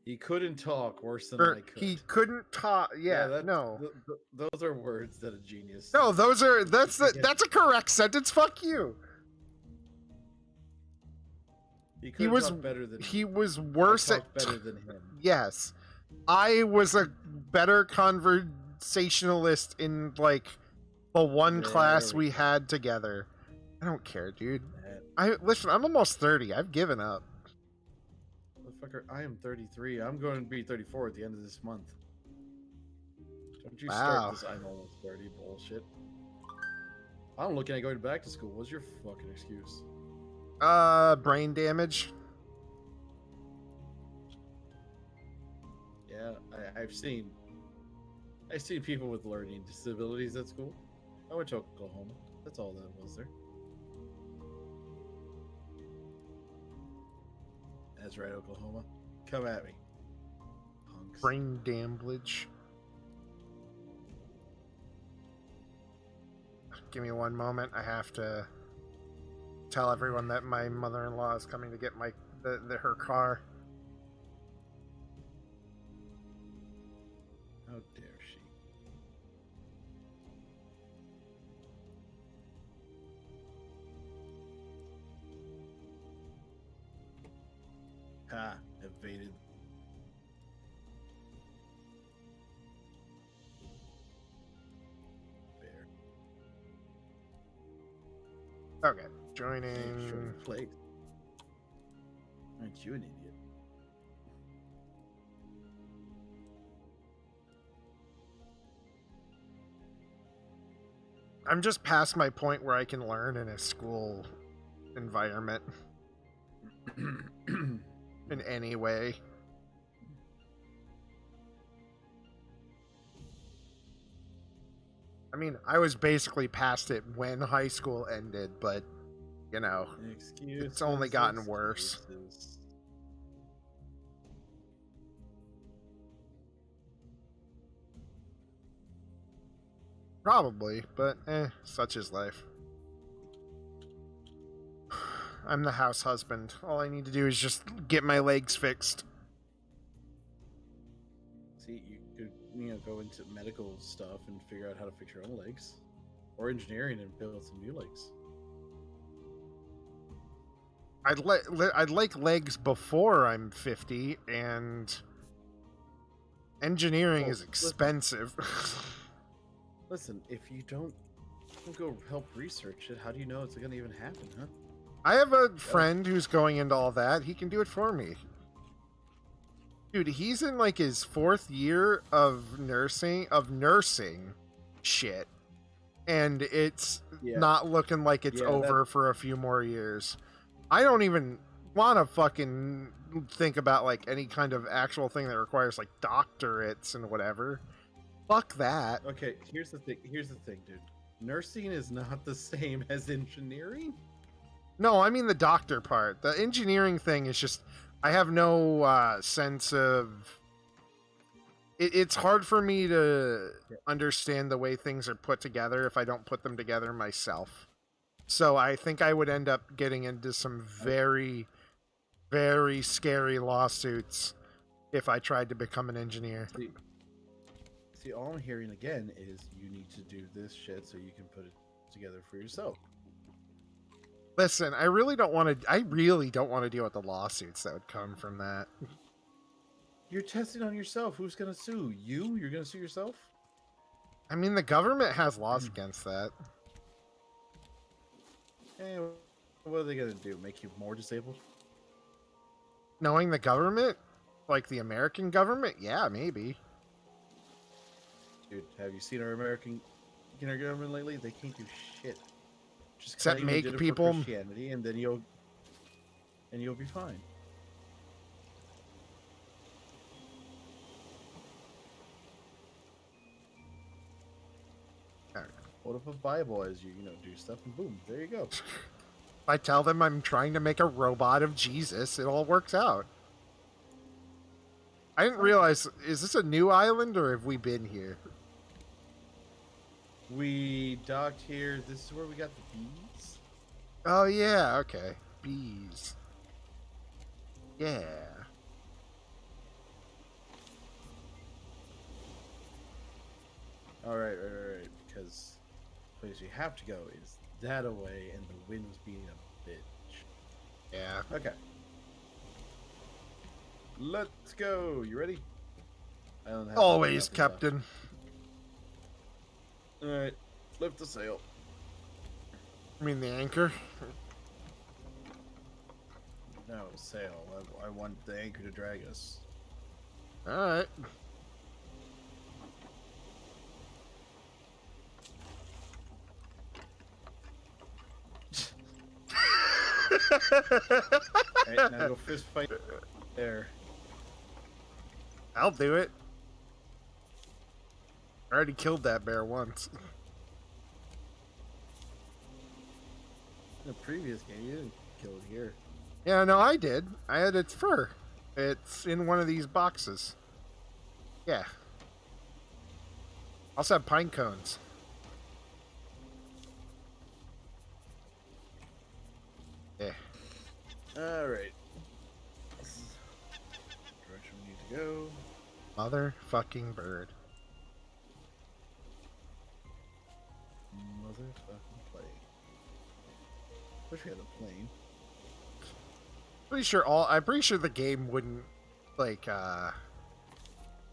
He couldn't talk worse than Or I could. he couldn't talk. Yeah, no. Those are words that a genius. No, that's a correct sentence. Fuck you. He was better than he was worse at better than him. Yes. I was a better conversationalist in like the one class we had together. I don't care, dude. Listen, I'm almost 30. I've given up. Motherfucker, I am 33. I'm going to be 34 at the end of this month. Don't you start this I'm almost 30 bullshit. I'm looking at going back to school. What's your fucking excuse? Brain damage. Yeah, I've seen people with learning disabilities at school. I went to Oklahoma. That's all that was there. That's right, Oklahoma. Come at me, punks. Brain damage. Give me one moment. I have to tell everyone that my mother-in-law is coming to get her car. How dare she? Ha! Evaded. Bear. Okay, joining. Plate. Aren't you an idiot? I'm just past my point where I can learn in a school environment. In any way. I mean, I was basically past it when high school ended, but, you know, it's only gotten worse. Probably, but such is life. I'm the house husband. All I need to do is just get my legs fixed. See, you could, go into medical stuff and figure out how to fix your own legs, or engineering and build some new legs. I'd like legs before I'm 50, and engineering is expensive. Listen, if you don't go help research it, how do you know it's going to even happen, huh? I have a friend who's going into all that. He can do it for me. Dude, he's in like his 4th year of nursing shit. And it's not looking like it's over for a few more years. I don't even want to fucking think about like any kind of actual thing that requires like doctorates and whatever. Fuck that. Okay, here's the thing, dude. Nursing is not the same as engineering. No, I mean the doctor part. The engineering thing is just, I have no sense of... It's hard for me to understand the way things are put together if I don't put them together myself. So I think I would end up getting into some very, very scary lawsuits if I tried to become an engineer. See, all I'm hearing again is you need to do this shit so you can put it together for yourself. Listen, I really don't want to deal with the lawsuits that would come from that. You're testing on yourself. Who's going to sue? You? You're going to sue yourself? I mean, the government has laws against that. Hey, what are they going to do? Make you more disabled? Knowing the government? Like the American government? Yeah, maybe. Dude, have you seen our American government lately? They can't do shit. Just except make people Christianity, and then you'll be fine. What if a Bible as you do stuff and boom, there you go. If I tell them I'm trying to make a robot of Jesus, it all works out. I didn't realize, is this a new island or have we been here? We docked here. This is where we got the bees. Oh yeah, okay. Bees. Yeah. Right. Because the place you have to go is that away, and the wind's being a bitch. Yeah. Okay. Let's go. You ready? I don't have Always, Captain. All right. Lift the sail. I mean the anchor. No, sail. I want the anchor to drag us. All right. Alright, now go fist fight there. I'll do it. I already killed that bear once. In the previous game, you didn't kill it here. Yeah, no, I did. I had its fur. It's in one of these boxes. Yeah. Also have pine cones. Yeah. Alright. This is the direction we need to go. Motherfucking bird. Motherfucking plane. Wish we had a plane. I'm pretty sure the game wouldn't, like,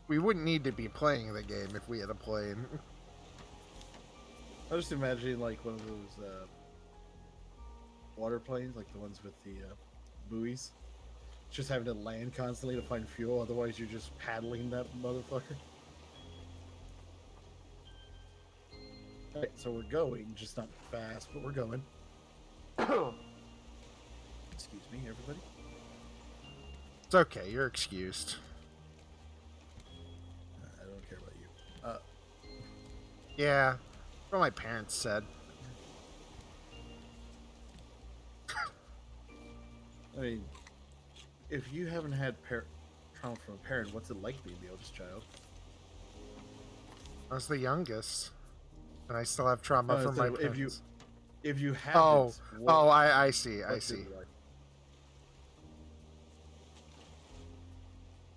we wouldn't need to be playing the game if we had a plane. I was just imagining, like, one of those, water planes, like the ones with the, buoys. Just having to land constantly to find fuel, otherwise you're just paddling that motherfucker. Alright, so we're going, just not fast, but we're going. Excuse me, everybody. It's okay, you're excused. I don't care about you. Yeah, that's what my parents said. I mean, if you haven't had trauma from a parent, what's it like being the oldest child? I was the youngest, and I still have trauma from my parents. If you haven't, I see.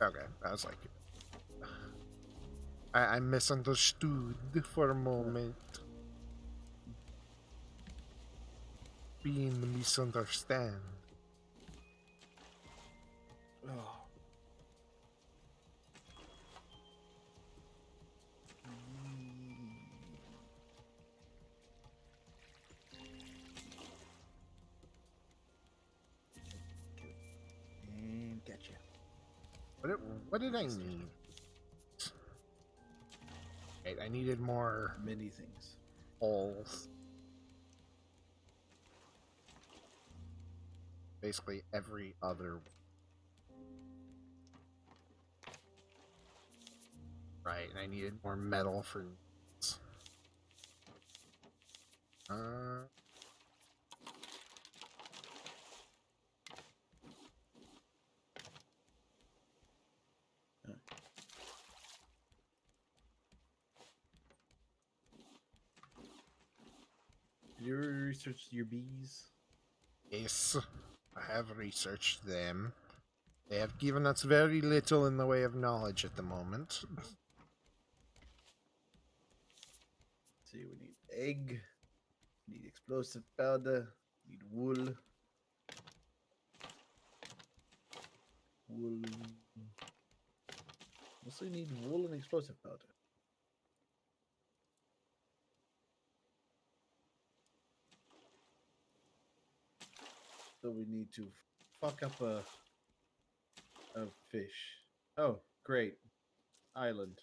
Okay, I was like, I misunderstood for a moment. Being misunderstand. Oh. And gotcha. What did I need? Right, I needed more Many things. holes. Basically every other. Right, and I needed more metal for. Did you ever research your bees? Yes, I have researched them. They have given us very little in the way of knowledge at the moment. Let's see, we need egg, need explosive powder, need wool. Mostly need wool and explosive powder. So we need to fuck up a fish. Oh, great. Island.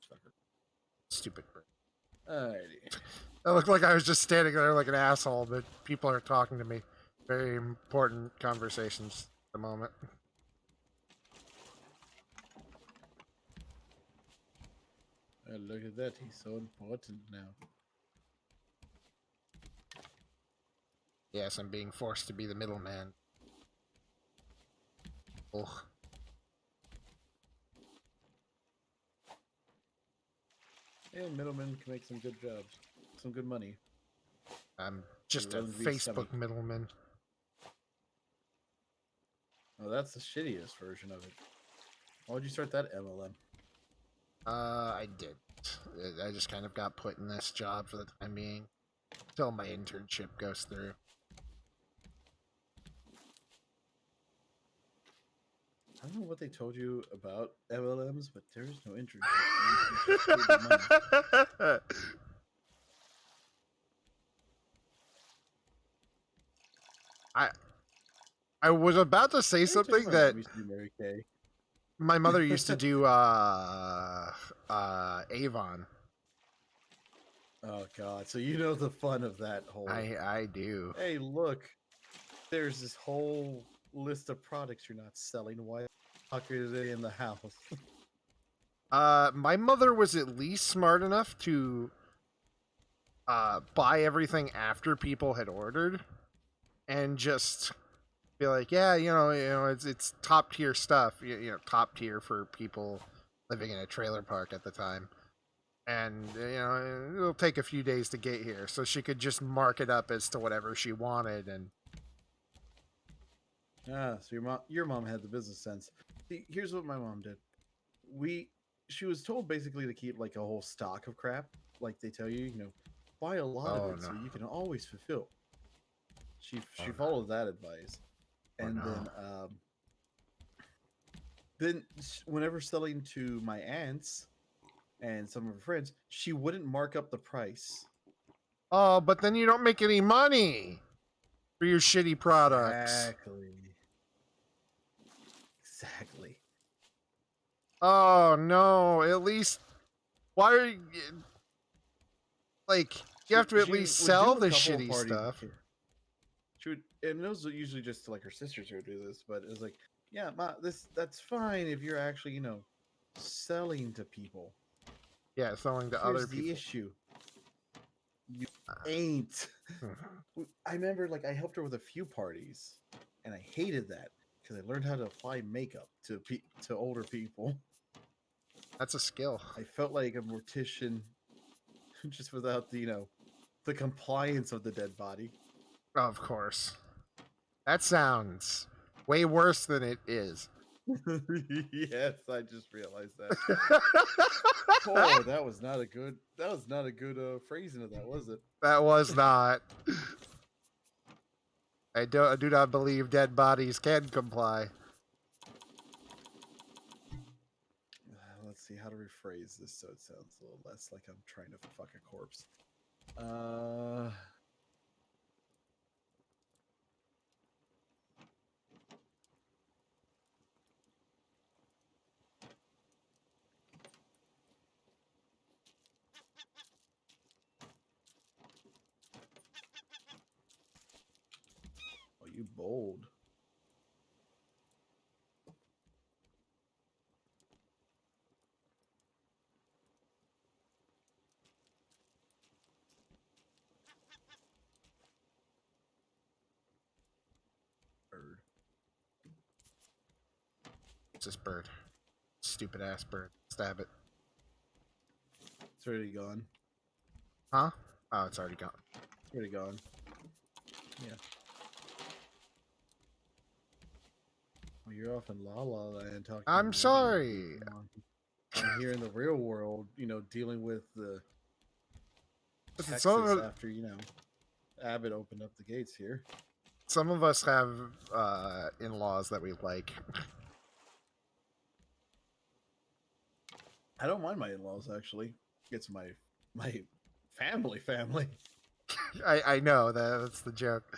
Sucker. Stupid bird. Alrighty. I looked like I was just standing there like an asshole, but people are talking to me. Very important conversations at the moment. Oh, look at that. He's so important now. Yes, I'm being forced to be the middleman. Ugh. Yeah, middlemen can make some good jobs. Some good money. I'm just a runs the Facebook stomach. middleman. Oh, that's the shittiest version of it. Why would you start that MLM? I did. I just kind of got put in this job for the time being until my internship goes through. I don't know what they told you about MLMs, but there is no internship. I was about to say something that Mary Kay. my mother used to do Avon. Oh god, so you know the fun of that whole I do. Hey, look. There's this whole list of products you're not selling. Why the fuck is it in the house? My mother was at least smart enough to buy everything after people had ordered and just be like, yeah, it's top tier stuff, top tier for people living in a trailer park at the time. And it'll take a few days to get here, so she could just mark it up as to whatever she wanted. And so your mom had the business sense. See, here's what my mom did. She was told basically to keep like a whole stock of crap, like they tell you, buy a lot of it so you can always fulfill. She followed that advice, and then whenever selling to my aunts and some of her friends, she wouldn't mark up the price. Oh, but then you don't make any money for your shitty products. Exactly. Oh no! At least, why are you like? You have to at least sell the shitty stuff. She would, and those are usually just like her sisters who would do this, but it was like, yeah, Ma, that's fine if you're actually, selling to people. Yeah, selling to other people. Here's the issue. You ain't. I remember, like, I helped her with a few parties, and I hated that because I learned how to apply makeup to older people. That's a skill. I felt like a mortician, just without the compliance of the dead body. Of course. That sounds way worse than it is. Yes, I just realized that. Oh, that was not a good phrasing of that, was it? That was not. I do not believe dead bodies can comply. Let's see how to rephrase this so it sounds a little less like I'm trying to fuck a corpse. Oh, you bold. Bird. It's this bird. Stupid ass bird. Stab it. It's already gone. Huh? Oh, it's already gone. It's already gone. Yeah. Well, you're off in La La Land talking. I'm sorry. I'm here in the real world, dealing with the Texas after, Abbott opened up the gates here. Some of us have in-laws that we like. I don't mind my in-laws, actually. It's my family. I know, that's the joke.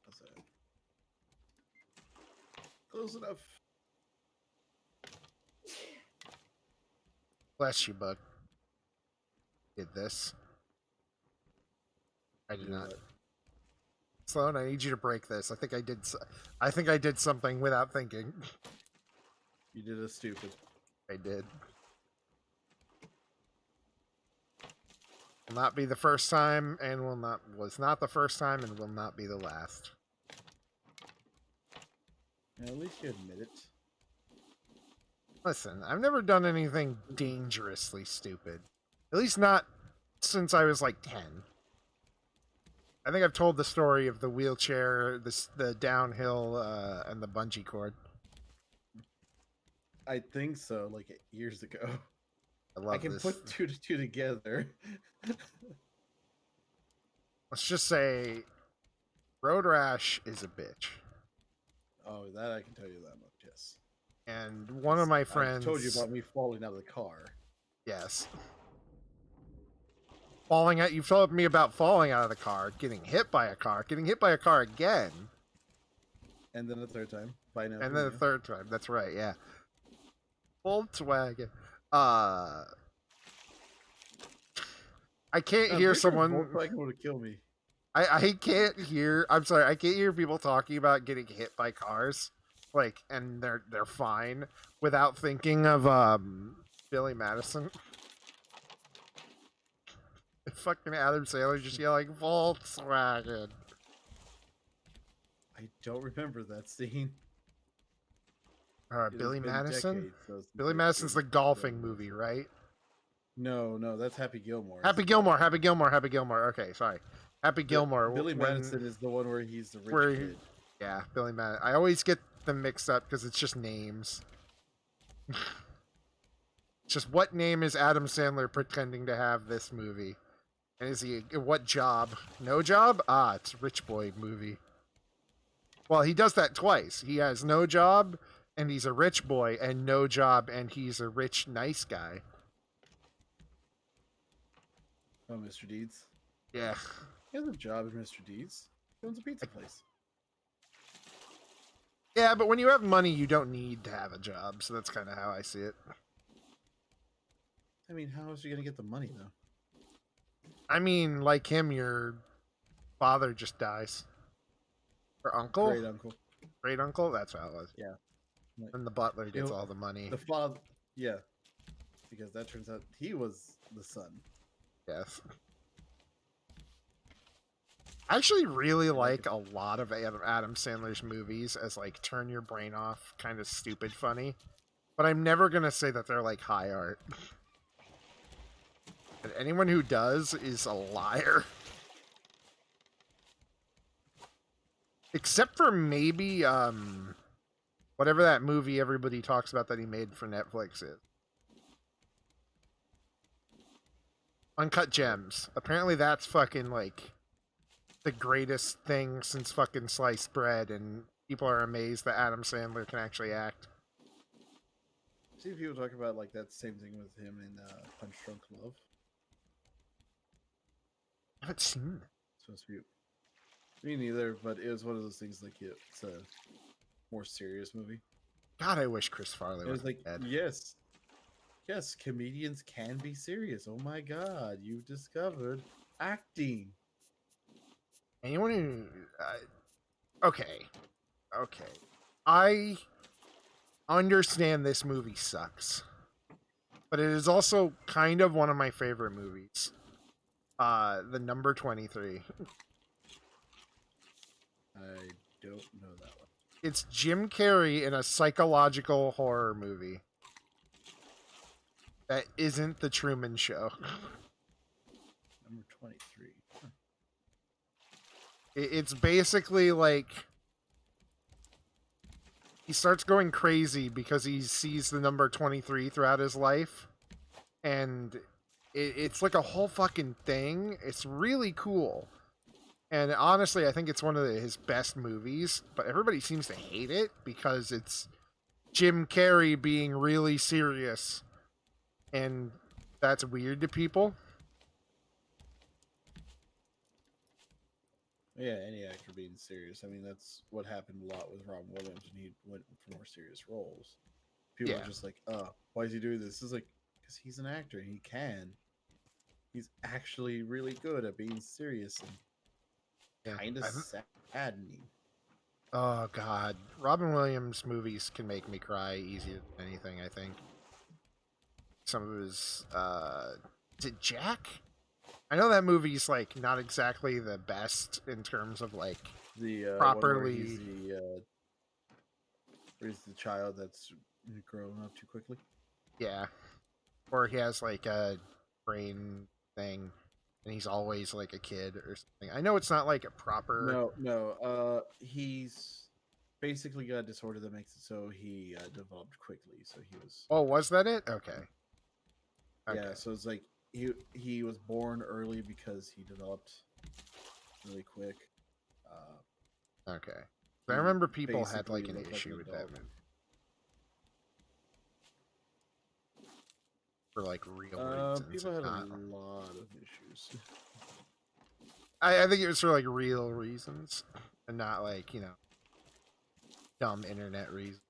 That's it. Close enough. Bless you, bud. Did this. I did not. Sloan, I need you to break this. I think I did something without thinking. You did a stupid. I did. Will not be the first time, and was not the first time, and will not be the last. Yeah, at least you admit it. Listen, I've never done anything dangerously stupid. At least not since I was like 10. I think I've told the story of the wheelchair, the downhill, and the bungee cord. I think so, like years ago. I love I can this. put 2 to 2 together. Let's just say Road Rash is a bitch. Oh, that I can tell you that much, yes. And one of my friends... I told you about me falling out of the car. Yes. You've told me about falling out of the car, getting hit by a car again. And then a third time. And then a third time. That's right, yeah. Volkswagen. I can't hear someone... Volkswagen would have killed me. I can't hear... I'm sorry, I can't hear people talking about getting hit by cars. Like, and they're fine, without thinking of Billy Madison. Fucking Adam Sandler just yelling Volkswagen. I don't remember that scene. Billy Madison? Billy Madison's the golfing movie, right? No, that's Happy Gilmore. Happy Gilmore. Okay, sorry. Happy Gilmore. Billy Madison is the one where he's the rich kid. Yeah, Billy Madison. I always get them mixed up because it's just names. Just what name is Adam Sandler pretending to have this movie? And is he what job? No job? Ah, it's Rich Boy movie. Well, he does that twice. He has no job and he's a rich boy, and no job and he's a rich nice guy. Oh, Mr. Deeds. Yeah. He has a job at Mr. Deeds. He owns a pizza place. Yeah, but when you have money, you don't need to have a job, so that's kind of how I see it. I mean, how is he going to get the money, though? I mean, like him, your father just dies. Or uncle? Great uncle. Great uncle? That's how it was. Yeah. And the butler gets all the money. The father, yeah. Because that turns out he was the son. Yes. I actually really like a lot of Adam Sandler's movies as like turn your brain off, kind of stupid funny. But I'm never going to say that they're like high art. And anyone who does is a liar. Except for maybe whatever that movie everybody talks about that he made for Netflix is. Uncut Gems. Apparently that's fucking like the greatest thing since fucking sliced bread, and people are amazed that Adam Sandler can actually act. See people talk about like that same thing with him in Punch Drunk Love. I haven't seen that. It's supposed to be. Me neither, but it was one of those things like it's a more serious movie. God, I wish Chris Farley was like dead. Yes, comedians can be serious. Oh my god, you've discovered acting. Anyone who... okay. I understand this movie sucks. But it is also kind of one of my favorite movies. The Number 23. I don't know that one. It's Jim Carrey in a psychological horror movie. That isn't The Truman Show. Number 23. Huh. It's basically like he starts going crazy because he sees the number 23 throughout his life. And it's like a whole fucking thing. It's really cool. And honestly, I think it's one of his best movies. But everybody seems to hate it because it's Jim Carrey being really serious. And that's weird to people. Yeah, any actor being serious. I mean, that's what happened a lot with Robin Williams when he went for more serious roles. People are just like, oh, why is he doing this? It's like, because he's an actor and he can. He's actually really good at being serious and kind of saddening. Oh, God. Robin Williams movies can make me cry easier than anything, I think. Some of his, is it Jack? I know that movie's, like, not exactly the best in terms of, like, the properly... Raise the child that's growing up too quickly. Yeah. Or he has like a brain thing and he's always like a kid or something. I know it's not like a proper. No. He's basically got a disorder that makes it so he developed quickly. So he was. Oh, was that it? Okay. Yeah. So it's like he was born early because he developed really quick. Okay. I He remember people had basically like an looked like issue with that adult. movie for like real reasons, People if had a not. lot of issues. I think it was for like real reasons and not like, dumb internet reasons.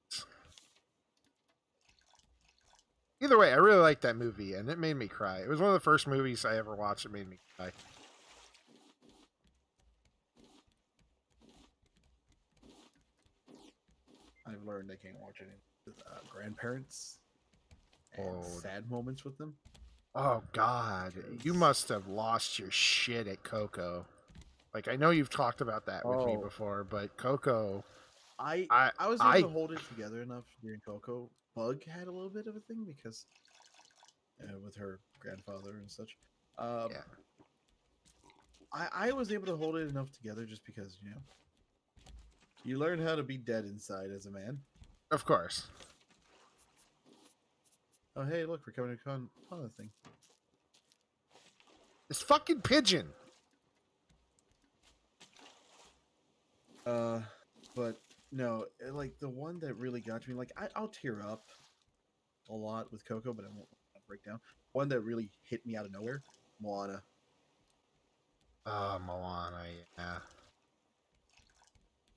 Either way, I really liked that movie and it made me cry. It was one of the first movies I ever watched that made me cry. I've learned I can't watch any with grandparents and Oh, sad moments with them. oh God. You must have lost your shit at Coco. Like I know you've talked about that with me before, but Coco, I I I was able I to hold it together enough during Coco. Bug had a little bit of a thing because with her grandfather and such. Um, yeah, I was able to hold it enough together just because you learn how to be dead inside as a man. of course. Oh hey, look, we're coming to another thing. This fucking pigeon. But no, like the one that really got to me, like I'll tear up a lot with Coco, but I won't break down. One that really hit me out of nowhere, Moana. Oh, Moana, yeah.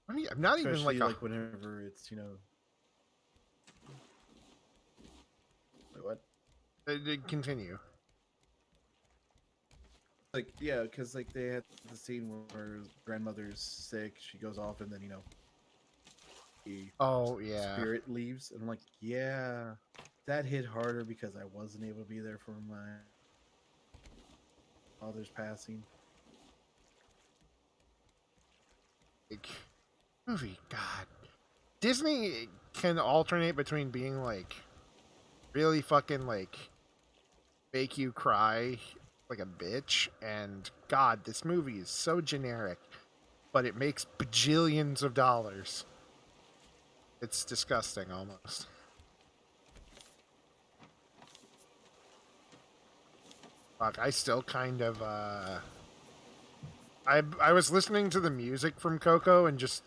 I mean, I'm not even Especially like a. like whenever it's wait, what? Continue. Like yeah, because like they had the scene where grandmother's sick, she goes off, and then the Oh yeah. spirit leaves, and I'm like, yeah, that hit harder because I wasn't able to be there for my father's passing. Like, movie, God. Disney can alternate between being like really fucking like make you cry like a bitch, and God, this movie is so generic, but it makes bajillions of dollars. It's disgusting almost. Fuck, I still kind of I was listening to the music from Coco and just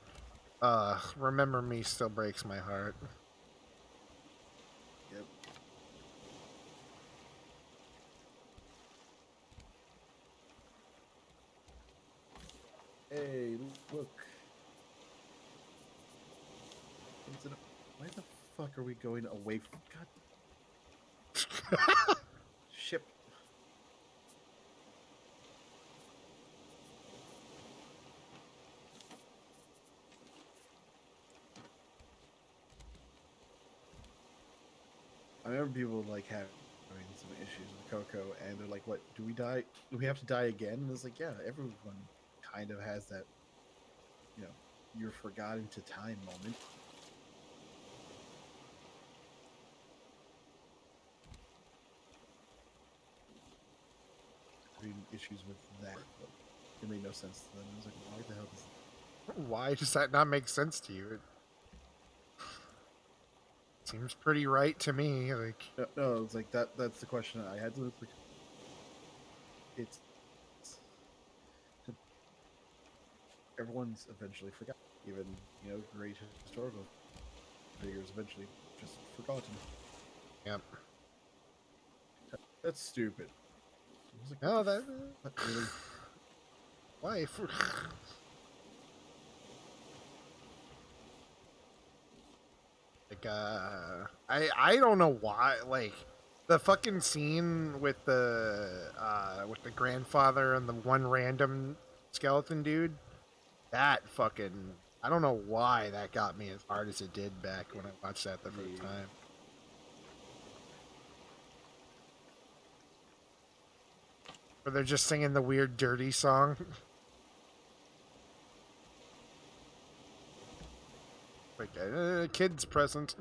Remember Me still breaks my heart. Yep. Hey, look. Why the fuck are we going away from God? Ship. I remember people like having some issues with Coco, and they're like, "What? Do we die? Do we have to die again?" And it's like, yeah, everyone kind of has that, you're forgotten to time moment. Having issues with that, but it made no sense to them. I was like, why the hell does? Why does that not make sense to you? It seems pretty right to me. Like, No, it's like that. That's the question I had to. It's everyone's eventually forgotten. Even great historical figures eventually just forgotten. yep. That's stupid. I was like, No, that really? life. Like, I don't know why. Like, the fucking scene with the grandfather and the one random skeleton dude. That fucking. I don't know why that got me as hard as it did back when I watched that the first time. Where they're just singing the weird dirty song. Like a kid's present.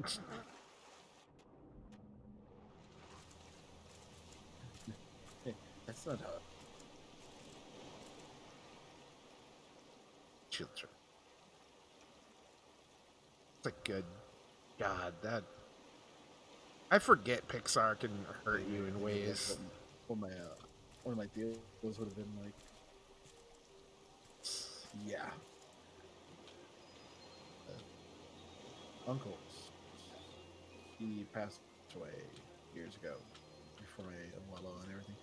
Hey, that's not how. Children. It's a good God. That I forget Pixar can hurt you in ways. What my one of my deals would have been like. Yeah. Uncle. He passed away years ago before my abuela and everything.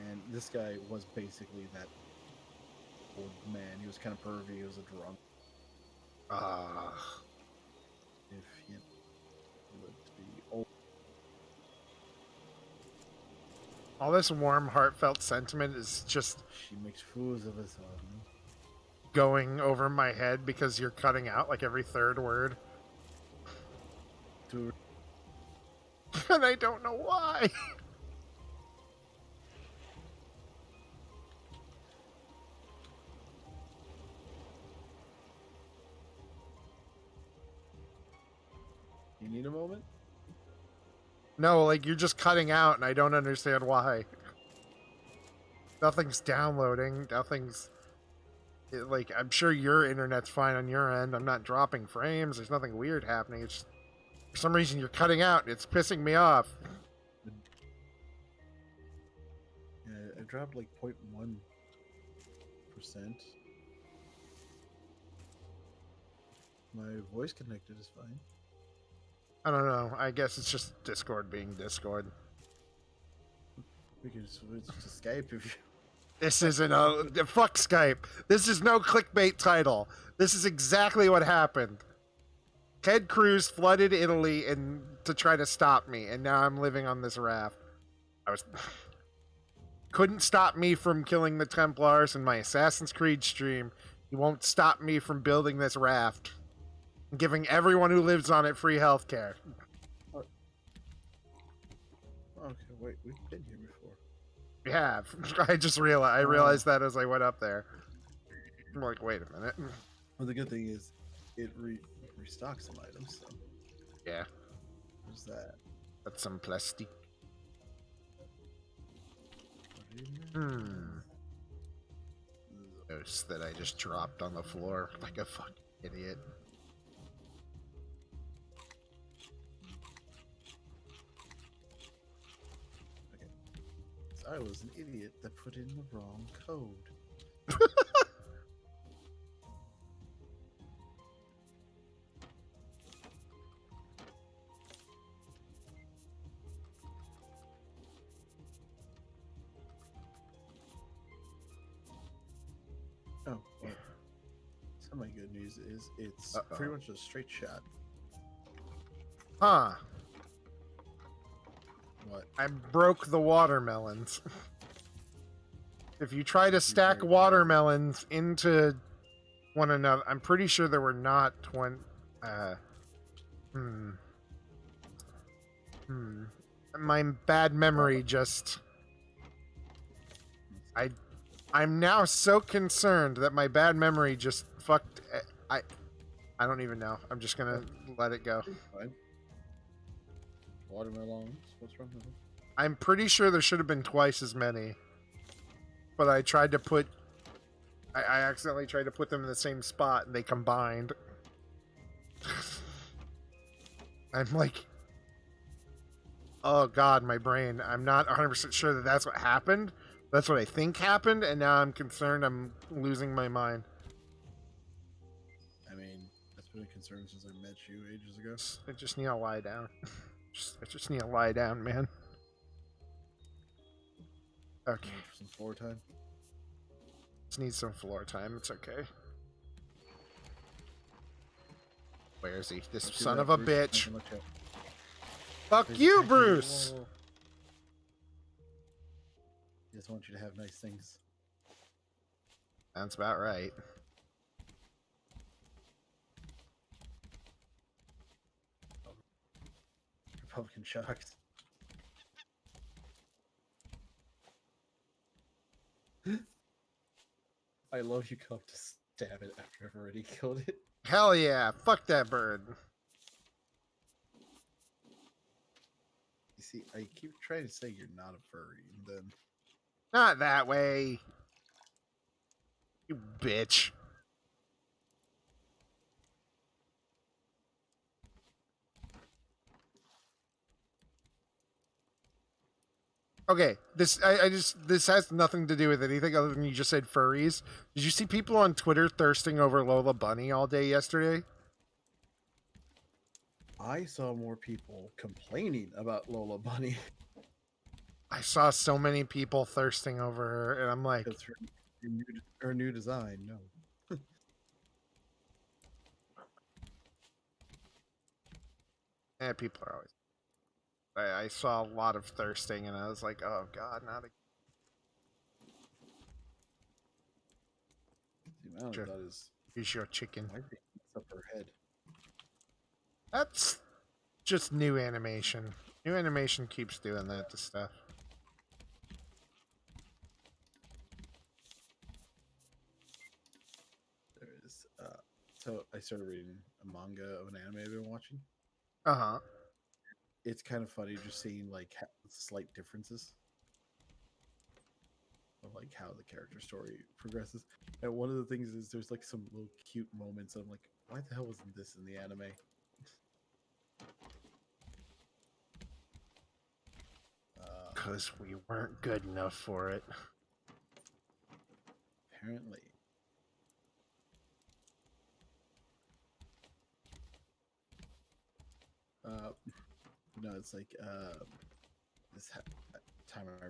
And this guy was basically that old man. He was kind of pervy. He was a drunk. If he had lived to be old. All this warm, heartfelt sentiment is just She makes fools of us all. going over my head because you're cutting out like every third word. Dude. And I don't know why. You need a moment? No, like you're just cutting out and I don't understand why. Nothing's downloading. Nothing's... Like, I'm sure your internet's fine on your end. I'm not dropping frames. There's nothing weird happening. It's just, for some reason you're cutting out. It's pissing me off. Yeah, I dropped like 0.1%. My voice connected is fine. I don't know. I guess it's just Discord being Discord. We can switch to Skype if you... This isn't a... Fuck Skype. This is no clickbait title. This is exactly what happened. Ted Cruz flooded Italy to try to stop me, and now I'm living on this raft. Couldn't stop me from killing the Templars in my Assassin's Creed stream. He won't stop me from building this raft. And giving everyone who lives on it free healthcare. Okay, wait, we've been here before. We have. I realized that as I went up there. I'm like, wait a minute. Well, the good thing is, it restocks some items, so... Yeah. What's that? That's some plastic. Notice that I just dropped on the floor like a fucking idiot. Okay. So I was an idiot that put in the wrong code. Oh, well, some of my good news is it's pretty much a straight shot. Huh. What? I broke the watermelons. If you try to stack watermelons into one another, I'm pretty sure there were not 20... My bad memory just... I'm now so concerned that my bad memory just fucked... I don't even know. I'm just gonna let it go. Fine. Watermelons? What's wrong with them? I'm pretty sure there should have been twice as many. But I tried to put... I accidentally tried to put them in the same spot and they combined. I'm like... Oh god, my brain. I'm not 100% sure that that's what happened. That's what I think happened, and now I'm concerned I'm losing my mind. I mean, that's been a concern since I met you ages ago. I just need to lie down. I just need to lie down, man. Okay. For some floor time. Just need some floor time. It's okay. Where is he? This son of a bitch. Fuck you, Bruce! He just wants you to have nice things. Sounds about right. Republican shocks. I love you come to stab it after I've already killed it. Hell yeah! Fuck that bird. You see, I keep trying to say you're not a furry, and then Not that way. You bitch. Okay, this this has nothing to do with anything other than you just said furries. Did you see people on Twitter thirsting over Lola Bunny all day yesterday? I saw more people complaining about Lola Bunny I saw so many people thirsting over her, and I'm like, because her new design. No, people are always. I saw a lot of thirsting, and I was like, oh god, not again. the amount of that is. Use your chicken. Why did they mess up her head? That's just new animation. New animation keeps doing that to stuff. There is. So I started reading a manga of an anime I've been watching. Uh-huh. It's kind of funny just seeing like slight differences of like how the character story progresses. And one of the things is there's like some little cute moments. I'm like, why the hell wasn't this in the anime? Because we weren't good enough for it. Apparently. No, it's like this time I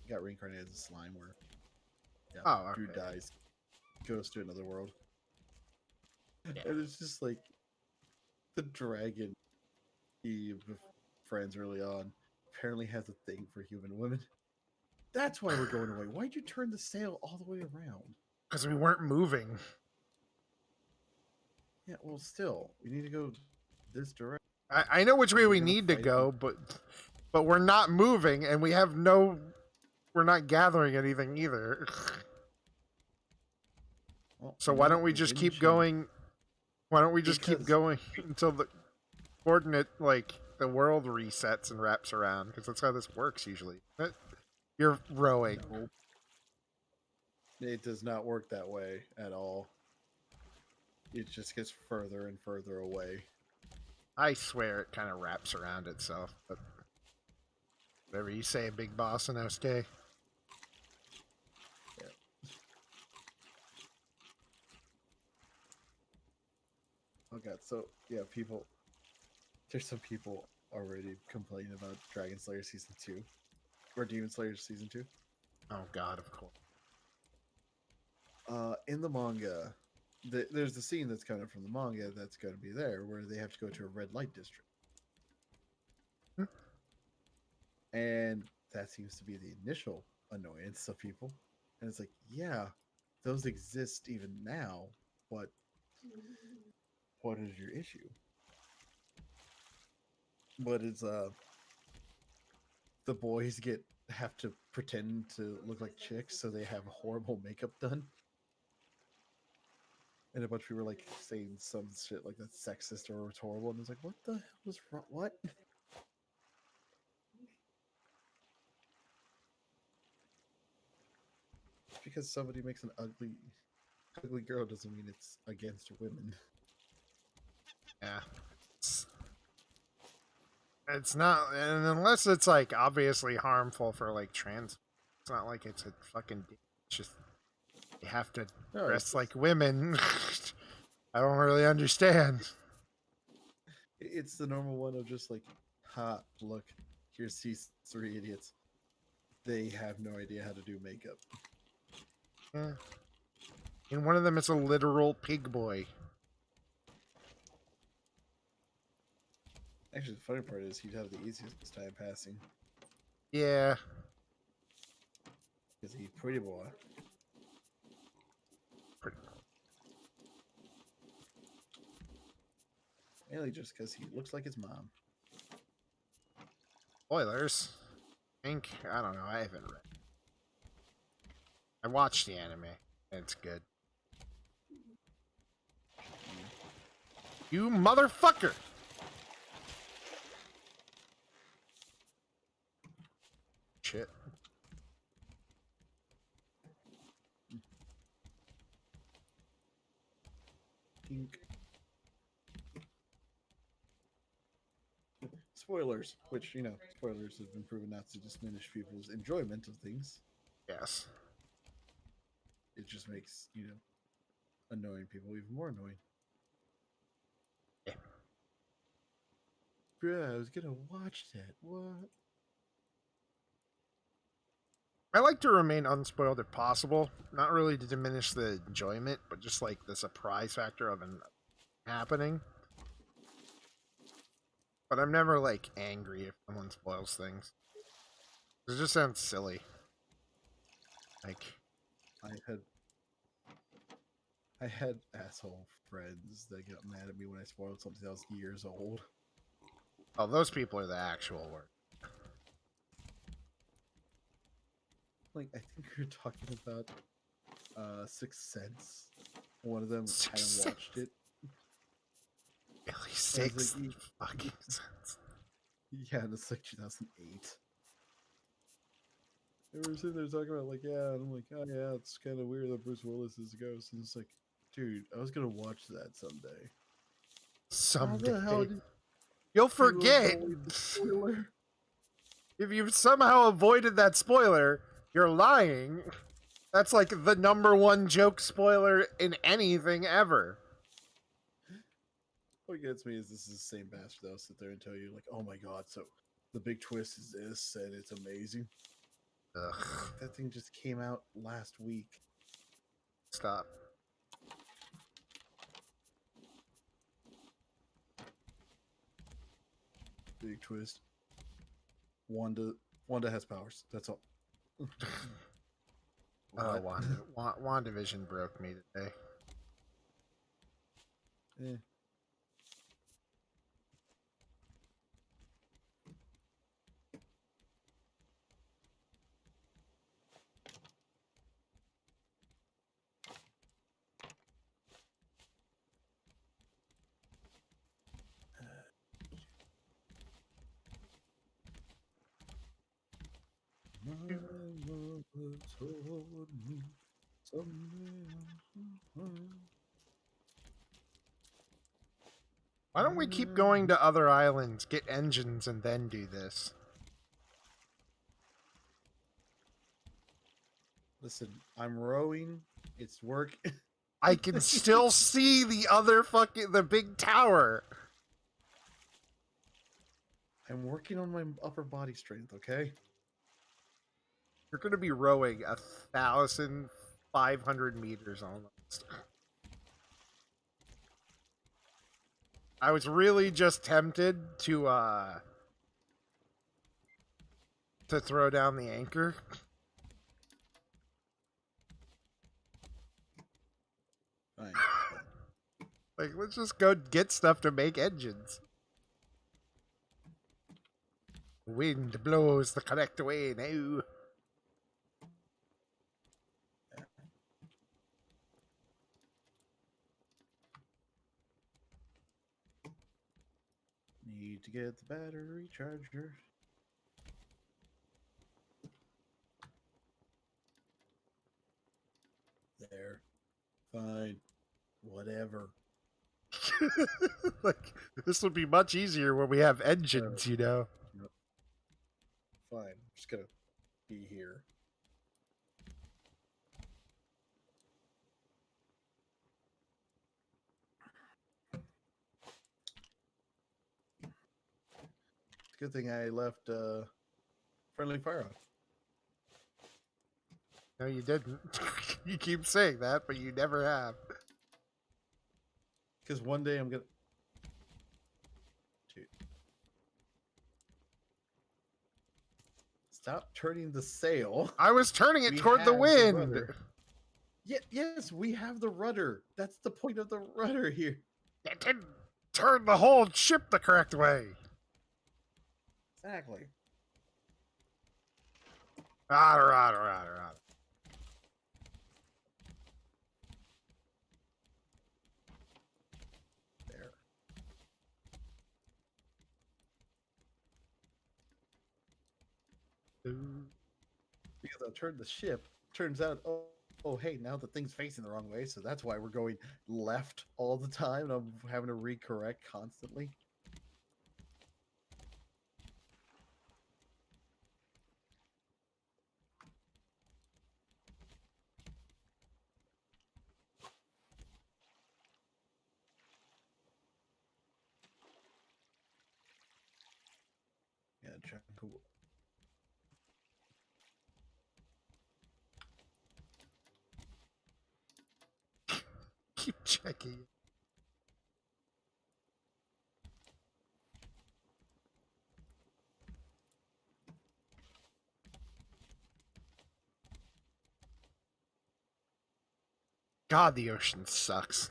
got reincarnated as a slime where Drew dies, goes to another world, and it's just like the dragon he befriends early on apparently has a thing for human women. That's why we're going away. Why'd you turn the sail all the way around? Because we weren't moving. Yeah, well, still, we need to go this direction. I know which way we need to go, but we're not moving, and we have no. We're not gathering anything either. Well, so why don't we just keep going? Why don't we just keep going until the coordinate, like the world resets and wraps around? Because that's how this works usually. You're rowing. No. It does not work that way at all. It just gets further and further away. I swear it kind of wraps around itself, but whatever you say, Big Boss and Osuke. Yeah. Oh god, so yeah, there's some people already complaining about Dragon Slayer Season 2. Or Demon Slayer Season 2. Oh god, of course. In the manga, there's the scene that's coming from the manga that's going to be there where they have to go to a red light district. And that seems to be the initial annoyance of people. And it's like, yeah, those exist even now, but what is your issue? But it's the boys have to pretend to look like chicks, so they have horrible makeup done. And a bunch of people were like saying some shit like that's sexist or it's horrible, and it's like, what the hell was wrong? What? Just because somebody makes an ugly girl doesn't mean it's against women. Yeah. It's not, and unless it's like obviously harmful for like trans, it's not like it's a fucking. It's just you have to dress like women. I don't really understand. It's the normal one of just like, ha, look, here's these three idiots. They have no idea how to do makeup. Yeah. And one of them is a literal pig boy. Actually, the funny part is he'd have the easiest time passing. Yeah. Because he's pretty boy. Pretty. Mainly just because he looks like his mom. Spoilers. I don't know. I haven't read. I watched the anime. And it's good. You motherfucker! Shit. Dink. Spoilers, which, you know, spoilers have been proven not to diminish people's enjoyment of things. Yes. It just makes, you know, annoying people even more annoying. Yeah. Bruh, I was gonna watch that. What? I like to remain unspoiled if possible. Not really to diminish the enjoyment, but just like the surprise factor of an happening. But I'm never like angry if someone spoils things. It just sounds silly. Like I had asshole friends that got mad at me when I spoiled something that was years old. oh, those people are the actual word. Like, I think we were talking about Sixth Sense. One of them hadn't watched it. Really? Sixth fucking sense. Yeah, and it's like 2008. And we're sitting there talking about, like, yeah, and I'm like, oh yeah, it's kind of weird that Bruce Willis is a ghost. And it's like, dude, I was gonna watch that someday. Someday. How the hell did You'll forget. Spoiler? If you've somehow avoided that spoiler, you're lying. That's like the #1 joke spoiler in anything ever. What gets me is this is the same bastard that'll sit there and tell you, like, oh my god, so the big twist is this, and it's amazing. Ugh. That thing just came out last week. Stop. Big twist. Wanda has powers. That's all. Oh, WandaVision broke me today. Eh. My mother told me someday. Why don't we keep going to other islands, get engines, and then do this? Listen, I'm rowing. It's work. I can still see the big tower. I'm working on my upper body strength, okay? You're going to be rowing 1,500 meters almost. I was really just tempted to throw down the anchor. Fine. Like, let's just go get stuff to make engines. Wind blows the correct way now. Need to get the battery charger. There. Fine. Whatever. Like, this would be much easier when we have engines, you know? Fine. I'm just gonna be here. It's a good thing I left friendly fire on. No, you didn't. You keep saying that, but you never have. Because one day I'm gonna... Dude. Stop turning the sail. I was turning it toward the wind. Yes, we have the rudder. That's the point of the rudder here. It didn't turn the whole ship the correct way. Exactly. Right. There. Because I turned the ship. Turns out, oh, hey, now the thing's facing the wrong way, so that's why we're going left all the time, and I'm having to recorrect constantly. Yeah, cool. Keep checking. God, the ocean sucks.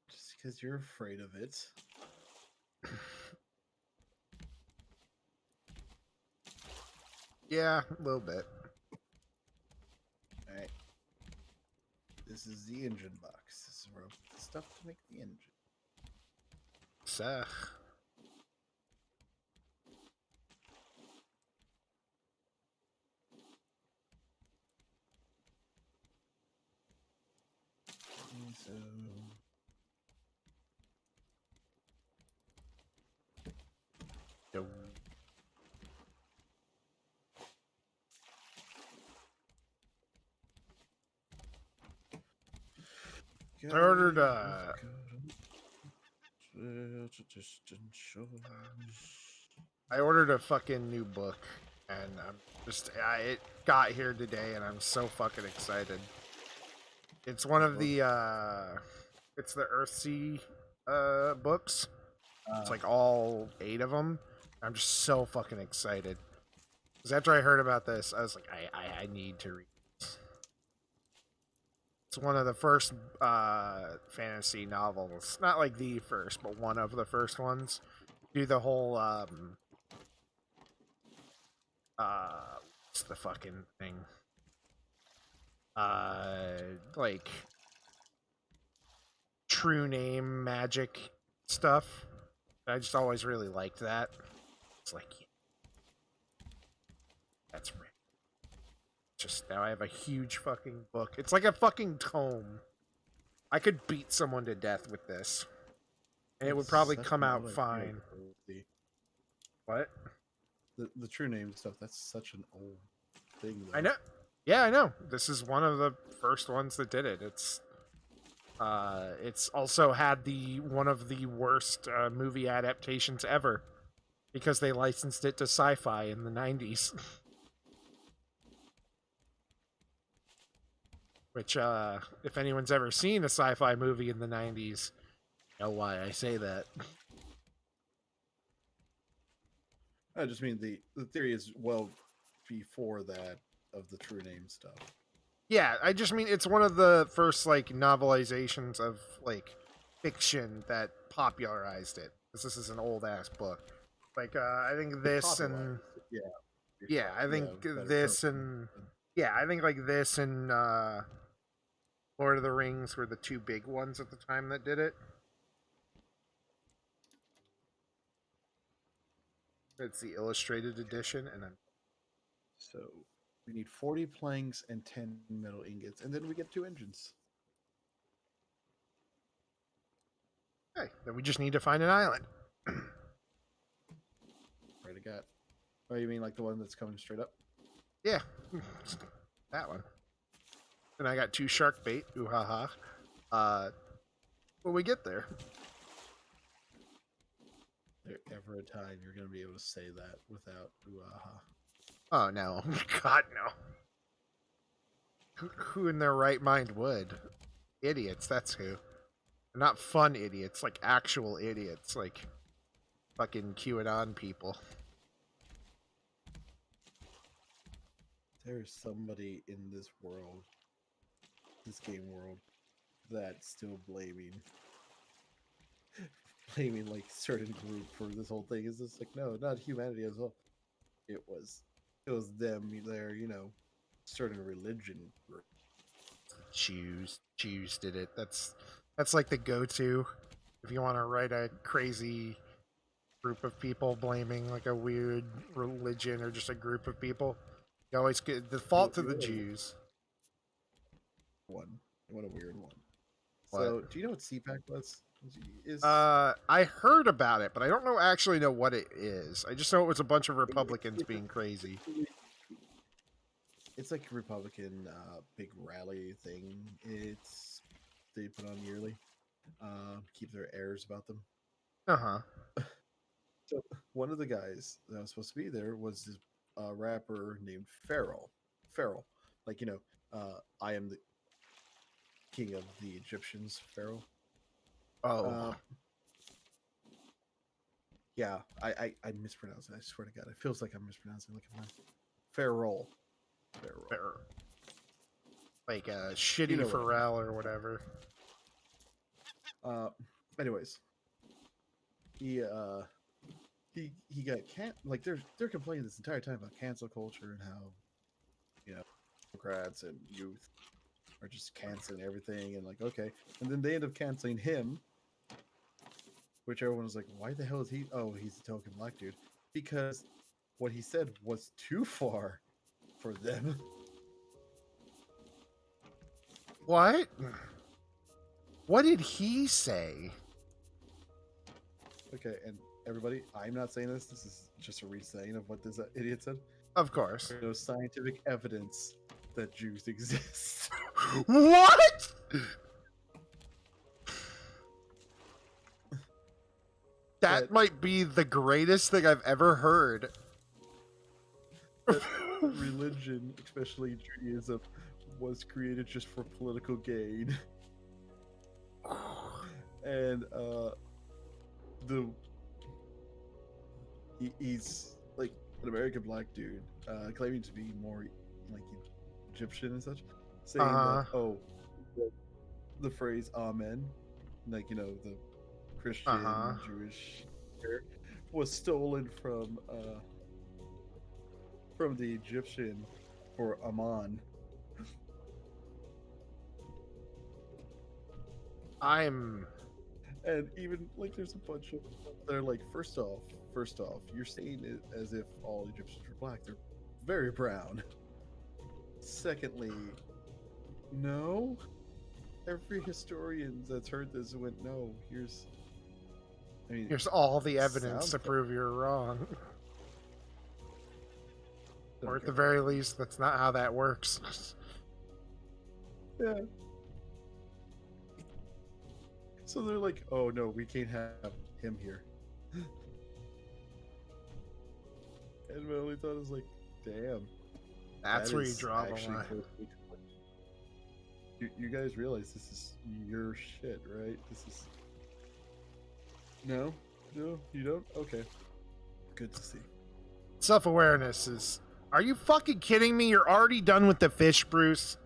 Just because you're afraid of it. Yeah, a little bit. Alright. This is the engine box. This is where I put the stuff to make the engine. Sech. So... I ordered I ordered a fucking new book, and it got here today, and I'm so fucking excited. It's one of the it's the Earthsea books. It's like all 8 of them. I'm just so fucking excited. Because after I heard about this, I was like, I need to read this. It's one of the first fantasy novels. Not like the first, but one of the first ones. Do the whole what's the fucking thing? Like true name magic stuff. I just always really liked that. It's like, yeah, that's right. Just now I have a huge fucking book. It's like a fucking tome. I could beat someone to death with this. And it would probably come out fine. What? The true name stuff, that's such an old thing, though. I know. Yeah, I know. This is one of the first ones that did it. It's also had one of the worst movie adaptations ever because they licensed it to sci-fi in the 90s. Which, if anyone's ever seen a sci-fi movie in the 90s, you know why I say that. I just mean the theory is well before that of the true name stuff. Yeah, I just mean it's one of the first like novelizations of like fiction that popularized it. Because this is an old ass book. Like I think this and yeah, I think this and yeah, I think like this and Lord of the Rings were the 2 big ones at the time that did it. It's the illustrated edition, and then so we need 40 planks and 10 metal ingots, and then we get 2 engines. Okay, then we just need to find an island. Right, I got. Oh, you mean like the one that's coming straight up? Yeah, that one. And I got 2 shark bait. Ooh ha ha. When we get there. There ever a time you're going to be able to say that without ooh ha? Oh no, God no. Who in their right mind would? Idiots, that's who. Not fun idiots, like actual idiots, like fucking QAnon people. There's somebody in this world, this game world, that's still blaming like certain group for this whole thing. Is just like, no, not humanity as well. It was them, their, certain religion group. Jews did it. That's like the go-to if you want to write a crazy group of people blaming like a weird religion or just a group of people. You always get default to the Jews. What a weird one. What? So, do you know what CPAC was? I heard about it, but I don't actually know what it is. I just know it was a bunch of Republicans being crazy. It's like a Republican big rally thing. They put on yearly. Keep their airs about them. Uh-huh. So one of the guys that was supposed to be there was this rapper named Pharaoh. Pharaoh, like I am the king of the Egyptians. Pharaoh. Oh. Yeah, I mispronounced it. I swear to God, it feels like I'm mispronouncing. Like Pharaoh. Like a shitty Pharrell or whatever. Anyways, he got like they're complaining this entire time about cancel culture and how Democrats and youth are just canceling everything and like okay, and then they end up canceling him, which everyone was like, why the hell is he? Oh, he's a token black dude because what he said was too far for them. What? What did he say? Okay, and everybody, I'm not saying this. This is just a re-saying of what this idiot said. Of course. There's no scientific evidence that Jews exist. What? That might be the greatest thing I've ever heard. Religion, especially Judaism, was created just for political gain. And he's like an American black dude, claiming to be more like Egyptian and such, saying that the phrase "Amen," like the Christian Jewish was stolen from the Egyptian for Aman. And even like there's a bunch of they're like first off you're saying it as if all Egyptians are black. They're very brown. Secondly, no, every historian that's heard this went no, here's all the evidence to prove you're wrong. Or at the very least, that's not how that works. Yeah. So they're like, oh no, we can't have him here. And my only thought is like, damn. That's where you draw the line. You guys realize this is your shit, right? This is... No, you don't? Okay. Good to see. Self-awareness is... Are you fucking kidding me? You're already done with the fish, Bruce.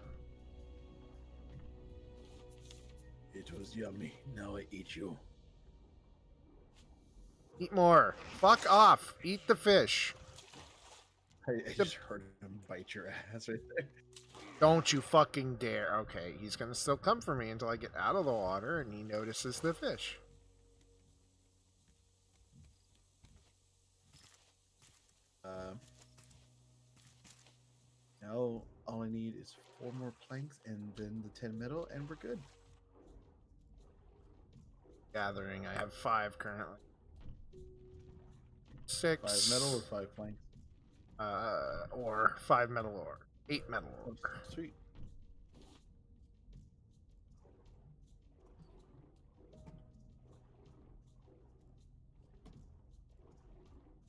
It was yummy. Now I eat you. Eat more. Fuck off. Eat the fish. I just heard him bite your ass right there. Don't you fucking dare. Okay, he's gonna still come for me until I get out of the water and he notices the fish. Now all I need is 4 more planks and then the 10 metal and we're good. Gathering. I have 5 currently. 6. 5 metal or 5 planks? Or 5 metal ore. 8 metal ore. Sweet.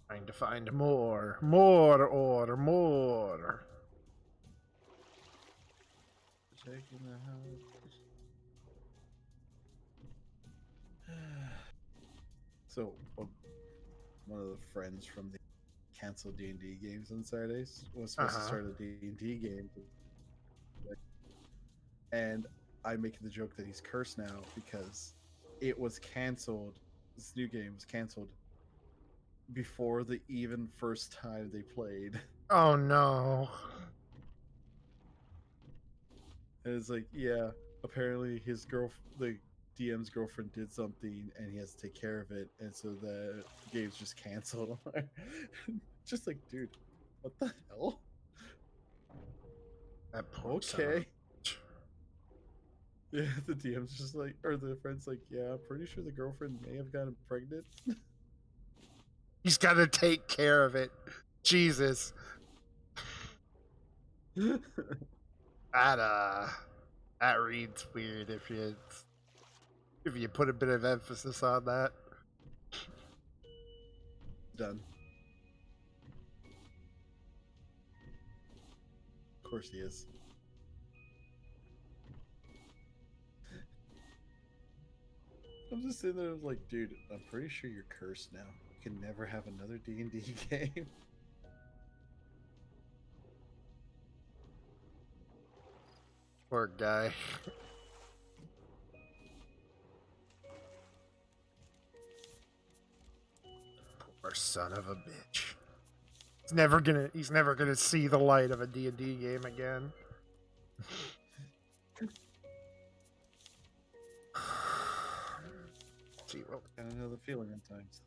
Trying to find more ore. Taking the house. So, one of the friends from the canceled D&D games on Saturdays was supposed to start a D&D game, and I'm making the joke that he's cursed now because it was canceled. This new game was canceled before the even first time they played. Oh no. And it's like, yeah, apparently his girlfriend, DM's girlfriend did something and he has to take care of it, and so the game's just canceled. Just like, dude, what the hell? That poor Okay. Yeah, the DM's just like, or the friend's like, yeah, I'm pretty sure the girlfriend may have gotten pregnant. He's got to take care of it. Jesus. That reads weird if you put a bit of emphasis on that. Done. Of course he is. I'm just sitting there like, dude, I'm pretty sure you're cursed now. You can never have another D&D game. Poor guy. Poor son of a bitch. He's never gonna see the light of a D&D game again. See, well, I don't know the feeling at times.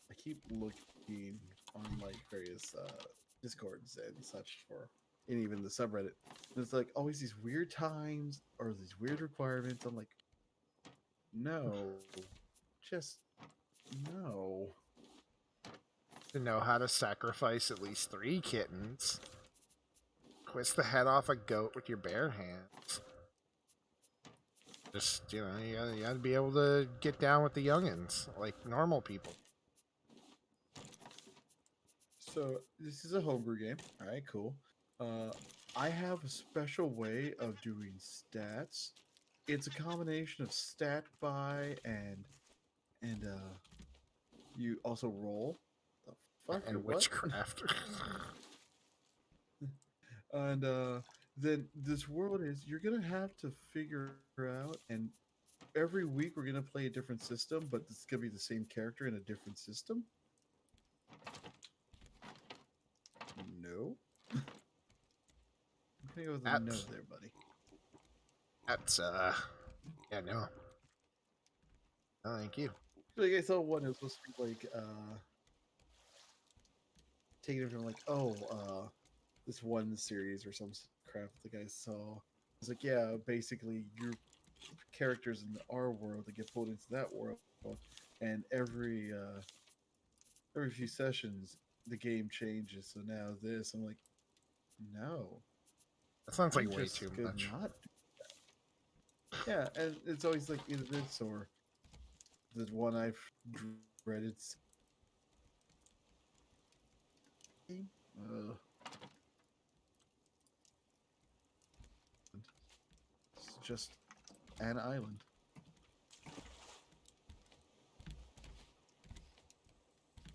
I keep looking on like various discords and such for, and even the subreddit. And it's like always these weird times or these weird requirements. I'm like, no, just no. to know how to sacrifice at least 3 kittens. Twist the head off a goat with your bare hands. Just, you gotta be able to get down with the youngins, like normal people. So this is a homebrew game. All right, cool. I have a special way of doing stats. It's a combination of stat buy and you also roll. The fuck And what? witchcraft. And then this world is you're gonna have to figure out, and every week we're gonna play a different system, but it's gonna be the same character in a different system. No. I'm gonna go with a no there, buddy. That's, yeah, no. No, thank you. Like I saw one, it was supposed to be like, taking it from like, this one series or some crap the guy saw. It's like, yeah, basically your characters in our world that get pulled into that world, and every few sessions the game changes. So now this, I'm like, no. That sounds like way too much. Not do that. Yeah, and it's always like either this or the one I've dreaded. It's just an island.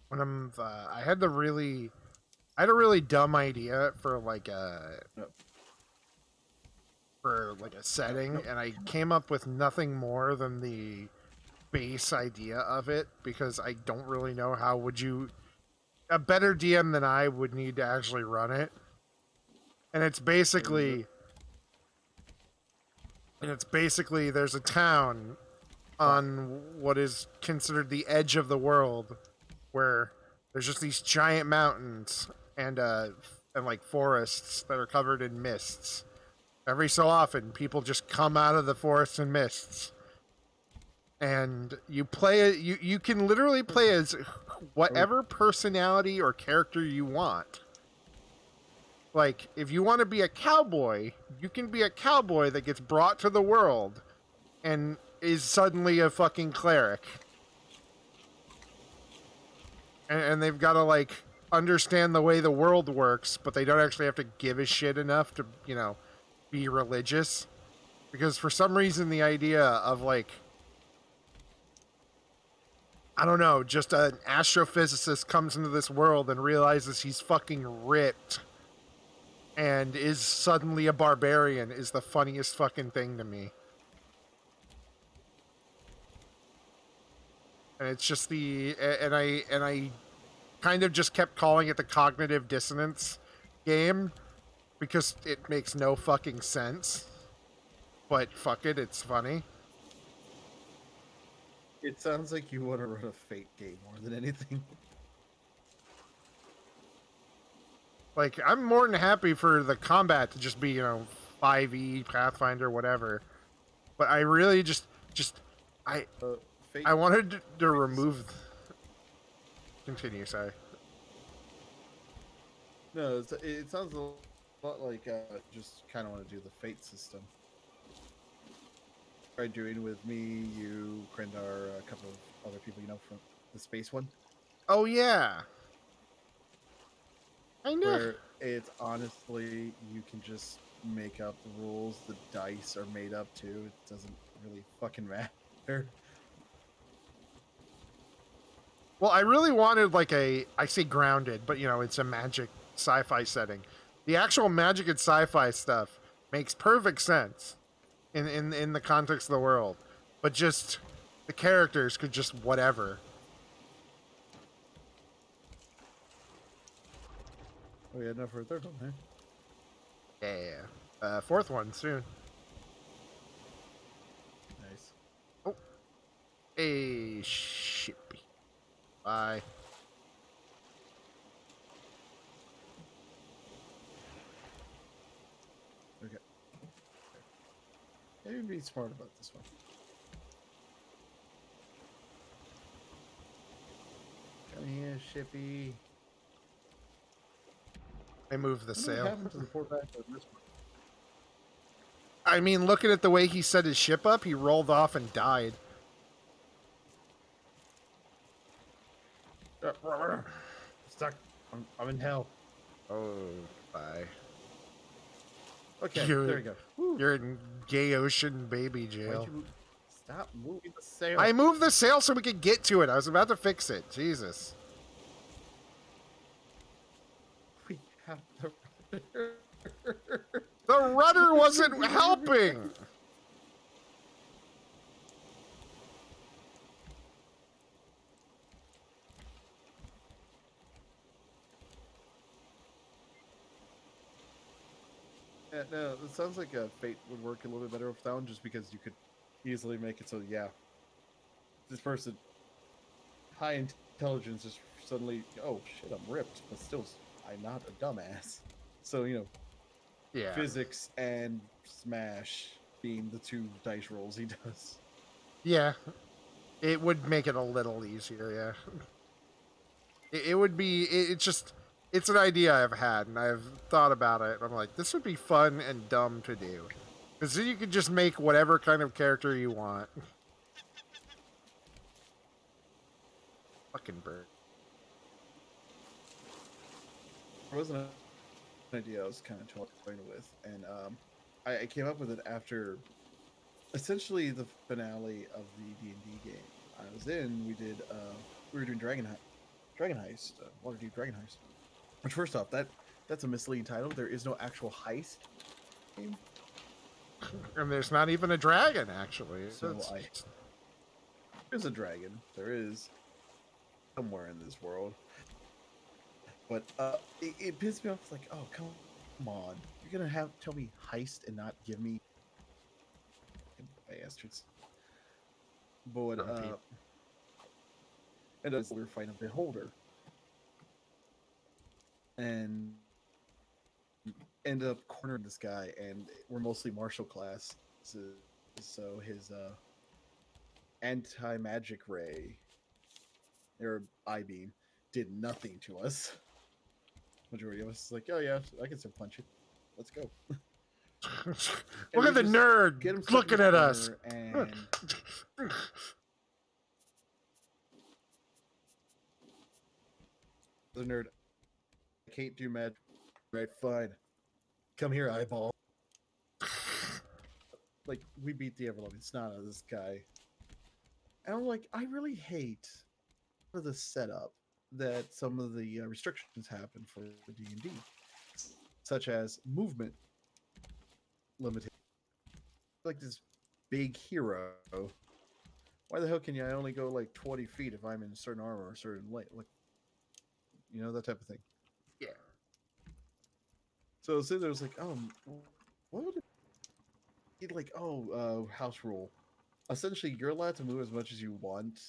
When I had a really dumb idea for like a setting, and I came up with nothing more than the base idea of it because I don't really know how would you. A better DM than I would need to actually run it, and it's basically there's a town on what is considered the edge of the world where there's just these giant mountains and like forests that are covered in mists. Every so often, people just come out of the forests and mists, and you play. You can literally play as whatever personality or character you want. Like, if you want to be a cowboy, you can be a cowboy that gets brought to the world and is suddenly a fucking cleric. And they've got to, like, understand the way the world works, but they don't actually have to give a shit enough to, be religious. Because for some reason, the idea of, like, I don't know, just an astrophysicist comes into this world and realizes he's fucking ripped and is suddenly a barbarian is the funniest fucking thing to me. And it's just and I kind of just kept calling it the cognitive dissonance game because it makes no fucking sense. But fuck it, it's funny. It sounds like you want to run a Fate game more than anything. Like, I'm more than happy for the combat to just be, 5e, Pathfinder, whatever. But I really I Fate I wanted to remove... Continue, sorry. No, it sounds a lot like just kind of want to do the Fate system. Tried doing with me, you, Krendar, a couple of other people, from the space one. Oh, yeah. I know. Where it's honestly, you can just make up the rules. The dice are made up too. It doesn't really fucking matter. Well, I really wanted like I say grounded, but it's a magic sci-fi setting. The actual magic and sci-fi stuff makes perfect sense in the context of the world, but just the characters could just whatever. Oh yeah, no, for a third one, huh? Yeah. Fourth one soon. Nice. Oh. Hey, shippy. Bye. Okay. Maybe be smart about this one. Come here, shippy. I moved the sail. What happened to the poor bastard on this one? I mean, looking at the way he set his ship up, he rolled off and died. Stuck. I'm in hell. Oh, bye. Okay, there we go. Woo. You're in gay ocean baby jail. Stop moving the sail. I moved the sail so we could get to it. I was about to fix it. Jesus. We have the The rudder wasn't helping. Yeah, no, it sounds like Fate would work a little bit better with that one, just because you could easily make it so, yeah, this person, high intelligence, just suddenly, oh shit, I'm ripped, but still, I'm not a dumbass. So, Yeah. Physics and Smash being the two dice rolls he does. Yeah. It would make it a little easier, yeah. It would be, it's an idea I've had, and I've thought about it. I'm like, this would be fun and dumb to do. Because then you could just make whatever kind of character you want. Fucking bird. There was an idea I was kind of toying with, and I came up with it after essentially the finale of the D&D game I was in. We were doing Dragon Heist, Waterdeep Dragon Heist. Which, first off, that's a misleading title. There is no actual heist game. And there's not even a dragon, actually. So there's a dragon. There is somewhere in this world. But it pissed me off. It's like, oh, come on. You're going to tell me heist and not give me bastards. But, and as we were fighting a beholder. And ended up cornering this guy, and we're mostly martial class. So his anti-magic ray, or I-beam, did nothing to us. Majority of us is like, oh yeah, I can still punch it. Let's go. Look at the nerd looking at us. And the nerd, I can't do magic. Right, fine. Come here, eyeball. Like, we beat the Everlong. It's not this guy. And I'm like, I really hate the setup that some of the restrictions happen for D&D, such as movement limitation. Like this big hero. Why the hell can I only go like 20 feet if I'm in a certain armor or a certain light? Like, you know, that type of thing. Yeah. So sitting there was like, what would it be like? Oh, house rule. Essentially, you're allowed to move as much as you want.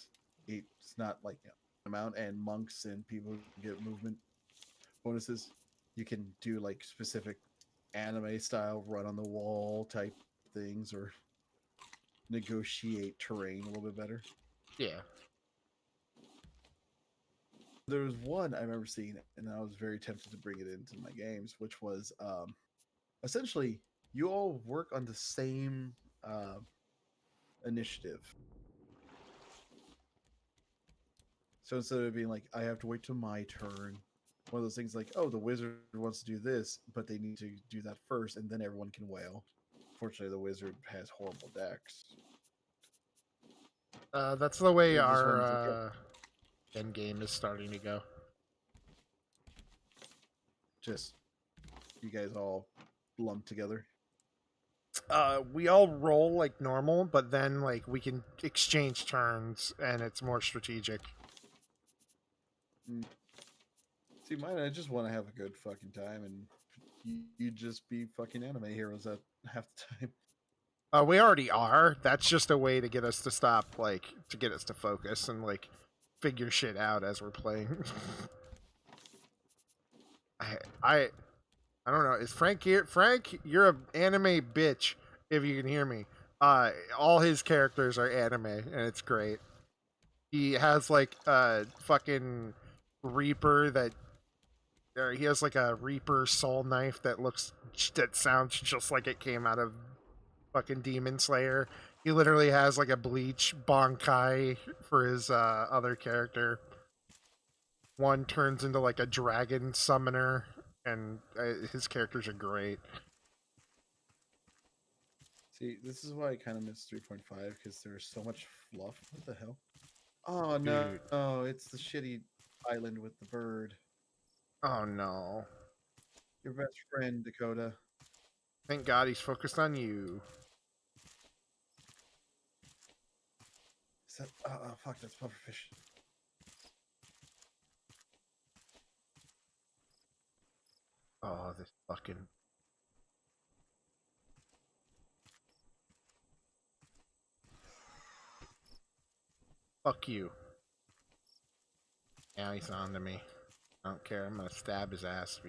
It's not like amount, and monks and people get movement bonuses. You can do like specific anime style run on the wall type things, or negotiate terrain a little bit better. Yeah. There was one I remember seeing, and I was very tempted to bring it into my games, which was essentially you all work on the same initiative. So instead of being like, I have to wait till my turn, one of those things like, oh, the wizard wants to do this, but they need to do that first, and then everyone can wail. Fortunately, the wizard has horrible decks. That's the way It just wanted to our end game is starting to go. just you guys all lumped together. We all roll like normal, but then like we can exchange turns, and it's more strategic. See, mine, I just want to have a good fucking time, and you just be fucking anime heroes at half the time. We already are. That's just a way to get us to stop, like, to get us to focus and like figure shit out as we're playing. I don't know. Is Frank here? Frank, you're an anime bitch. If you can hear me, all his characters are anime, and it's great. He has like a fucking Reaper that. He has like a Reaper soul knife that sounds just like it came out of fucking Demon Slayer. He literally has like a Bleach Bankai for his other character. One turns into like a dragon summoner, and his characters are great. See, this is why I kind of miss 3.5, because there's so much fluff. What the hell? Oh no, Dude. no, it's the shitty island with the bird. Oh no. Your best friend, Dakota. Thank God he's focused on you. Is that, oh, fuck, that's pufferfish. Oh, this fucking. Fuck you. Now he's on to me. I don't care. I'm gonna stab his ass.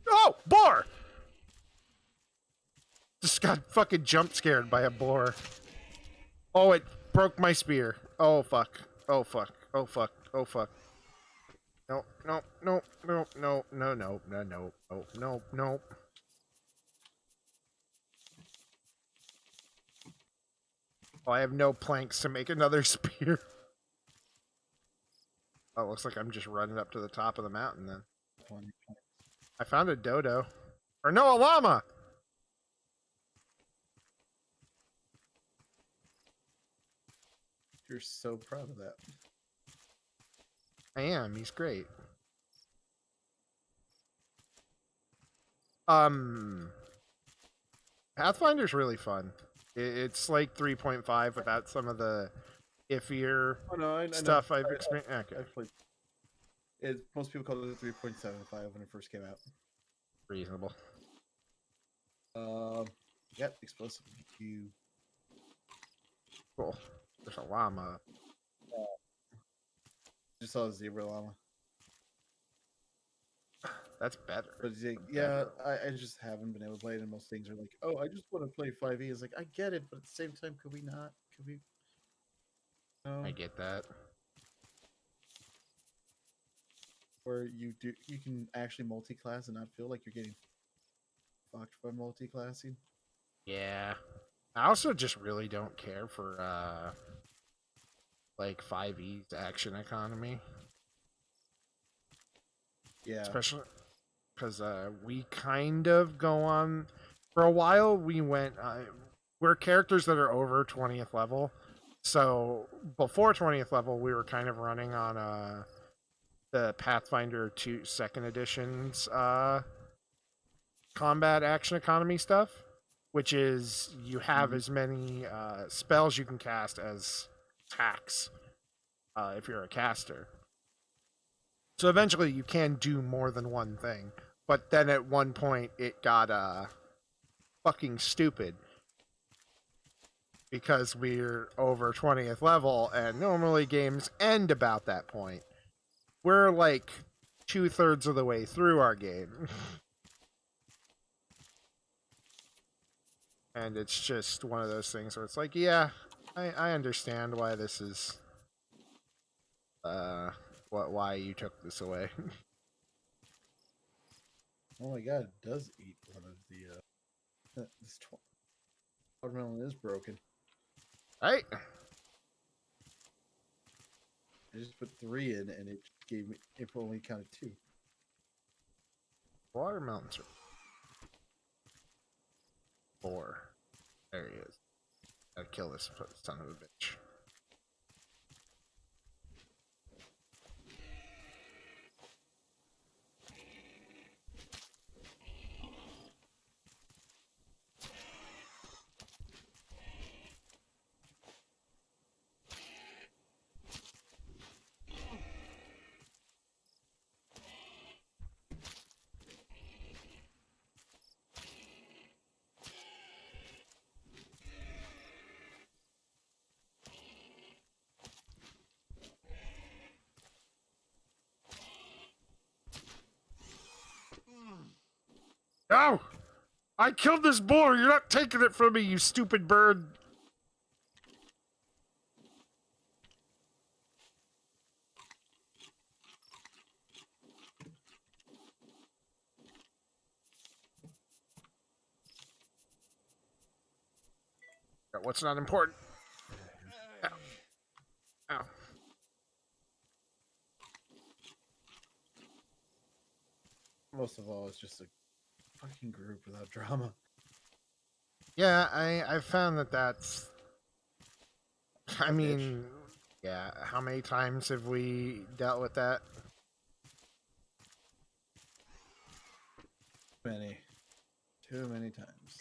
Oh, boar! Just got fucking jump scared by a boar. Oh, it broke my spear. Oh fuck. Oh fuck. Oh fuck. Oh fuck. No, no, no, no, no, no, no, no, no, no, no, no. Oh, I have no planks to make another spear. Oh, looks like I'm just running up to the top of the mountain then. I found a dodo. Or no, a llama! You're so proud of that. I am. He's great. Pathfinder's really fun. It's like 3.5 without some of the iffier stuff I've experienced. Okay. I've played. Most people call it 3.75 when it first came out. Reasonable. Yep, explosive. You. Cool. There's a llama. Just saw a zebra llama. That's better. But yeah, I just haven't been able to play it, and most things are like, oh, I just want to play 5e. It's like, I get it, but at the same time, could we not? Could we? No. I get that. Where you can actually multi-class and not feel like you're getting fucked by multi-classing. Yeah. I also just really don't care for like 5e's action economy. Yeah. Especially because we kind of go on for a while. We went we're characters that are over 20th level, so before 20th level we were kind of running on the Pathfinder 2 second edition's combat action economy stuff, which is you have as many spells you can cast as attacks if you're a caster. So eventually you can do more than one thing. But then at one point it got fucking stupid. Because we're over 20th level and normally games end about that point. We're like 2/3 of the way through our game. And it's just one of those things where it's like, yeah, I understand why this is why you took this away. Oh my god, it does eat one of the this watermelon is broken. Right? I just put 3 in and it gave me it only counted 2. Watermelons are 4. There he is. Gotta kill this son of a bitch. No! I killed this boar! You're not taking it from me, you stupid bird! What's not important? Ow. Ow. Most of all, it's just a fucking group without drama. Yeah, I've found that's... I mean, yeah, how many times have we dealt with that? Too many times.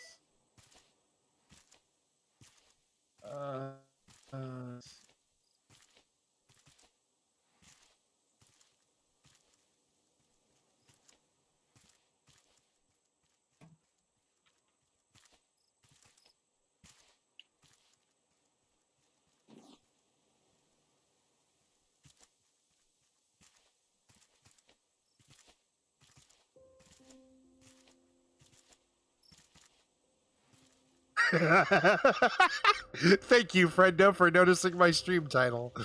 Thank you, Frendo, for noticing my stream title.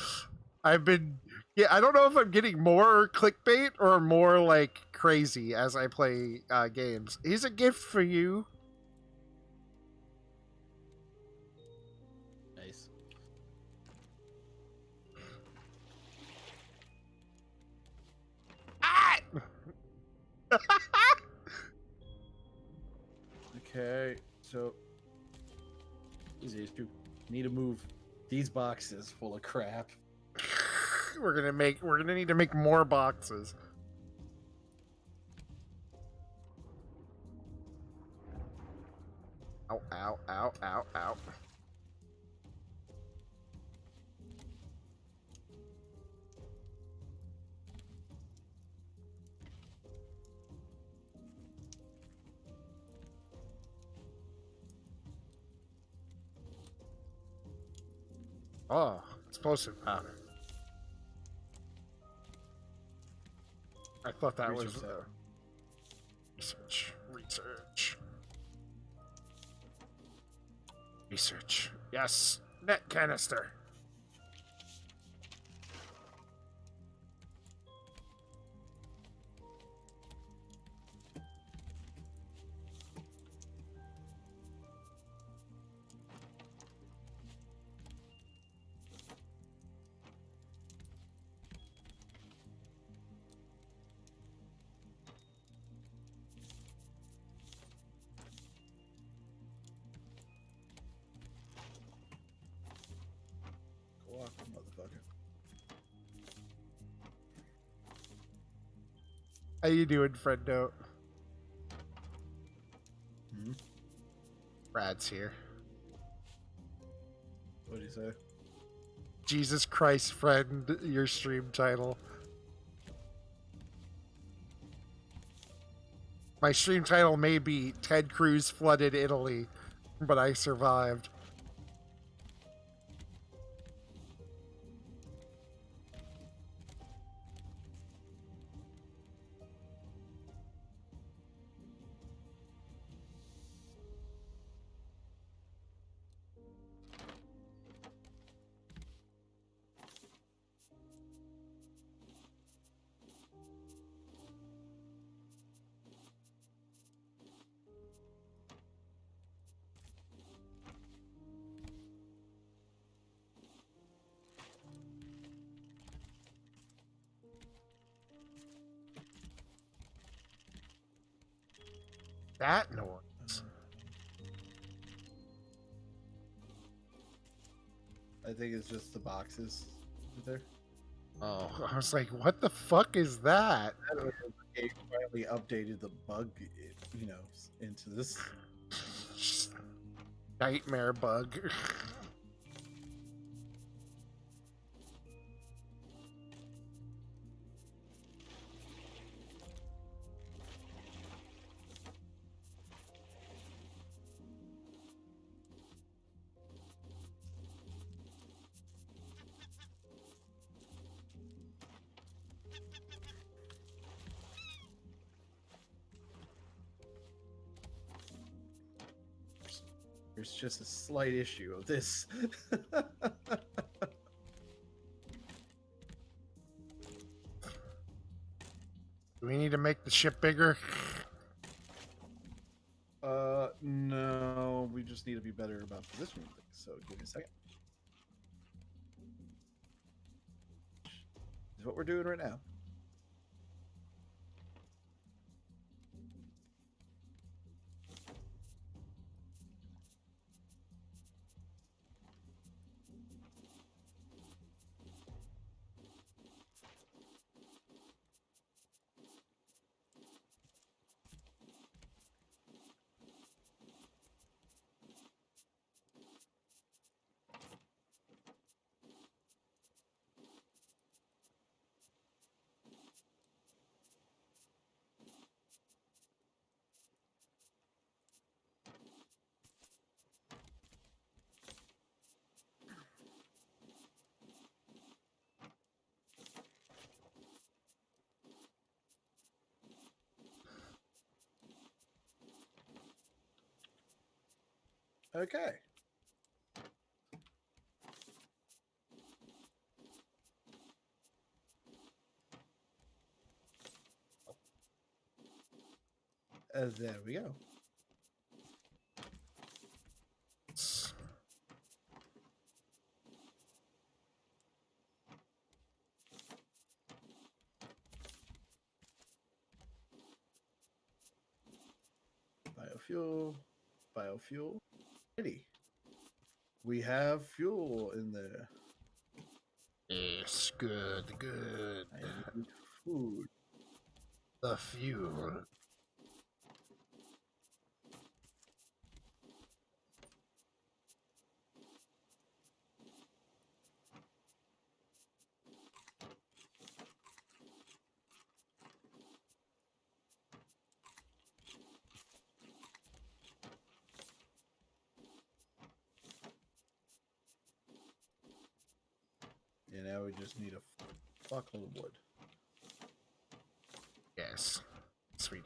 I've been... Yeah, I don't know if I'm getting more clickbait or more, like, crazy as I play games. Here's a gift for you. Nice. Ah! Okay, so... Easy to need to move these boxes full of crap. We're gonna need to make more boxes. Ow, ow, ow, ow, ow. Oh, explosive powder. I thought that was research. Research. Yes, net canister. Motherfucker. How you doing, friendo? Brad's here. What did you say? Jesus Christ, friend, your stream title. My stream title may be Ted Cruz flooded Italy, but I survived. That noise. I think it's just the boxes there. Oh, I was like, what the fuck is that? They finally updated the bug, you know, into this. Nightmare bug. There's just a slight issue of this. Do we need to make the ship bigger? No, we just need to be better about positioning things. So give me a second. This is what we're doing right now. Okay. There we go. Biofuel. Ready. We have fuel in there. Yes, good. I need food. The fuel. And now we just need a fuckload of wood. Yes. Sweet.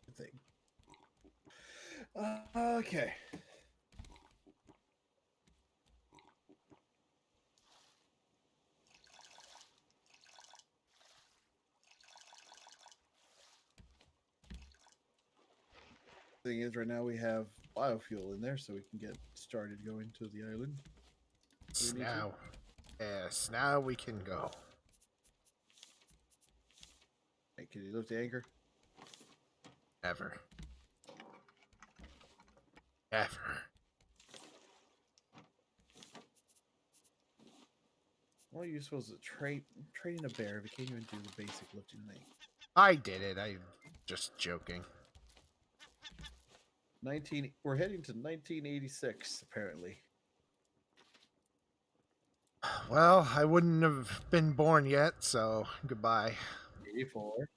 Good thing. Okay. Thing is, right now we have biofuel in there, so we can get started going to the island. Now, yes, now we can go. Hey, can you lift the anchor? Ever. Ever. What are you supposed to train a bear if you can't even do the basic lifting thing? I did it. I'm just joking. We're heading to 1986, apparently. Well, I wouldn't have been born yet, so goodbye. 84.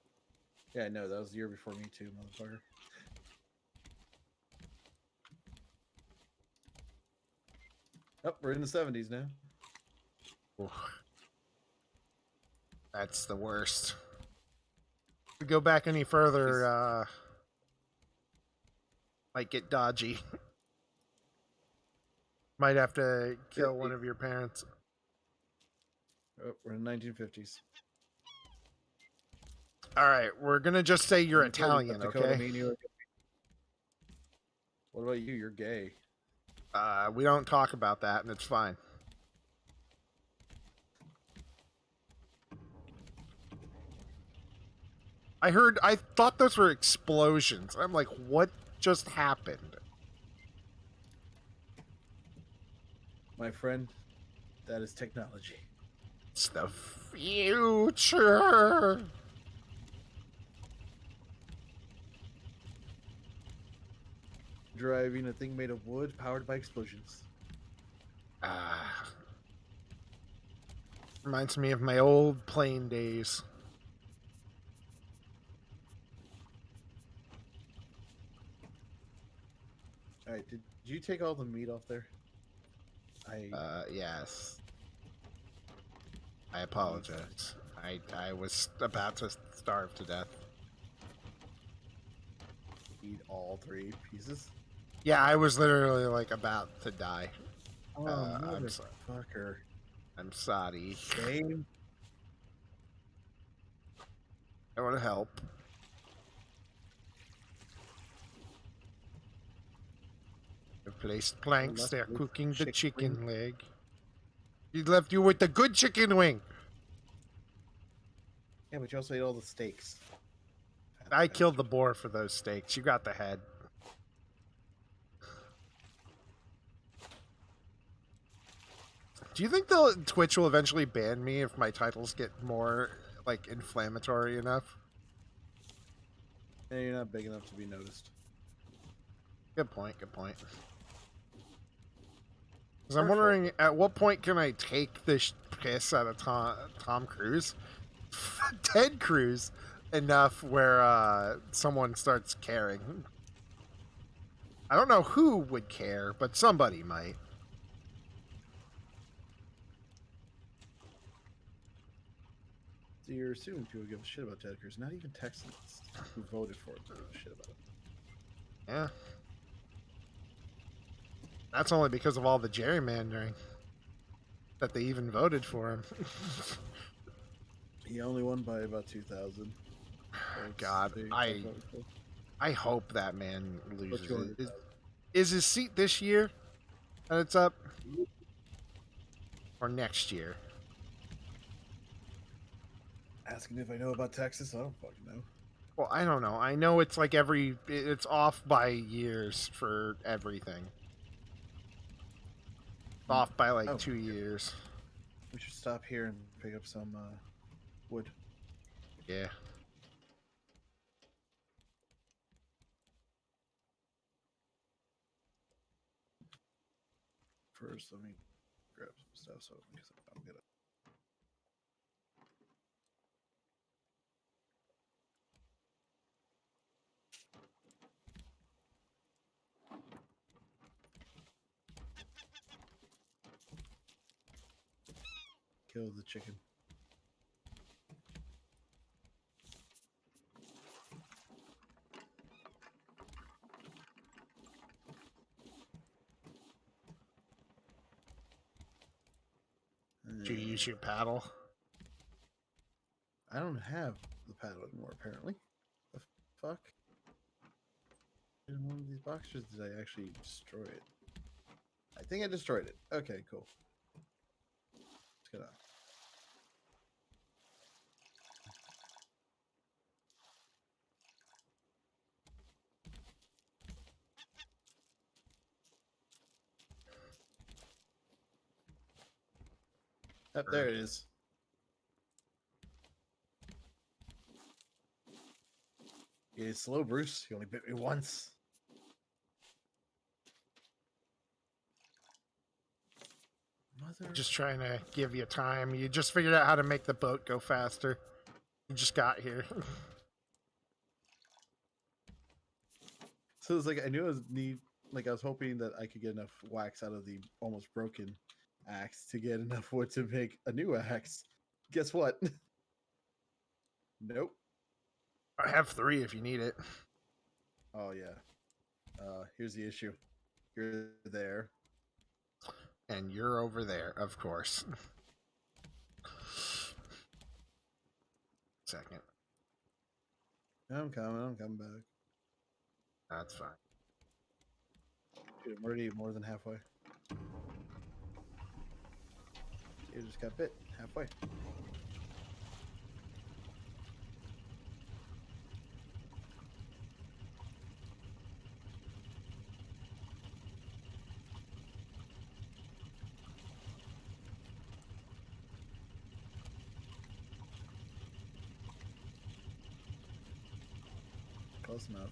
Yeah, no, that was the year before me too, motherfucker. Oh, we're in the 70s now. Ooh. That's the worst. If we go back any further, might get dodgy. Might have to kill one of your parents. Oh, we're in the 1950s. All right, we're gonna just say you're Italian, okay? What about you? You're gay. We don't talk about that, and it's fine. I thought those were explosions. I'm like, what just happened? My friend, that is technology. It's the future. Driving a thing made of wood powered by explosions. Reminds me of my old plane days. Alright, did you take all the meat off there? Yes. I apologize. I was about to starve to death. Eat all 3 pieces? Yeah, I was literally like about to die. Oh, motherfucker. I'm sorry. Shame. I want to help. I placed planks. They're cooking the chicken leg. He left you with the good chicken wing. Yeah, but you also ate all the steaks. I killed the boar for those steaks. You got the head. Do you think Twitch will eventually ban me if my titles get more like inflammatory enough? Yeah, you're not big enough to be noticed. Good point. Good point. Because I'm wondering, at what point can I take this piss out of Tom Cruise, Ted Cruz, enough where someone starts caring? I don't know who would care, but somebody might. So you're assuming people give a shit about Ted Cruz. Not even Texans who voted for him give a shit about him. Yeah. That's only because of all the gerrymandering that they even voted for him. He only won by about 2,000. God, I hope that man loses. Is his seat this year that it's up? Or next year? Asking if I know about Texas? I don't fucking know. Well, I don't know. I know it's like it's off by years for everything. Off by like 2 years. We should stop here and pick up some wood. Yeah. First, let me grab some stuff so because I'm gonna. Kill the chicken. Did you use your paddle? I don't have the paddle anymore, apparently. The fuck? In one of these boxes, did I actually destroy it? I think I destroyed it. Okay, cool. Let's get on. Oh, there it is. Yeah, slow, Bruce. You only bit me once. Just trying to give you time. You just figured out how to make the boat go faster. You just got here. So it's like I knew I was like I was hoping that I could get enough wax out of the almost broken axe to get enough wood to make a new axe. Guess what? Nope. I have 3 if you need it. Oh yeah. Here's the issue. You're there. And you're over there, of course. Second. I'm coming back. That's fine. Dude, I'm already more than halfway. You just got bit halfway. Close enough.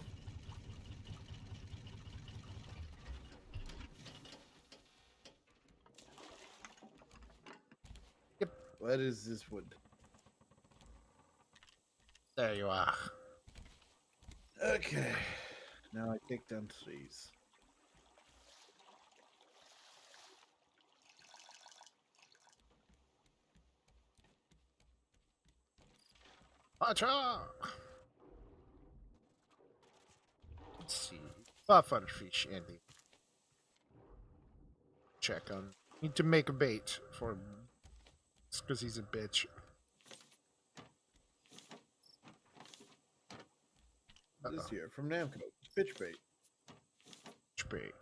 Yep. What is this wood? There you are. Okay. Now I take down trees. Pacha! Let's see. Butterfish, Andy. Check on. Need to make a bait for him. It's because he's a bitch. This here from Namco. Bitch bait. Bait.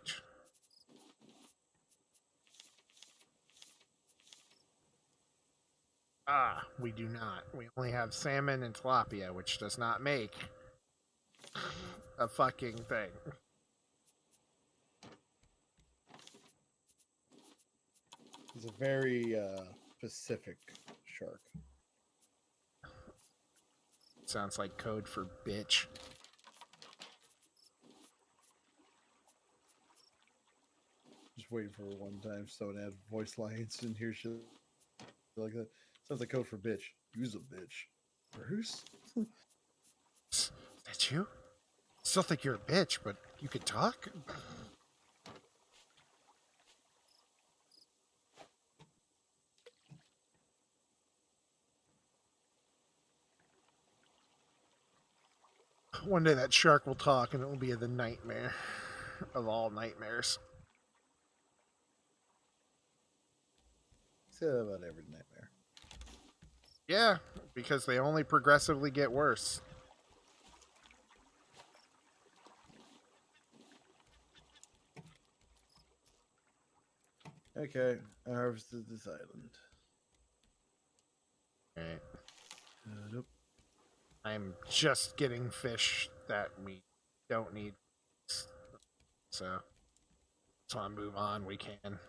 Ah, we do not. We only have salmon and tilapia, which does not make a fucking thing. He's a very specific shark. Sounds like code for bitch. Just waiting for one time someone to add voice lines and hear shit like that. Sounds like code for bitch. Use a bitch. Bruce? Is that you? Still think you're a bitch, but you can talk? One day that shark will talk and it will be the nightmare of all nightmares. Say that about every nightmare. Yeah, because they only progressively get worse. Okay, I harvested this island. Right. Nope. I'm just getting fish that we don't need. So I move on, we can.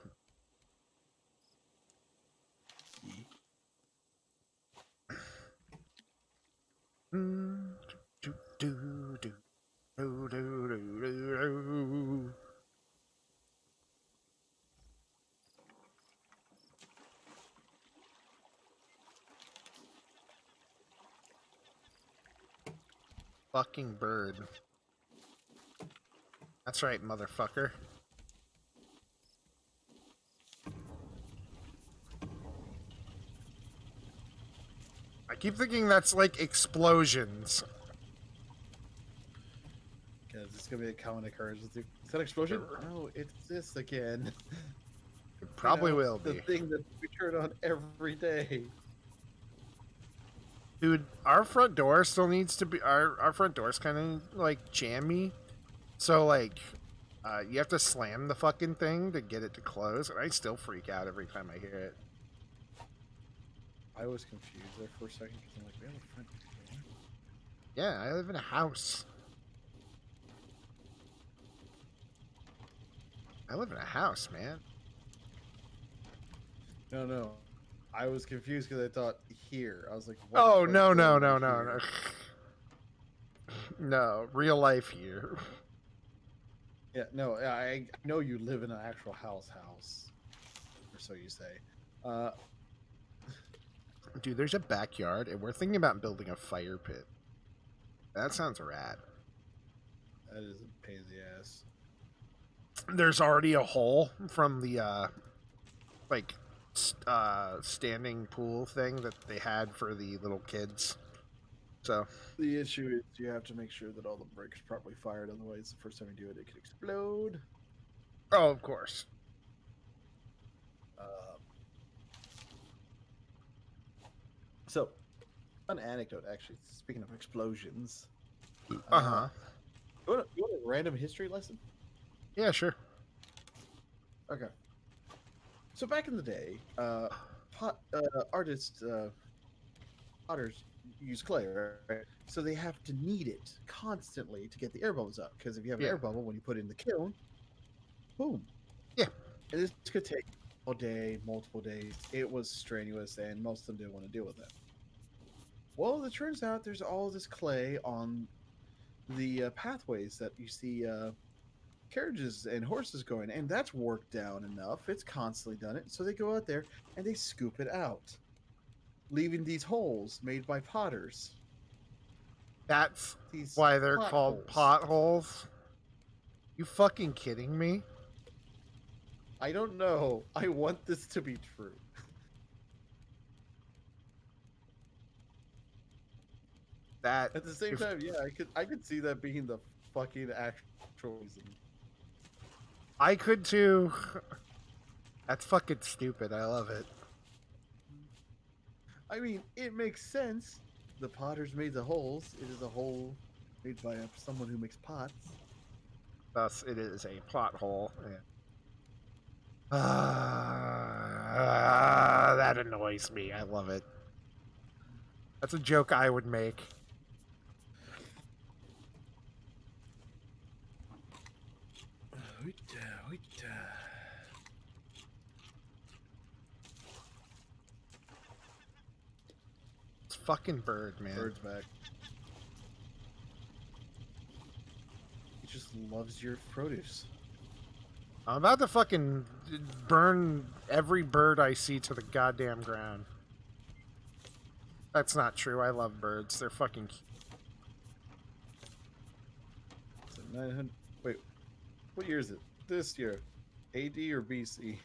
Fucking bird. That's right, motherfucker. I keep thinking that's like explosions. Yeah, this is gonna be a common occurrence. Is that explosion? No, it's this again. It probably will be. The thing that we turn on every day. Dude, our front door still needs to be... Our front door's kind of, like, jammy. So, like, you have to slam the fucking thing to get it to close. And I still freak out every time I hear it. I was confused there for a second because I'm like, we have a front door? Yeah, I live in a house. I live in a house, man. No. I was confused because I thought here. I was like, what? Oh, no. No, real life here. Yeah, no, I know you live in an actual house. For so you say. Uh, Dude, there's a backyard, and we're thinking about building a fire pit. That sounds rad. that is a pain in the ass. There's already a hole from the standing pool thing that they had for the little kids. So The issue is you have to make sure that all the breakers properly fired, otherwise the first time you do it, it could explode. oh, of course. So, an anecdote, actually. Speaking of explosions, Uh-huh. you want a random history lesson? Yeah, sure. Okay. So back in the day, potters use clay, right? So they have to knead it constantly to get the air bubbles up. Because if you have an air bubble when you put it in the kiln, boom. Yeah. And this could take all day, multiple days. It was strenuous, and most of them didn't want to deal with it. Well, it turns out there's all this clay on the pathways that you see carriages and horses going, and that's worked down enough. It's constantly done it. So they go out there and they scoop it out, leaving these holes made by potters. That's These why they're called potholes. You fucking kidding me? I don't know. I want this to be true. That At the same time, yeah, I could see that being the fucking actual reason. I could too. That's fucking stupid. I love it. I mean, it makes sense. The potters made the holes. It is a hole made by someone who makes pots. Thus, it is a plot hole. Yeah. That annoys me. I love it. That's a joke I would make. It's fucking bird, man. Bird's back. He just loves your produce. I'm about to fucking burn every bird I see to the goddamn ground. That's not true. I love birds. They're fucking cute. So 900. Wait, what year is it? This year, AD or BC?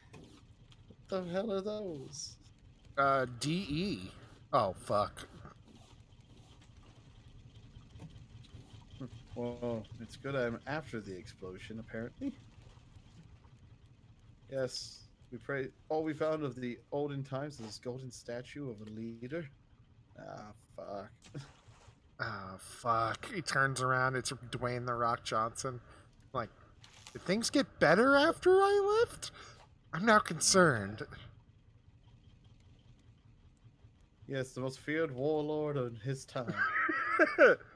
What the hell are those? DE. Oh, fuck. Well, it's good I'm after the explosion, apparently. Yes, we pray. All we found of the olden times is this golden statue of a leader. Ah, fuck. Oh, fuck. He turns around. It's Dwayne The Rock Johnson. Like, did things get better after I left? I'm now concerned. Yes, the most feared warlord of his time.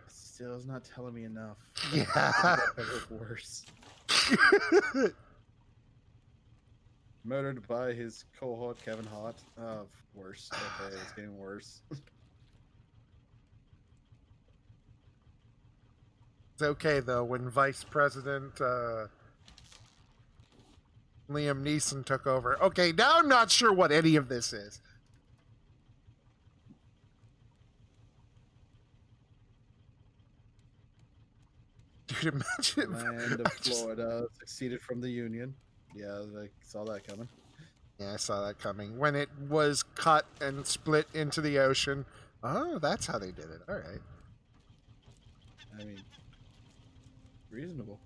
Still is not telling me enough. Yeah. It worse. Murdered by his cohort Kevin Hart. Oh, worse. Okay, it's getting worse. It's okay, though, when Vice President Liam Neeson took over. Okay, now I'm not sure what any of this is. Dude, imagine. Land of Florida succeeded from the Union. Yeah, I saw that coming. Yeah, I saw that coming. When it was cut and split into the ocean. Oh, that's how they did it. All right. I mean, reasonable.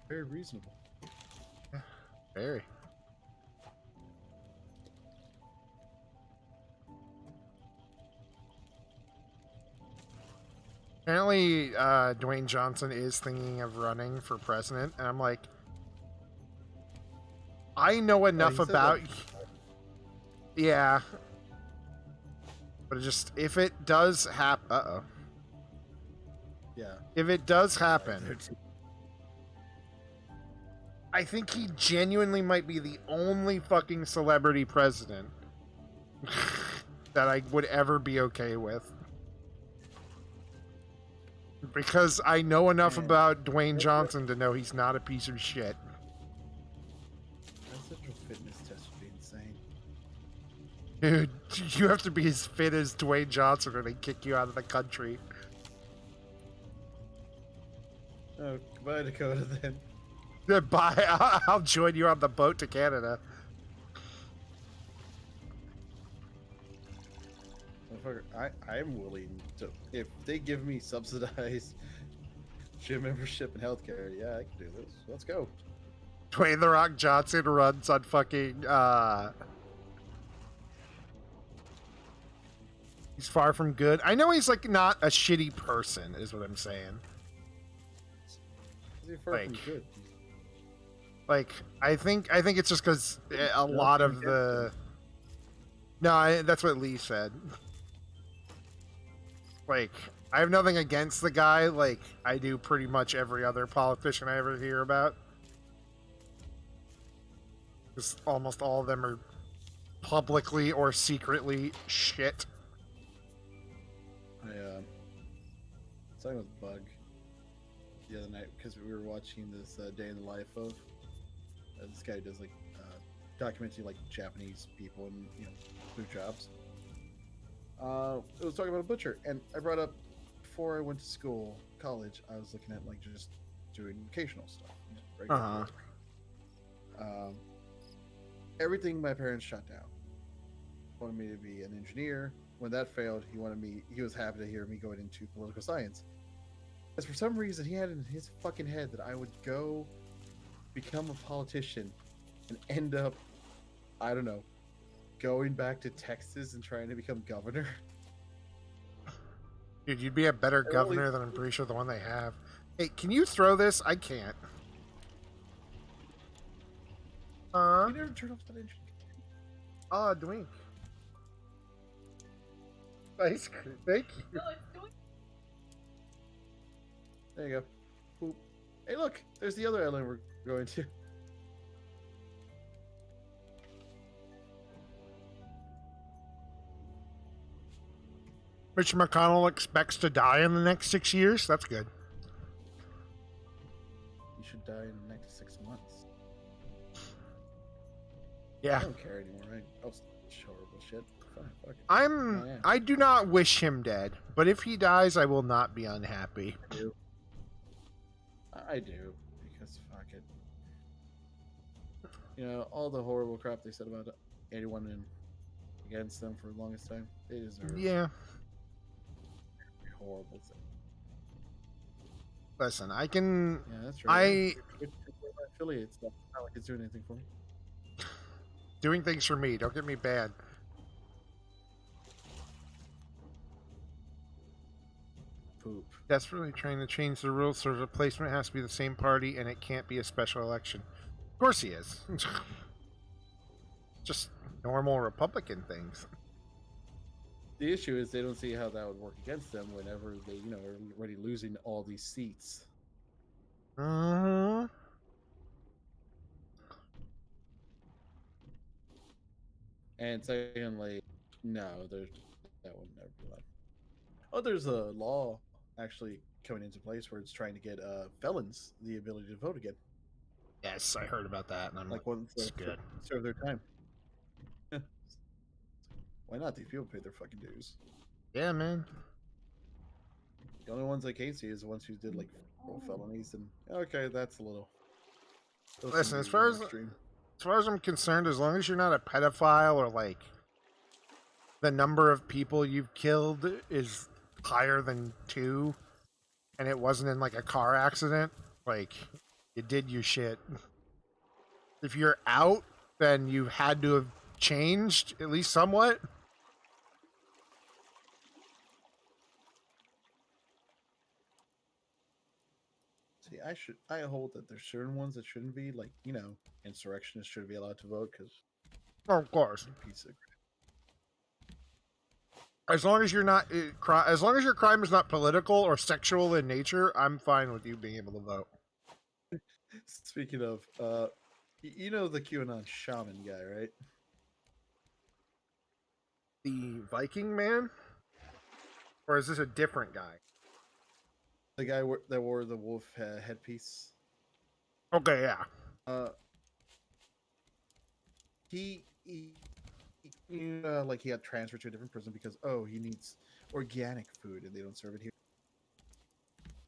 Very reasonable. Very. Apparently, Dwayne Johnson is thinking of running for president, and I'm like, I know enough about. Yeah, but it just if it does happen, Yeah. If it does happen, I think he genuinely might be the only fucking celebrity president that I would ever be okay with. Because I know enough Man. about Dwayne Johnson to know he's not a piece of shit. That central fitness test would be insane. Dude, you have to be as fit as Dwayne Johnson or they kick you out of the country. Oh, goodbye, Dakota, then. Goodbye. I'll join you on the boat to Canada. I am willing to, if they give me subsidized gym membership and healthcare, yeah, I can do this. Let's go. Dwayne The Rock Johnson runs on fucking, he's far from good. I know he's, like, not a shitty person, is what I'm saying. Is he far from good? Like, I think it's just because a lot of the... No, that's what Lee said. Like, I have nothing against the guy, like I do pretty much every other politician I ever hear about. Because almost all of them are publicly or secretly shit. I was talking with Bug the other night because we were watching this day in the life of this guy who does like documenting like Japanese people and food jobs. It was talking about a butcher, and I brought up before I went to school, college, I was looking at like just doing occasional stuff. Regular work. Everything my parents shut down. Wanted me to be an engineer. When that failed, he was happy to hear me going into political science. As for some reason, he had in his fucking head that I would go become a politician and end up, I don't know, going back to Texas and trying to become governor. Dude, you'd be a better governor than I'm pretty sure the one they have. Hey, can you throw this? I can't. You never turned off that engine. Ah, Dwayne. Ice cream. Thank you. No, it's doing. There you go. Boop. Hey, look, there's the other island we're going to. Mitch McConnell expects to die in the next 6 years. That's good. You should die in the next 6 months. Yeah. I don't care anymore, right? Oh, horrible shit. Fine, fuck it. I do not wish him dead, but if he dies, I will not be unhappy. I do, because fuck it. All the horrible crap they said about anyone and against them for the longest time, they deserve. Yeah. Horrible thing. Listen, I can. Yeah, that's right. Affiliate stuff. Not like it's doing anything for me. Doing things for me. Don't get me bad. Poop. Desperately trying to change the rules so the replacement has to be the same party and it can't be a special election. Of course he is. Just normal Republican things. The issue is they don't see how that would work against them whenever they, are already losing all these seats. Uh-huh. And secondly, no, that would never be allowed. Oh, there's a law actually coming into place where it's trying to get felons the ability to vote again. Yes, I heard about that, and I'm like, once it's good. Serve their time. Why not? These people pay their fucking dues. Yeah, man. The only ones I can see is the ones who did like felonies, and okay, that's a little. Listen, as far as I'm concerned, as long as you're not a pedophile or like the number of people you've killed is higher than 2, and it wasn't in like a car accident, like you did your shit. If you're out, then you had to have changed at least somewhat. See, I hold that there's certain ones that shouldn't be, like, insurrectionists should be allowed to vote because. Oh, of course. Piece of. As long as you're not, as long as your crime is not political or sexual in nature, I'm fine with you being able to vote. Speaking of, the QAnon shaman guy, right? The Viking man? Or is this a different guy? the guy that wore the wolf headpiece. Okay, yeah. Uh, he like he got transferred to a different prison because he needs organic food and they don't serve it here.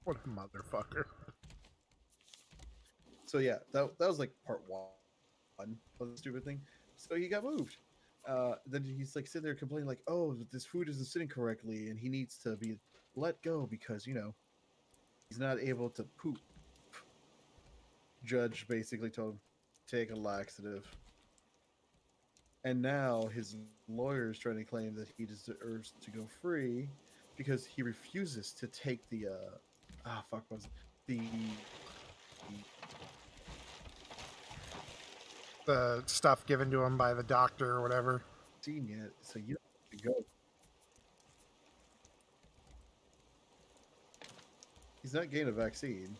What a motherfucker. So yeah, that was like part one of the stupid thing. So he got moved. Then he's like sitting there complaining like, "Oh, this food isn't sitting correctly," and he needs to be let go because he's not able to poop. Judge basically told him take a laxative, and now his lawyer is trying to claim that he deserves to go free because he refuses to take the fuck was it? The stuff given to him by the doctor or whatever. Seen yet, so you don't have to go. He's not getting a vaccine,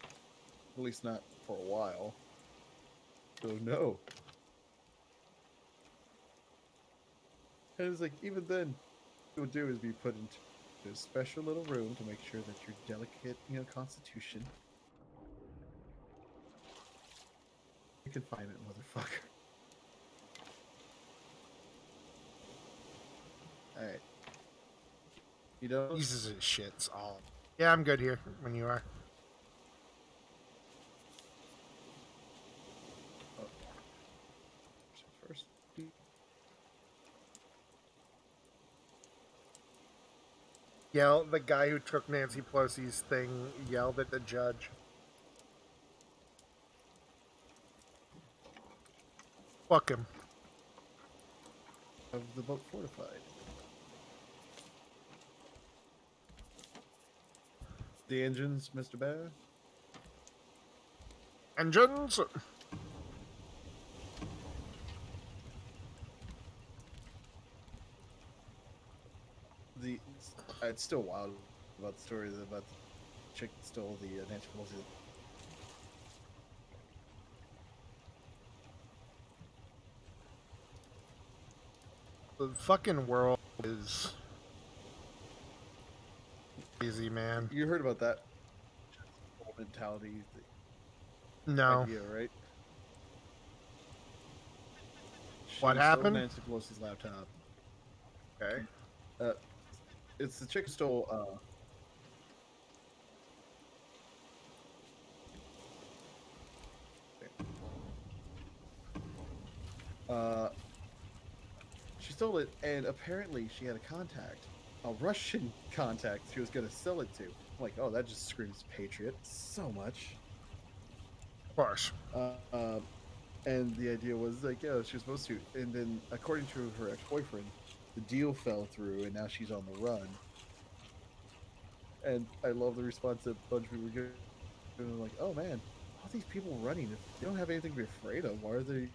at least not for a while. So no. And it's like even then, what would do is be put into a special little room to make sure that your delicate, constitution. You confinement, motherfucker. All right. You know. Jesus and shits all. Yeah, I'm good here when you are. Oh. First. The guy who took Nancy Pelosi's thing yelled at the judge. Fuck him. Of the boat fortified. The engines, Mr. Bear. Engines? It's still wild about the story about the chick that stole the Nancy Pelosi. The fucking world is crazy, man. You heard about that mentality? No. Idea, right? What happened? Nancy Pelosi's laptop. Okay. It's the chick who stole. She stole it, and apparently she had a Russian contact. She was going to sell it to. I'm like, oh, that just screams patriot so much. Of course. And the idea was like, yeah, she was supposed to. And then, according to her ex-boyfriend, the deal fell through, and now she's on the run. And I love the response that a bunch of people were giving. Like, oh man, all these people running, if they don't have anything to be afraid of, why are they,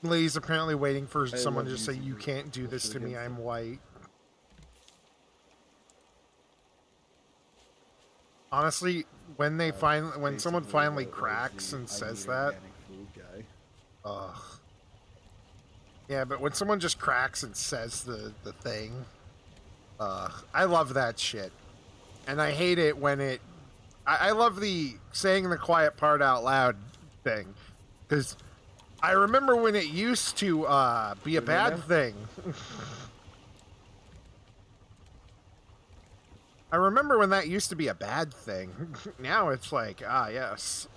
Lee's apparently waiting for someone to say, "You can't do this to me, I'm white." Honestly, when someone finally cracks and says that, ugh. Yeah, but when someone just cracks and says the thing, I love that shit. And I hate it when I love the saying the quiet part out loud thing. Because I remember when it used to be a bad thing. I remember when that used to be a bad thing. Now it's like, yes.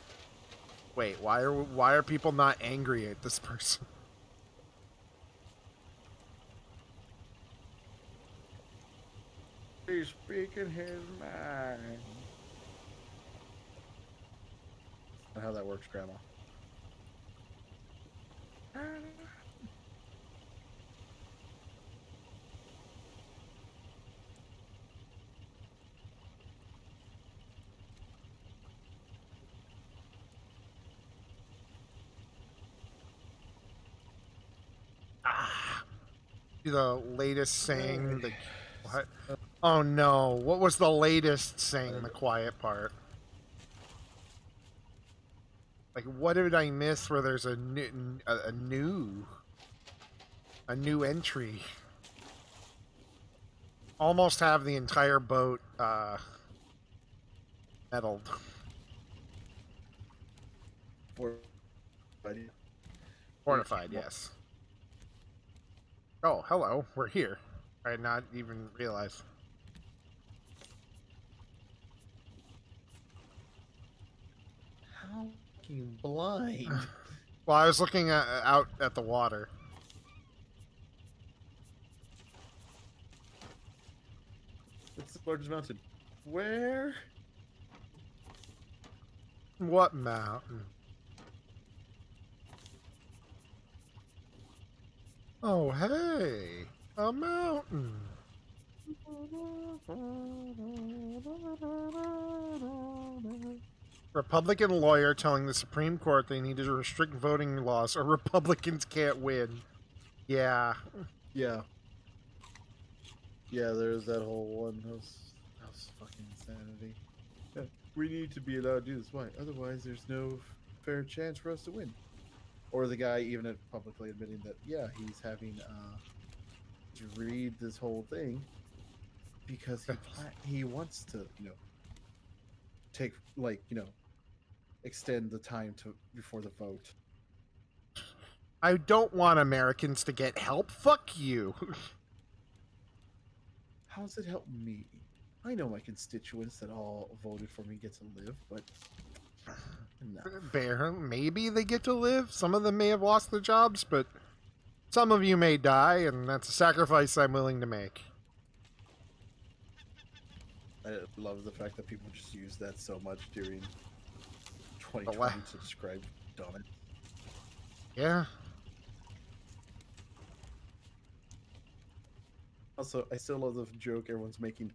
Wait, why are people not angry at this person? He's speaking his mind. That's not how that works, Grandma. The latest saying. What? Oh no! What was the latest saying? The quiet part. Like, what did I miss? Where there's a new? A new entry. Almost have the entire boat meddled. Fortified, yes. Oh, hello. We're here. I had not even realized. How fucking blind. Well, I was looking out at the water. It's the largest mountain. Where? What mountain? Oh, hey. A mountain. Republican lawyer telling the Supreme Court they need to restrict voting laws or Republicans can't win. Yeah. Yeah. Yeah, there's that whole one. That was fucking insanity. Yeah, we need to be allowed to do this. Why? Otherwise, there's no fair chance for us to win. Or the guy even publicly admitting that, yeah, he's having to read this whole thing because he wants to, take extend the time to before the vote. I don't want Americans to get help. Fuck you. How does it help me? I know my constituents that all voted for me get to live, but no. Bear, maybe they get to live. Some of them may have lost their jobs, but some of you may die, and that's a sacrifice I'm willing to make. I love the fact that people just use that so much during 2020 to describe Donald. Yeah. Also, I still love the joke everyone's making.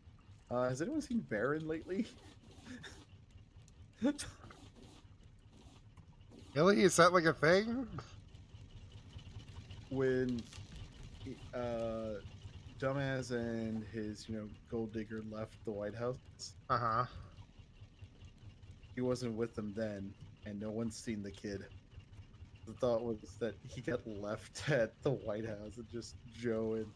Has anyone seen Baron lately? Really? Is that like a thing? When Dumbass and his, gold digger left the White House. Uh-huh. He wasn't with them then, and no one's seen the kid. The thought was that he got left at the White House, and just Joe and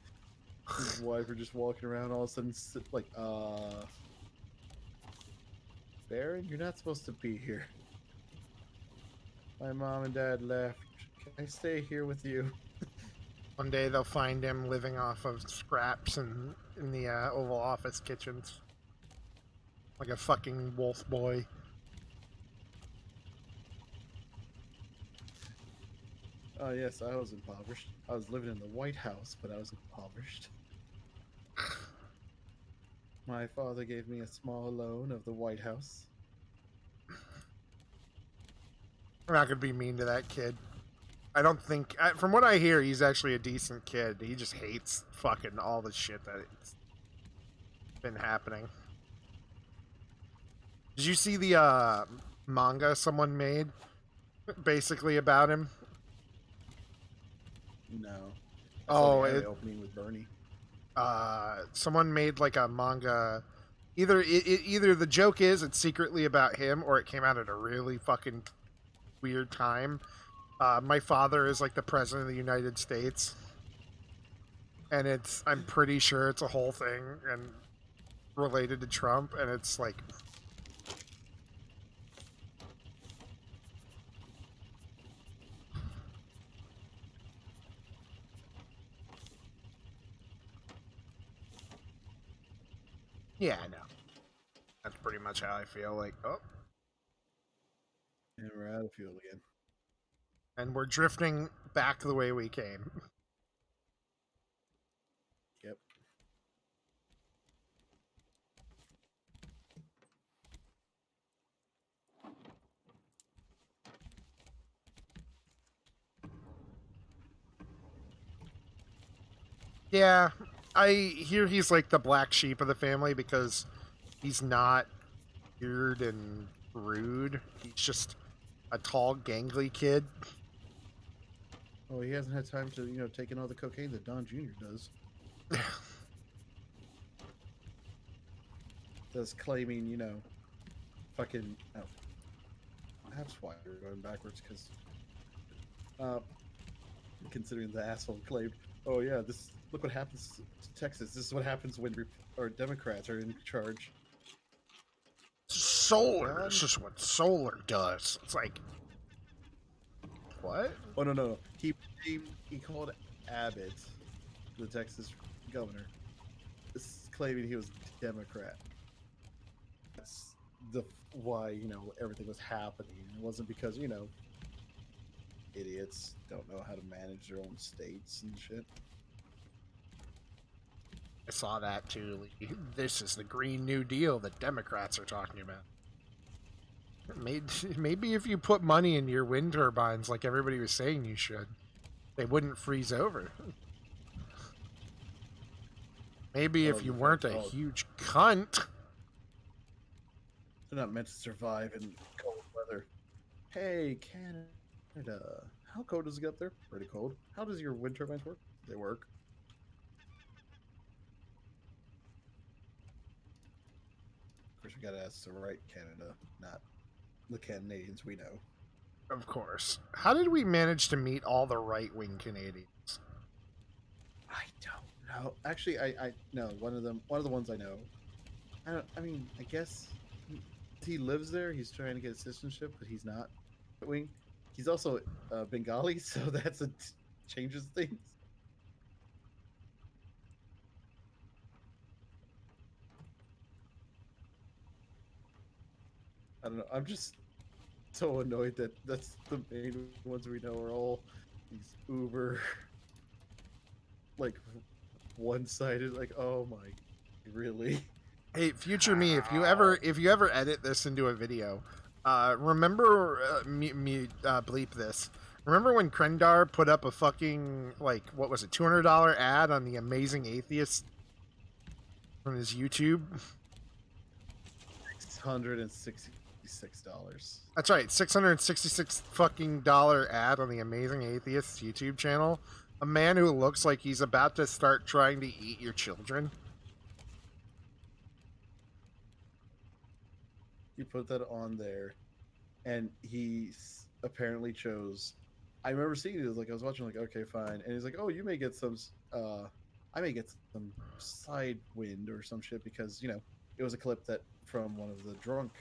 his wife are just walking around, all of a sudden, like, Baron, you're not supposed to be here. My mom and dad left. Can I stay here with you? One day they'll find him living off of scraps in the Oval Office kitchens. Like a fucking wolf boy. Oh, yes, I was impoverished. I was living in the White House, but I was impoverished. My father gave me a small loan of the White House. We're not going to be mean to that kid. I don't think... From what I hear, he's actually a decent kid. He just hates fucking all the shit that's been happening. Did you see the manga someone made? Basically about him? No. Oh, it's opening with Bernie. Someone made like a manga. Either the joke is it's secretly about him, or it came out at a really fucking weird time. My father is like the president of the United States, and I'm pretty sure it's a whole thing and related to Trump, and it's like. Yeah, I know. That's pretty much how I feel. Like, oh. And we're out of fuel again. And we're drifting back the way we came. Yep. Yeah, I hear he's like the black sheep of the family because he's not weird and rude. He's just a tall, gangly kid. Oh, he hasn't had time to, take in all the cocaine that Don Jr. does. That's claiming, fucking... Oh. That's why we're going backwards, because... considering the asshole claimed oh yeah, this look what happens to Texas. This is what happens when our Democrats are in charge. Solar. It's just what solar does. It's like, what? Oh no. He called Abbott, the Texas governor, claiming he was Democrat. That's the why everything was happening. It wasn't because idiots don't know how to manage their own states and shit. I saw that too. This is the Green New Deal that Democrats are talking about. Maybe if you put money in your wind turbines like everybody was saying you should, they wouldn't freeze over. Maybe if you weren't a huge cunt. They're not meant to survive in cold weather. Hey, Canada. How cold does it get up there? Pretty cold. How does your wind turbines work? They work. Of course, we gotta ask the right Canada, not the Canadians we know. Of course. How did we manage to meet all the right-wing Canadians? I don't know. Actually, I know one of the ones I know. I mean, I guess he lives there. He's trying to get citizenship, but he's not right-wing. He's also Bengali, so that's changes things. I don't know. I'm just so annoyed that that's the main ones we know are all these uber, like, one-sided. Like, oh my, really? Hey, future me, if you ever edit this into a video, remember bleep this. Remember when Krendar put up a fucking what was it, $200 ad on the Amazing Atheist on his YouTube? $666. That's right, $666 fucking ad on the Amazing Atheist YouTube channel. A man who looks like he's about to start trying to eat your children. He put that on there, and he apparently chose. I remember seeing it. Like I was watching, like, okay, fine, and he's like, "Oh, you may get some. I may get some side wind or some shit because it was a clip that from one of the drunk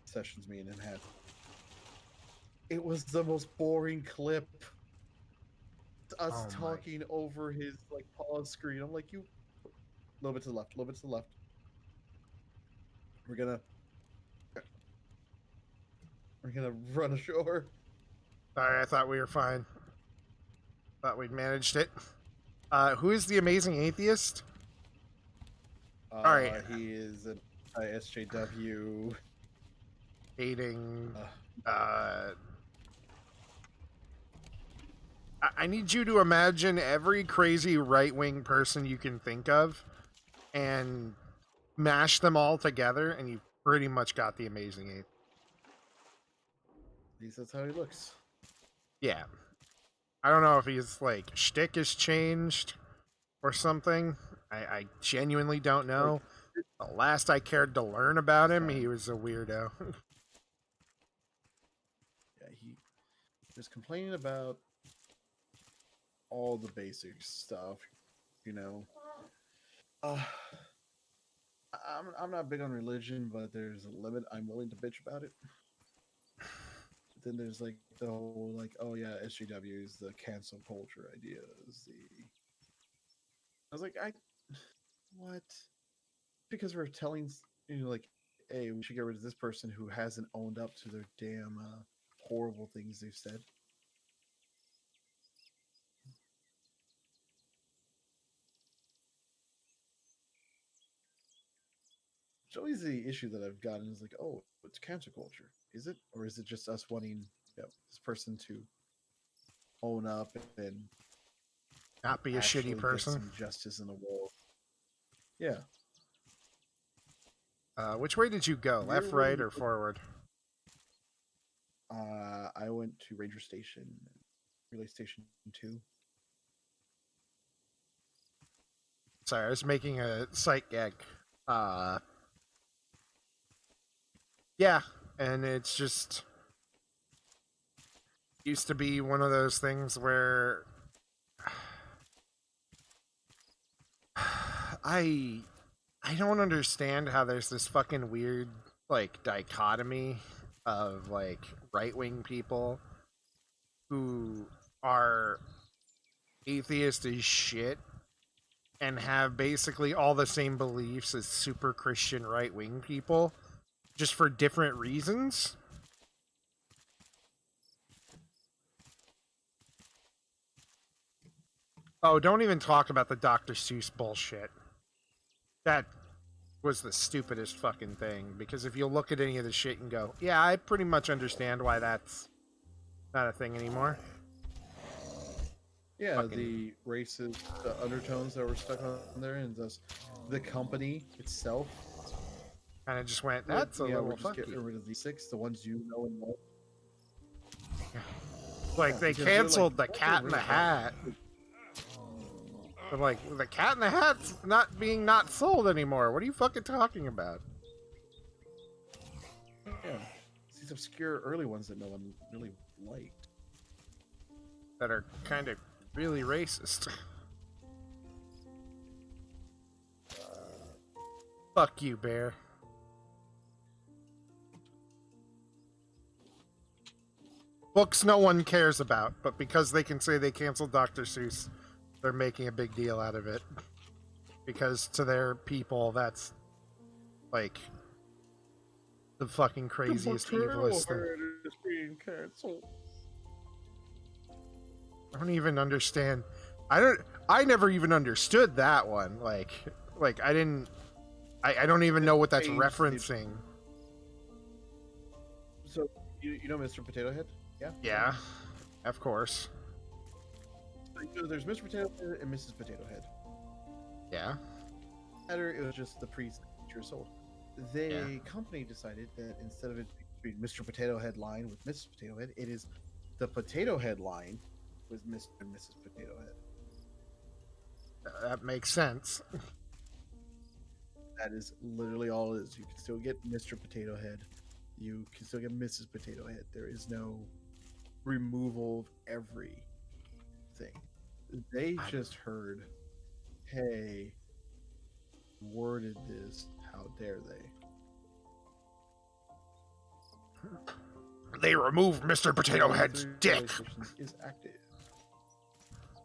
sessions me and him had. It was the most boring clip. Us talking over his pause screen. I'm like, you. A little bit to the left. A little bit to the left. We're gonna run ashore. Sorry, I thought we were fine. Thought we'd managed it. Who is the Amazing Atheist? All right, he is an SJW hating. I need you to imagine every crazy right-wing person you can think of, and mash them all together, and you've pretty much got the Amazing Atheist. At least that's how he looks. Yeah. I don't know if his shtick has changed or something. I genuinely don't know. The last I cared to learn about him, he was a weirdo. Yeah, he was complaining about all the basic stuff, I'm not big on religion, but there's a limit. I'm willing to bitch about it. But then there's the whole oh yeah, SJW is the cancel culture idea. I was like, what? Because we're telling hey, we should get rid of this person who hasn't owned up to their damn horrible things they've said. It's always the issue that I've gotten is oh, it's cancel culture. Is it? Or is it just us wanting this person to own up and not be a shitty person? Get some justice in the world. Yeah. Which way did you go? Left, right, or forward? I went to Ranger Station, Relay Station 2. Sorry, I was making a sight gag. Yeah, and it's just used to be one of those things where I don't understand how there's this fucking weird like dichotomy of like right-wing people who are atheist as shit and have basically all the same beliefs as super Christian right-wing people, just for different reasons. Oh, don't even talk about the Dr. Seuss bullshit. That was the stupidest fucking thing, because if you look at any of the shit and go, yeah, I pretty much understand why that's not a thing anymore. Yeah, the racist undertones that were stuck on there, and the company itself kind of just went, that's a little funky. Get rid of the six, the ones you know and love. Like, they canceled the Cat in the Hat. But like, the Cat in the Hat's not sold anymore. What are you fucking talking about? Yeah, it's these obscure early ones that no one really liked. That are kind of really racist. Fuck you, Bear. Books no one cares about, but because they can say they canceled Dr. Seuss, they're making a big deal out of it. Because to their people, that's like the fucking craziest, evilest thing. Is being canceled. I don't even understand. I never even understood that one. Like I don't even know what that's referencing. So you know Mr. Potato Head? Yeah. Yeah, of course. So there's Mr. Potato Head and Mrs. Potato Head. Yeah. It was just the pre-teacher sold. The company decided that instead of it being Mr. Potato Head line with Mrs. Potato Head, it is the Potato Head line with Mr. and Mrs. Potato Head. That makes sense. That is literally all it is. You can still get Mr. Potato Head. You can still get Mrs. Potato Head. There is no removal of everything. They just heard, hey, worded this. How dare they? They removed Mr. Potato Head's dick. Is active.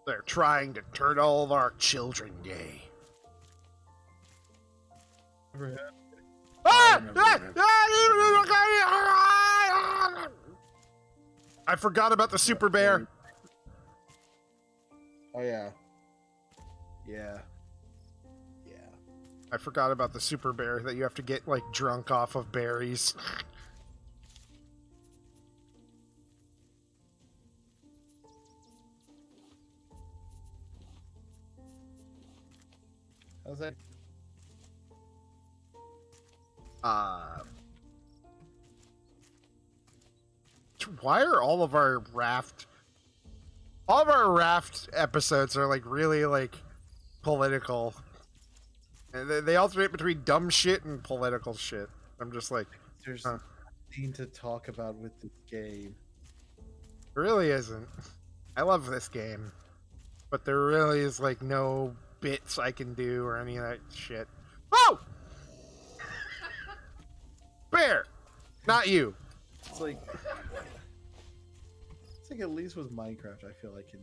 They're trying to turn all of our children gay. I forgot about the super bear. Oh yeah. Yeah. I forgot about the super bear that you have to get like drunk off of berries. How's that? Why are all of our Raft episodes are like really like political? And they alternate between dumb shit and political shit. I'm just like, there's nothing to talk about with this game. It really isn't. I love this game, but there really is like no bits I can do or any of that shit. Oh! Bear! Not you. It's like at least with Minecraft, I feel I can,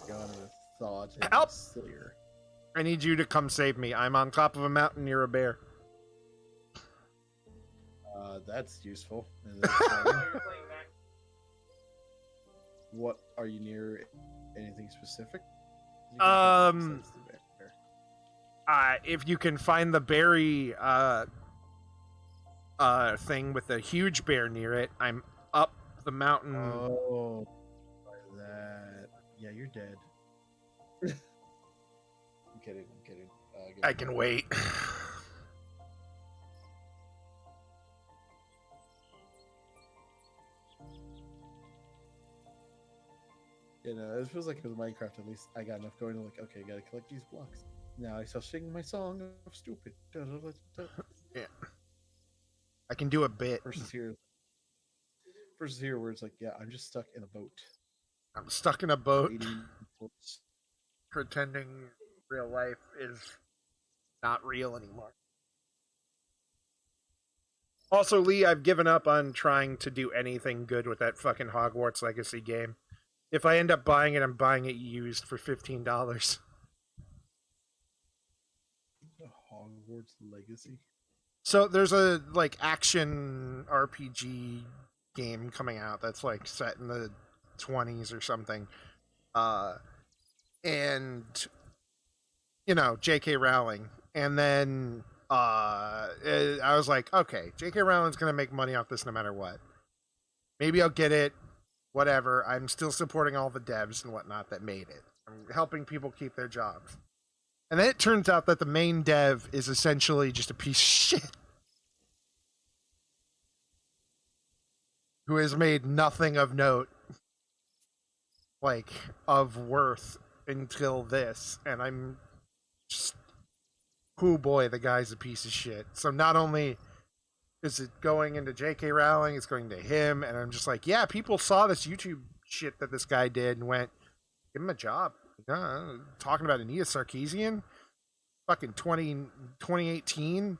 go on with thought and help! Sillier. I need you to come save me. I'm on top of a mountain near a bear. That's useful. What are you near? Anything specific? If you can find the berry thing with a huge bear near it, I'm up the mountain. Oh, by that. Yeah, you're dead. I'm kidding. I can wait. It feels like with Minecraft, at least I got enough going to like, okay, I gotta collect these blocks. Now I shall sing my song of stupid. Yeah. I can do a bit. Versus here where it's like, yeah, I'm just stuck in a boat. I'm stuck in a boat. Pretending real life is not real anymore. Also, Lee, I've given up on trying to do anything good with that fucking Hogwarts Legacy game. If I end up buying it, I'm buying it used for $15. Hogwarts Legacy. So there's a like action RPG game coming out that's like set in the 20s or something. And you know, J.K. Rowling. And then I was like, okay, J.K. Rowling's going to make money off this no matter what. Maybe I'll get it, whatever. I'm still supporting all the devs and whatnot that made it. I'm helping people keep their jobs. And then it turns out that the main dev is essentially just a piece of shit who has made nothing of note, like, of worth until this. And I'm just, oh boy, the guy's a piece of shit. So not only is it going into J.K. Rowling, it's going to him. And I'm just like, yeah, people saw this YouTube shit that this guy did and went, give him a job. Talking about Anita Sarkeesian, fucking 2018,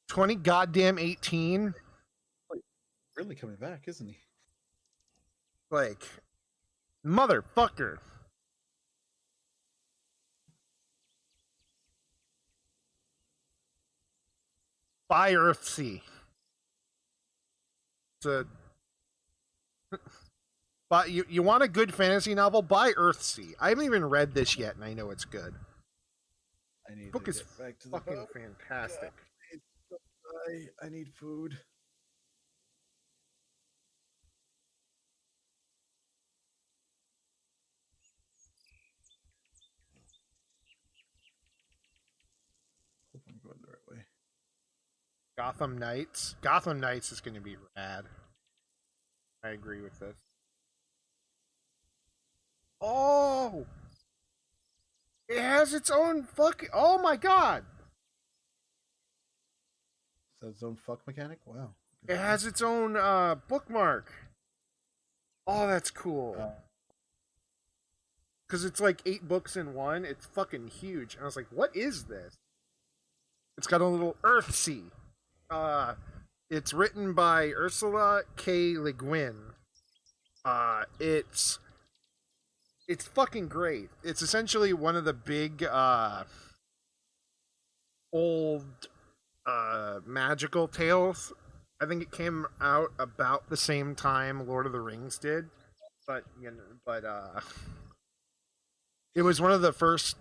20 goddamn 18. Really coming back, isn't he? Like, motherfucker. Buy Earthsea. It's a. But you want a good fantasy novel? Buy Earthsea. I haven't even read this yet, and I know it's good. I need book to is get back to the fucking boat. fantastic. I need food. Hope I'm going the right way. Gotham Knights. Gotham Knights is going to be rad. I agree with this. Oh! It has its own fucking. Oh my god! Is that its own fuck mechanic? Wow. It has its own bookmark. Oh, that's cool. Because it's like 8 books in one. It's fucking huge. And I was like, what is this? It's got a little Earthsea. It's written by Ursula K. Le Guin. It's fucking great. It's essentially one of the big old magical tales. I think it came out about the same time Lord of the Rings did, but it was one of the first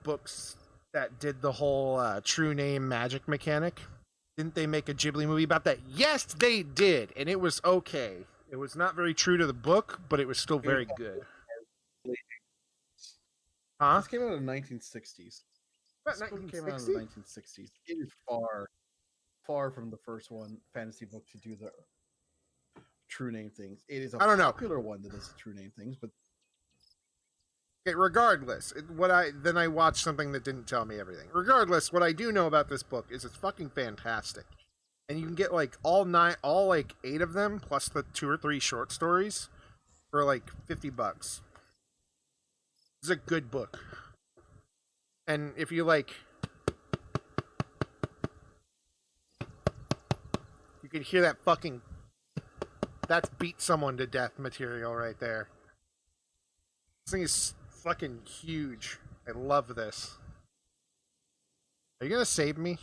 books that did the whole true name magic mechanic. Didn't they make a Ghibli movie about that? Yes, they did, and it was okay. It was not very true to the book, but it was still very good. Huh? This came out in the 1960s. What, This book came out in the 1960s. It is far from the first one fantasy book to do the true name things. It is a popular one that does the true name things, but okay, regardless, I watched something that didn't tell me everything. Regardless, what I do know about this book is it's fucking fantastic, and you can get like all 8 of them plus the 2 or 3 short stories for like $50. It's a good book, and if you like, you can hear that fucking. That's beat someone to death material right there. This thing is fucking huge. I love this. Are you gonna save me?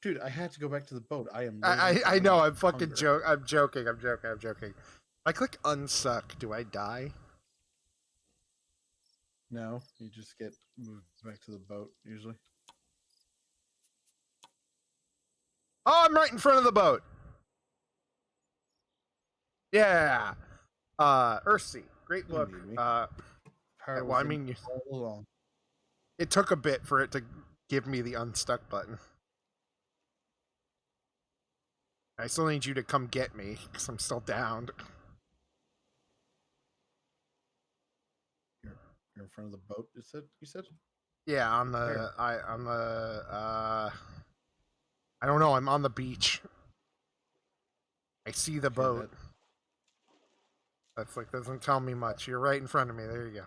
dude, I had to go back to the boat. I know. I'm fucking I'm joking. If I click unsuck, do I die? No, you just get moved back to the boat usually. Oh, I'm right in front of the boat. Yeah. Earthsea, great book. Well, I mean, it took a bit for it to give me the unstuck button. I still need you to come get me because I'm still downed. You're in front of the boat. You said? Yeah, on the I don't know. I'm on the beach. I see the boat. That's like doesn't tell me much. You're right in front of me. There you go.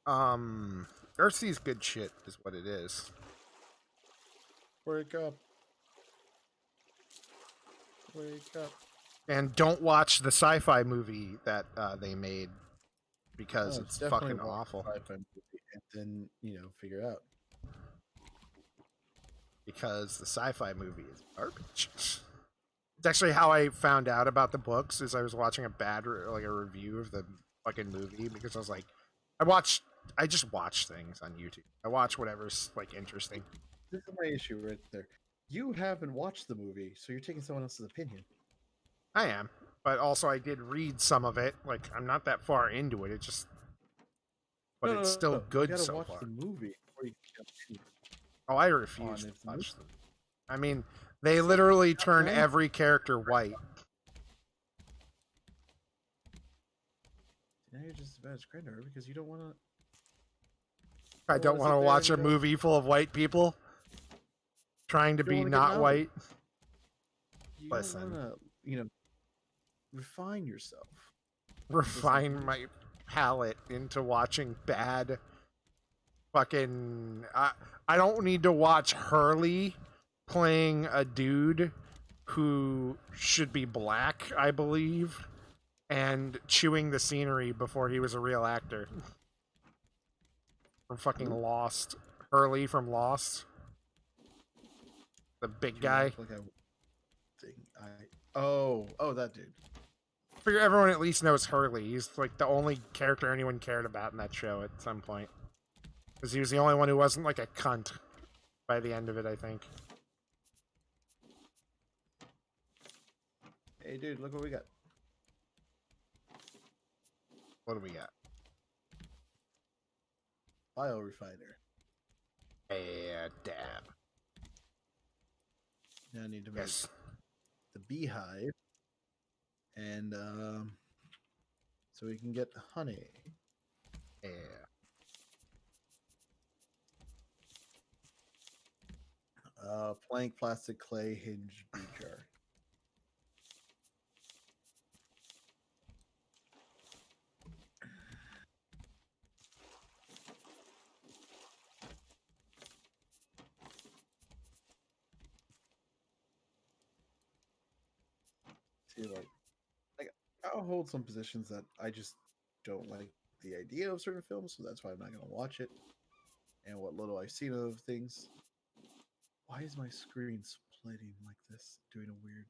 Earthsea's good shit is what it is. Wake up. Wake up. And don't watch the sci-fi movie that they made because No, it's definitely fucking watch awful. the sci-fi movie and then, figure out. Because the sci-fi movie is garbage. It's actually how I found out about the books. Is I was watching a review of the fucking movie because I was like, I just watch things on YouTube. I watch whatever's like interesting. This is my issue right there. You haven't watched the movie, so you're taking someone else's opinion. I am, but also I did read some of it. Like I'm not that far into it. It just, but it's still good you gotta so watch far. the movie before you can. Oh, I refuse to watch them. I mean, they literally turn every character white. Now you're just as bad as Grandor because you don't want to. I don't want to watch a movie full of white people trying to be not white. You Listen, don't want to, refine yourself. Refine my palate into watching bad fucking. I don't need to watch Hurley playing a dude who should be black, I believe, and chewing the scenery before he was a real actor. From fucking Lost. Hurley from Lost. The big guy. Oh, that dude. I figure everyone at least knows Hurley. He's like the only character anyone cared about in that show at some point. Because he was the only one who wasn't like a cunt by the end of it, I think. Hey, dude, look what we got. What do we got? Biorefiner. Yeah, dab. Now I need to make the beehive. And, so we can get honey. Yeah. Plank, plastic, clay, hinge, bead jar. See, like I'll hold some positions that I just don't like the idea of certain films, so that's why I'm not gonna watch it. And what little I've seen of things. Why is my screen splitting like this? Doing a weird.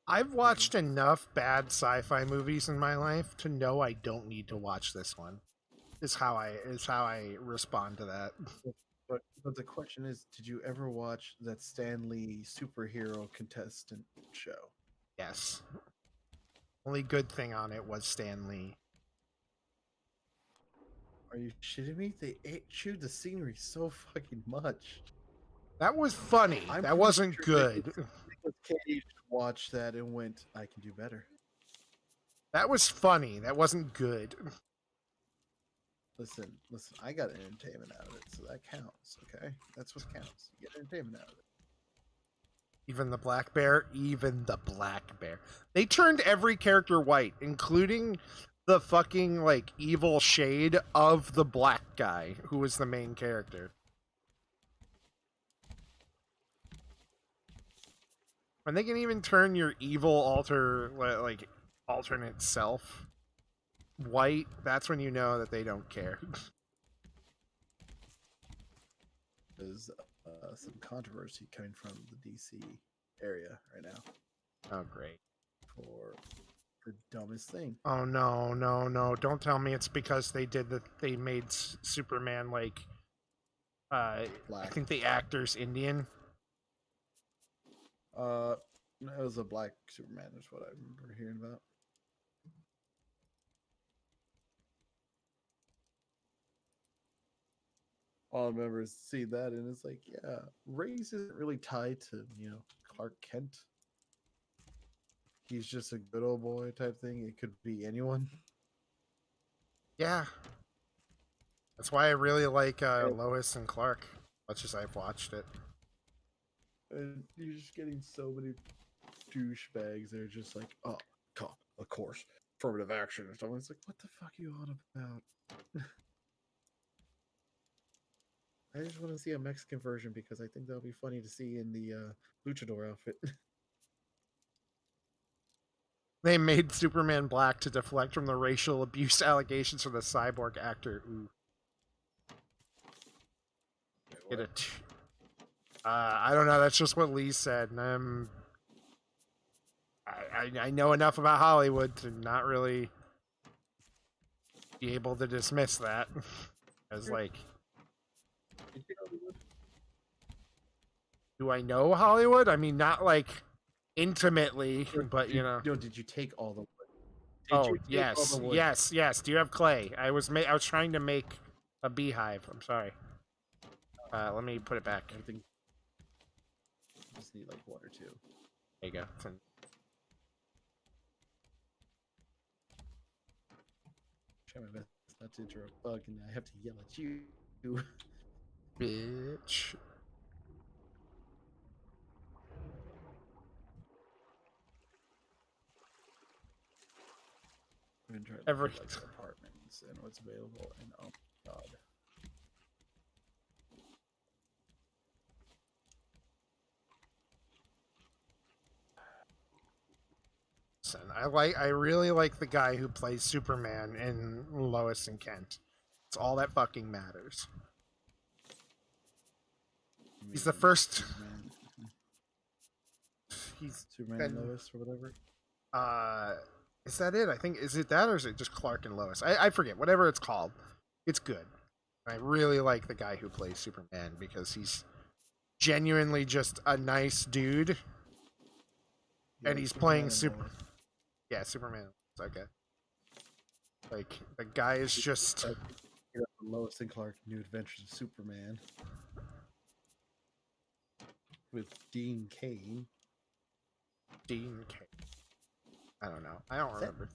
I've watched enough bad sci-fi movies in my life to know I don't need to watch this one. Is how I respond to that. But the question is, did you ever watch that Stan Lee superhero contestant show? Yes. Only good thing on it was Stan Lee. Are you shitting me? They chewed the scenery so fucking much. That was funny. That wasn't good. Nicolas Cage watched that and went, I can do better. That was funny. That wasn't good. Listen, I got entertainment out of it, so that counts, okay? That's what counts. You get entertainment out of it. Even the black bear? Even the black bear. They turned every character white, including the fucking, like, evil shade of the black guy, who was the main character. And they can even turn your evil alternate self white. That's when you know that they don't care. There's some controversy coming from the DC area right now. Oh, great. For the dumbest thing. Oh, no. Don't tell me it's because they made Superman, like, I think the actor's Indian. It was a black Superman is what I remember hearing about. All I remember is see that, and it's like, yeah, race isn't really tied to Clark Kent. He's just a good old boy type thing. It could be anyone. Yeah, that's why I really like Lois and Clark, much as I've watched it. And you're just getting so many douchebags. They're just like, oh, of course, affirmative action or something. It's like, what the fuck are you on about? I just want to see a Mexican version because I think that'll be funny to see in the luchador outfit. They made Superman black to deflect from the racial abuse allegations from the cyborg actor. Ooh. I don't know. That's just what Lee said, and I know enough about Hollywood to not really be able to dismiss that as like. Do I know Hollywood? I mean, not like intimately, but you know. Did you take all the wood? Oh yes, yes. Do you have clay? I was trying to make a beehive. I'm sorry. Let me put it back. I think just need like one or two. There you go. Try my best not to interrupt Bug, and I have to yell at you. Bitch. I'm gonna try to look at, like, apartments and what's available, and oh god. I really like the guy who plays Superman in Lois and Kent. It's all that fucking matters. He's the first. Superman. He's Superman and Lois or whatever. Is that it? I think is it that or is it just Clark and Lois? I forget. Whatever it's called, it's good. I really like the guy who plays Superman because he's genuinely just a nice dude, and he's playing Super. Yeah, Superman. It's okay. Like the guy is just Lois and Clark: New Adventures of Superman with Dean Cain. Dean Cain. I don't know. I don't remember.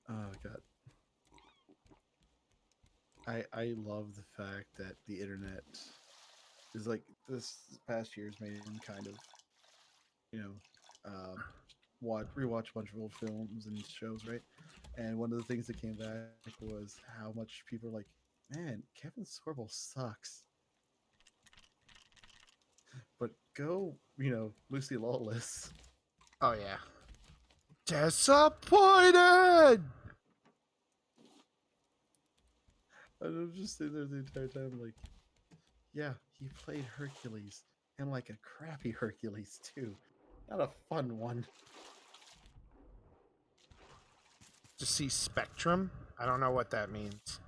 Oh god. I love the fact that the internet is like this past year's made him kind of, you know, rewatch a bunch of old films and shows, right? And one of the things that came back was how much people are like, man, Kevin Sorbo sucks. But go, Lucy Lawless. Oh yeah. Disappointed. I'm just sitting there the entire time, like, yeah, he played Hercules, and like a crappy Hercules too, not a fun one. To see Spectrum? I don't know what that means. Is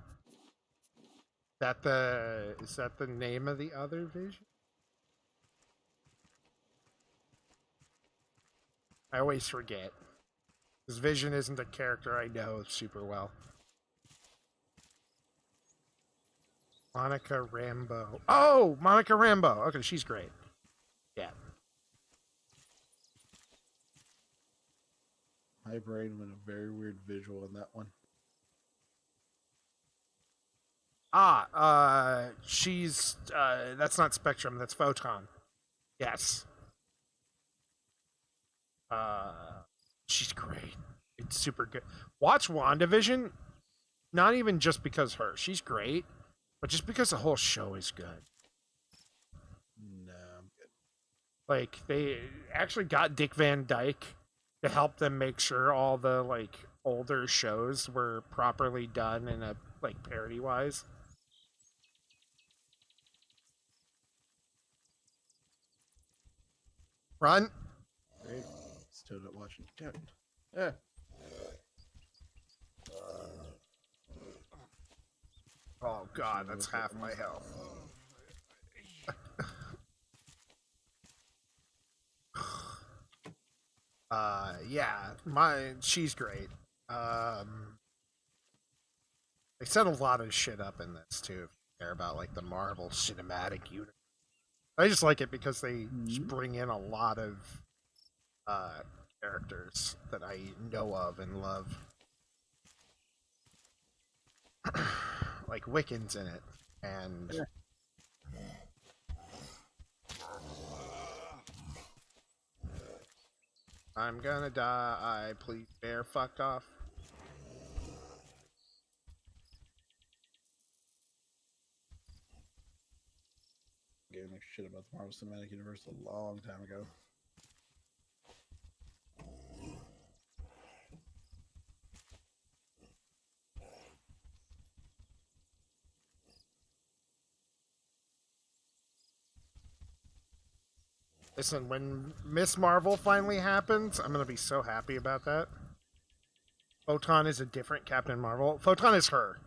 that the name of the other Vision? I always forget. This Vision isn't a character I know super well. Monica Rambeau. Oh, Monica Rambeau. Okay, she's great. Yeah. My brain went a very weird visual in that one. She's that's not Spectrum, that's Photon. Yes. She's great. It's super good. Watch WandaVision, not even just because she's great, but just because the whole show is good. No, I'm good. Like they actually got Dick Van Dyke to help them make sure all the like older shows were properly done in a like parody wise. Run. Great. Still not watching. Damn. Yeah. Oh god, that's half my health. Yeah, she's great. They set a lot of shit up in this too. If you care about like the Marvel Cinematic Universe, I just like it because they just bring in a lot of characters that I know of and love. Like Wiccan's in it, and I'm gonna die. Please bear fuck off. Gave a shit about the Marvel Cinematic Universe a long time ago. Listen, when Miss Marvel finally happens, I'm gonna be so happy about that. Photon is a different Captain Marvel. Photon is her.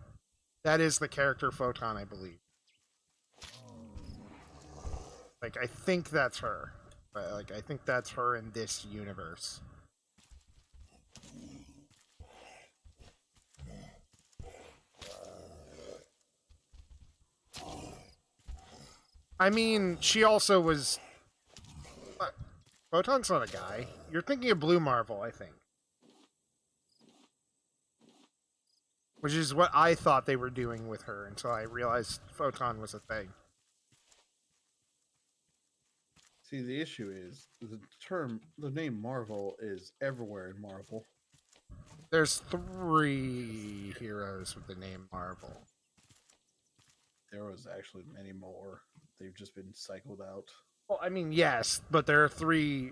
That is the character Photon, I believe. Like, I think that's her. But, like, I think that's her in this universe. I mean, she also was... Photon's not a guy. You're thinking of Blue Marvel, I think. Which is what I thought they were doing with her until I realized Photon was a thing. See, the issue is the name Marvel is everywhere in Marvel. There's 3 heroes with the name Marvel. There was actually many more. They've just been cycled out. Well, I mean, yes, but there are 3...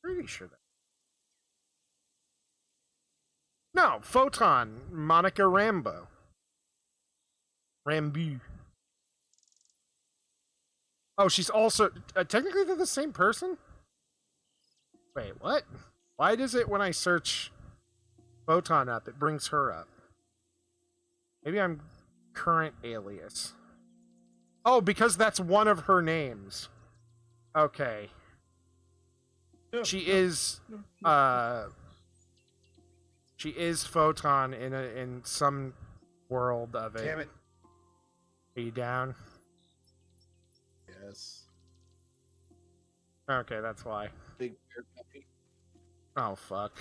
Pretty sure that... No, Photon, Monica Rambeau. Rambeau. Oh, she's also... technically, they're the same person? Wait, what? Why does it, when I search Photon up, it brings her up? Maybe I'm current alias. Oh, because that's one of her names. Okay. She is Photon in some world of it. Damn it. Are you down? Yes. Okay, that's why. Big bear puppy. Oh, fuck.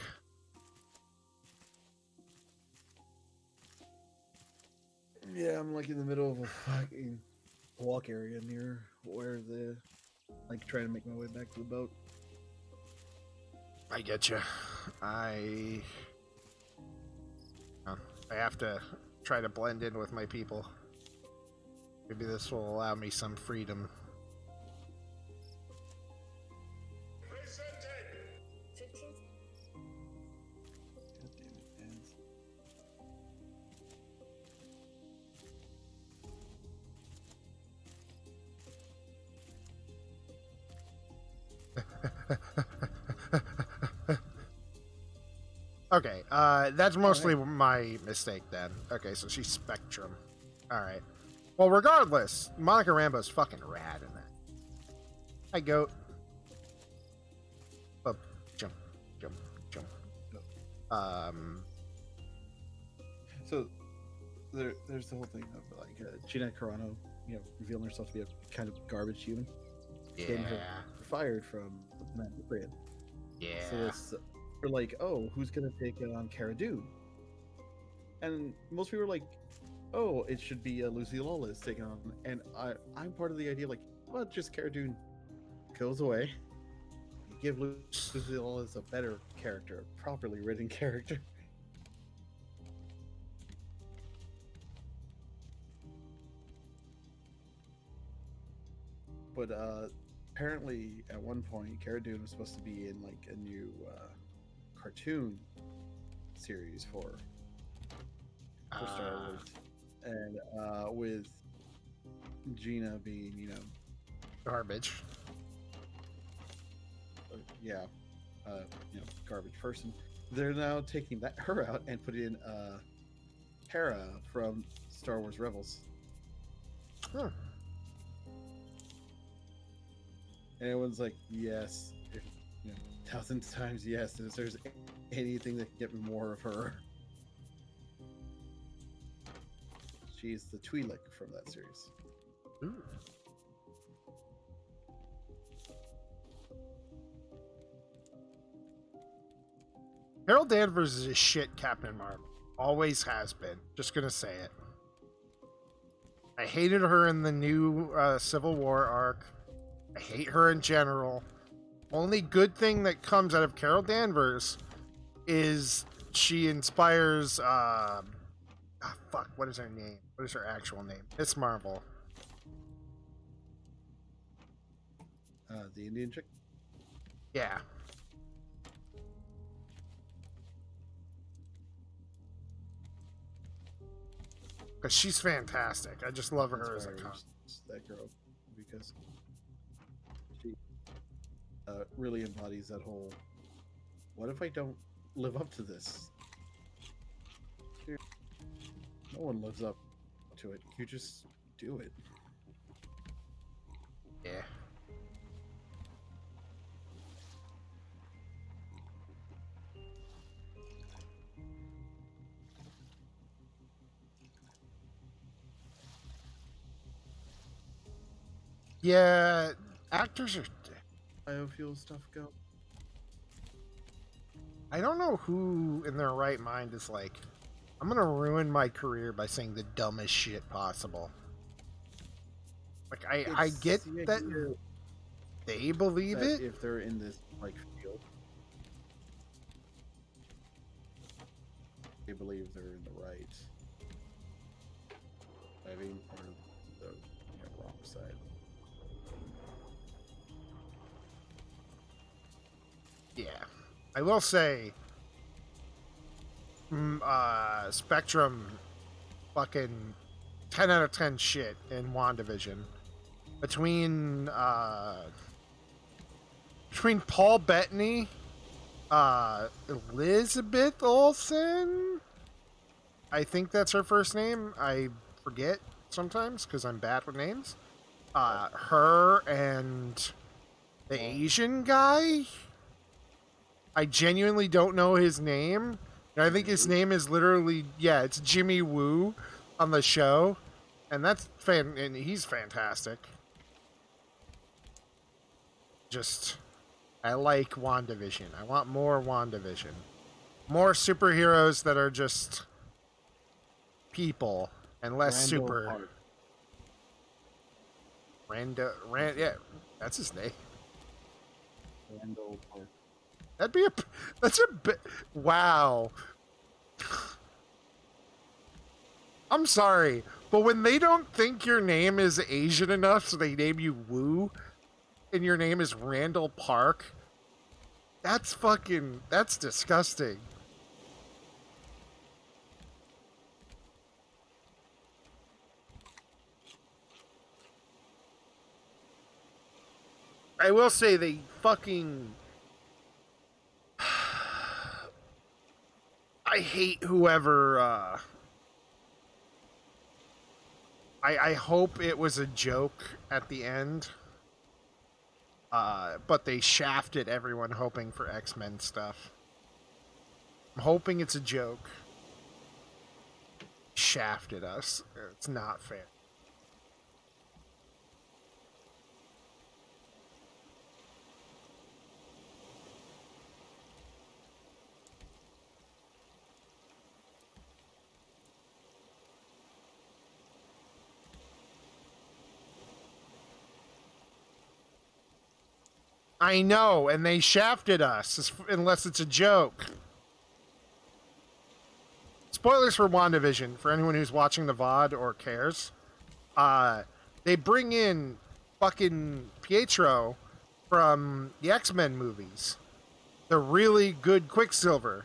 Yeah, I'm like in the middle of a fucking walk area near where the... like trying to make my way back to the boat. I get you. I have to try to blend in with my people. Maybe this will allow me some freedom. Okay, that's mostly my mistake then. Okay, so she's Spectrum. Alright. Well, regardless, Monica Rambeau's fucking rad in that. Hi, goat. Up, jump, jump, jump. So, there's the whole thing of like Gina Carano, you know, revealing herself to be a kind of garbage human. Yeah. Getting her fired from Mandalorian. Yeah. So it's, we're like, oh, who's gonna take on Cara Dune? And most people are like, oh, it should be Lucy Lawless taking on. And I'm part of the idea, like, well, just Cara Dune goes away. You give Lucy Lawless a better character, a properly written character. But apparently, at one point, Cara Dune was supposed to be in like a new cartoon series for Star Wars, and with Gina being, you know, Garbage. Yeah, you know, garbage person. They're now taking her out and putting in Hera from Star Wars Rebels. Huh. And everyone's like, yes, if, you know, 1,000 times yes. If there's anything that can get me more of her, she's the Twi'lek from that series. Ooh. Harold Danvers is a shit Captain Marvel. Always has been. Just gonna say it. I hated her in the new Civil War arc. I hate her in general. Only good thing that comes out of Carol Danvers is she inspires. Fuck, what is her name? What is her actual name? Miss Marvel. The Indian chick? Yeah. Because she's fantastic. I just love her as a con. That girl, because she really embodies that whole, what if I don't live up to this? No one lives up to it. You just do it. Yeah. Yeah, actors are. Biofuel stuff go. I don't know who in their right mind is like, I'm gonna ruin my career by saying the dumbest shit possible. Like I get that they believe that it. If they're in this like field, they believe they're in the right. I mean, or the wrong side. Yeah, I will say, Spectrum, fucking 10 out of 10 shit in WandaVision. Between Paul Bettany, Elizabeth Olsen, I think that's her first name. I forget sometimes because I'm bad with names. Her and the Asian guy. I genuinely don't know his name. And I think his name is literally, it's Jimmy Woo on the show. And that's and he's fantastic. Just, I like WandaVision. I want more WandaVision. More superheroes that are just people and less super. Yeah, that's his name. Randall Park. That's a bit, wow. I'm sorry, but when they don't think your name is Asian enough, so they name you Wu, and your name is Randall Park, that's disgusting. I will say they fucking... I hate whoever... I hope it was a joke at the end. But they shafted everyone hoping for X-Men stuff. I'm hoping it's a joke. Shafted us. It's not fair. I know, and they shafted us, unless it's a joke. Spoilers for WandaVision, for anyone who's watching the VOD or cares. They bring in fucking Pietro from the X-Men movies. The really good Quicksilver.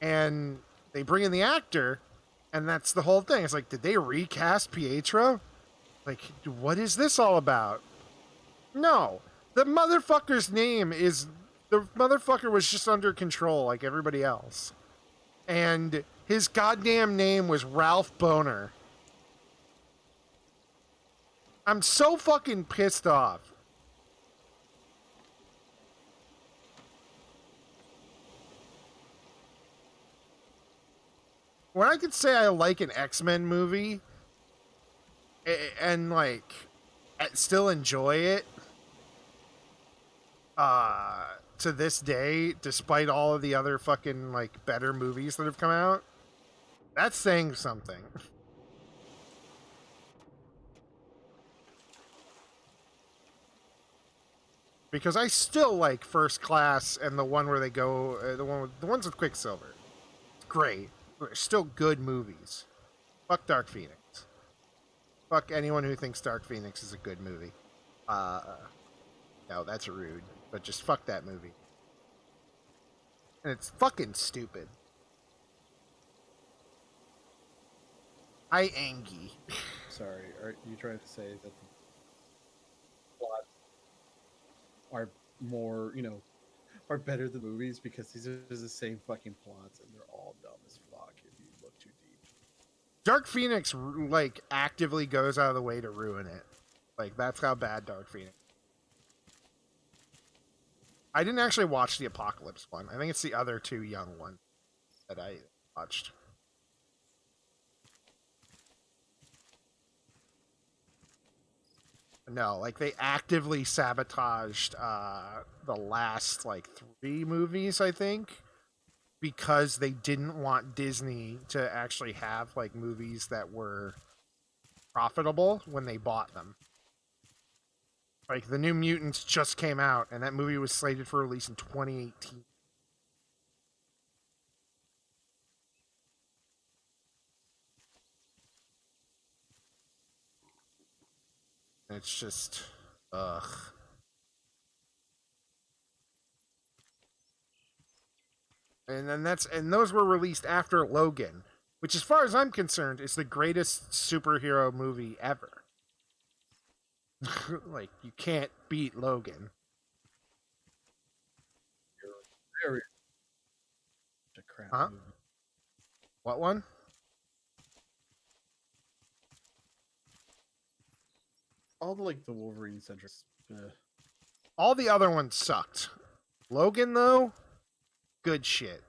And they bring in the actor, and that's the whole thing. It's like, did they recast Pietro? Like, what is this all about? No. The motherfucker's name is... The motherfucker was just under control like everybody else. And his goddamn name was Ralph Boner. I'm so fucking pissed off. When I could say I like an X-Men movie and like still enjoy it to this day, despite all of the other fucking like better movies that have come out, that's saying something. because I still like First Class and the one where they go, the ones with Quicksilver. It's great. They're still good movies. Fuck Dark Phoenix. Fuck anyone who thinks Dark Phoenix is a good movie. No, that's rude. But just fuck that movie. And it's fucking stupid. I Angie. Sorry, are you trying to say that the plots are more, are better than movies because these are the same fucking plots and they're all dumb as fuck if you look too deep. Dark Phoenix like actively goes out of the way to ruin it. Like that's how bad Dark Phoenix. I didn't actually watch the Apocalypse one. I think it's the other two young ones that I watched. No, like they actively sabotaged the last like 3 movies, I think, because they didn't want Disney to actually have like movies that were profitable when they bought them. Like the New Mutants just came out, and that movie was slated for release in 2018. And it's just, ugh. And then those were released after Logan, which, as far as I'm concerned, is the greatest superhero movie ever. Like you can't beat Logan. Very a crap Huh? movie. What one? All the like the Wolverine centric. All the other ones sucked. Logan though, good shit.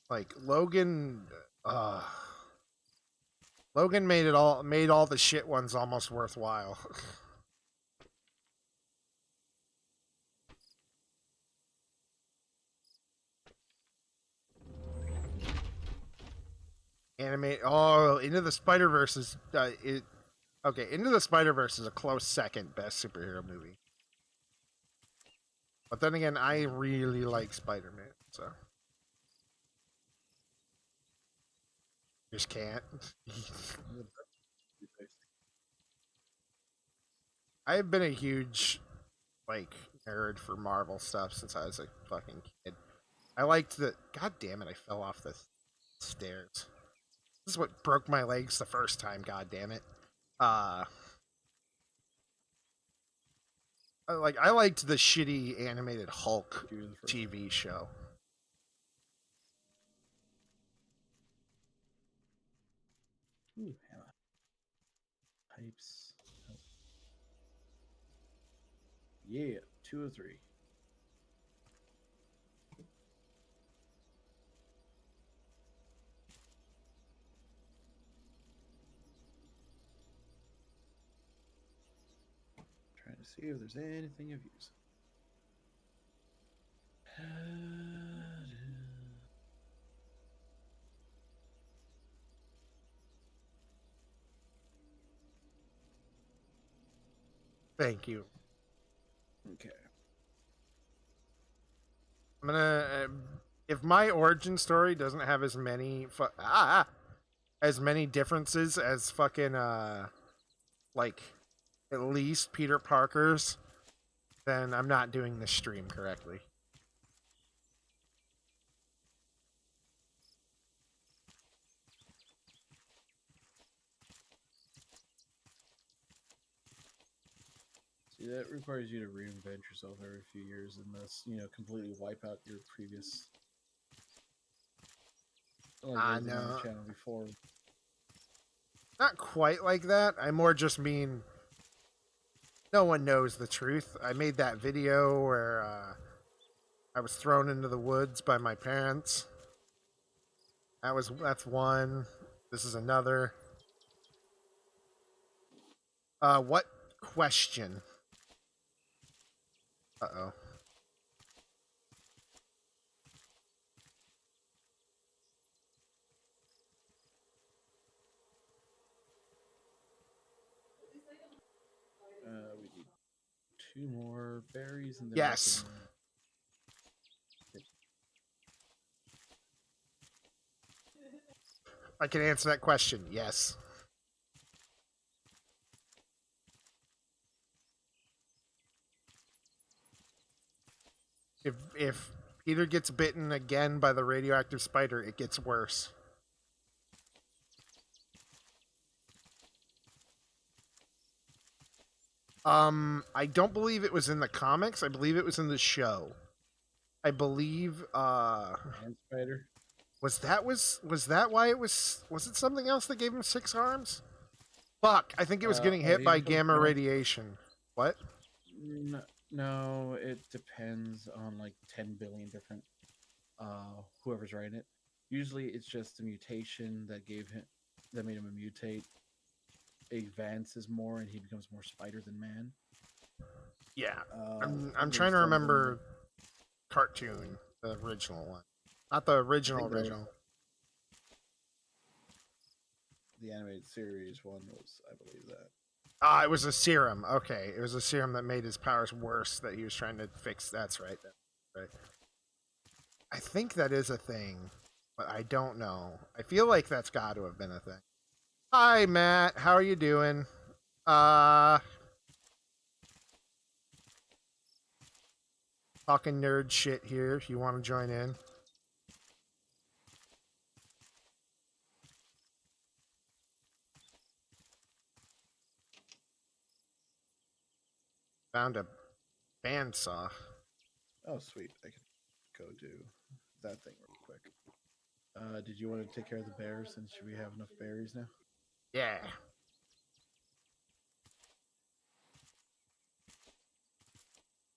Like Logan, Logan made all the shit ones almost worthwhile. Animate. Oh, Into the Spider-Verse is okay. Into the Spider-Verse is a close second best superhero movie. But then again, I really like Spider-Man, so just can't. I've been a huge like nerd for Marvel stuff since I was a fucking kid. I liked the. God damn it! I fell off the stairs. This is what broke my legs the first time. God damn it! I liked the shitty animated Hulk TV show. Ooh, hammer. Pipes. Yeah, 2 or 3. Trying to see if there's anything of use. Thank you. Okay. I'm gonna. If my origin story doesn't have as many as many differences as fucking like at least Peter Parker's, then I'm not doing this stream correctly. See, that requires you to reinvent yourself every few years and thus, completely wipe out your previous No. channel before. Not quite like that. I more just mean no one knows the truth. I made that video where I was thrown into the woods by my parents. That's one. This is another. What question? Uh-oh. We need 2 more berries and then Yes. I can answer that question. Yes. If Peter gets bitten again by the radioactive spider, it gets worse. I don't believe it was in the comics. I believe it was in the show. I believe hand spider. Was that why it was it something else that gave him 6 arms? Fuck, I think it was getting hit He by becomes gamma radiation. What? No, it depends on like 10 billion different whoever's writing it. Usually it's just a mutation that made him a mutate. Advances more and he becomes more spider than man. Yeah. I'm trying to remember cartoon, the original one. Not the original. The animated series one was, I believe that. Ah, it was a serum. Okay, it was a serum that made his powers worse that he was trying to fix. That's right. Right. I think that is a thing, but I don't know. I feel like that's got to have been a thing. Hi, Matt. How are you doing? Talking nerd shit here. If you want to join in. Found a bandsaw. Oh, sweet. I can go do that thing real quick. Did you want to take care of the bears since we have enough berries now? Yeah.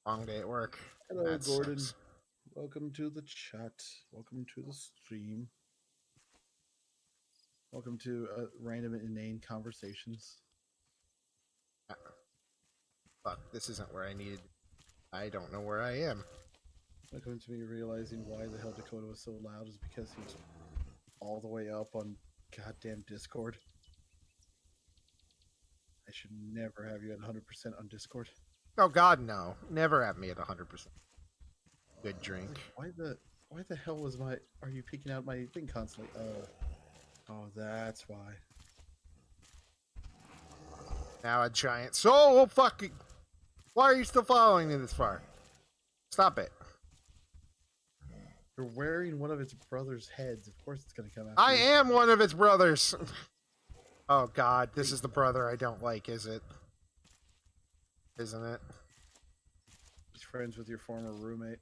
Long day at work. Hello, That Gordon. sucks. Welcome to the chat. Welcome to the stream. Welcome to random and inane conversations. Fuck, this isn't where I needed. I don't know where I am. Welcome to me realizing why the hell Dakota was so loud is because he was all the way up on goddamn Discord. I should never have you at 100% on Discord. Oh God, no! Never have me at 100%. Good drink. Why the hell was are you peeking out my thing constantly? Oh, that's why. Now a giant. So fucking. Why are you still following me this far? Stop it. You're wearing one of its brother's heads. Of course it's gonna come out. I am one of its brothers. Oh God, this is the brother I don't like, is it? Isn't it? He's friends with your former roommate.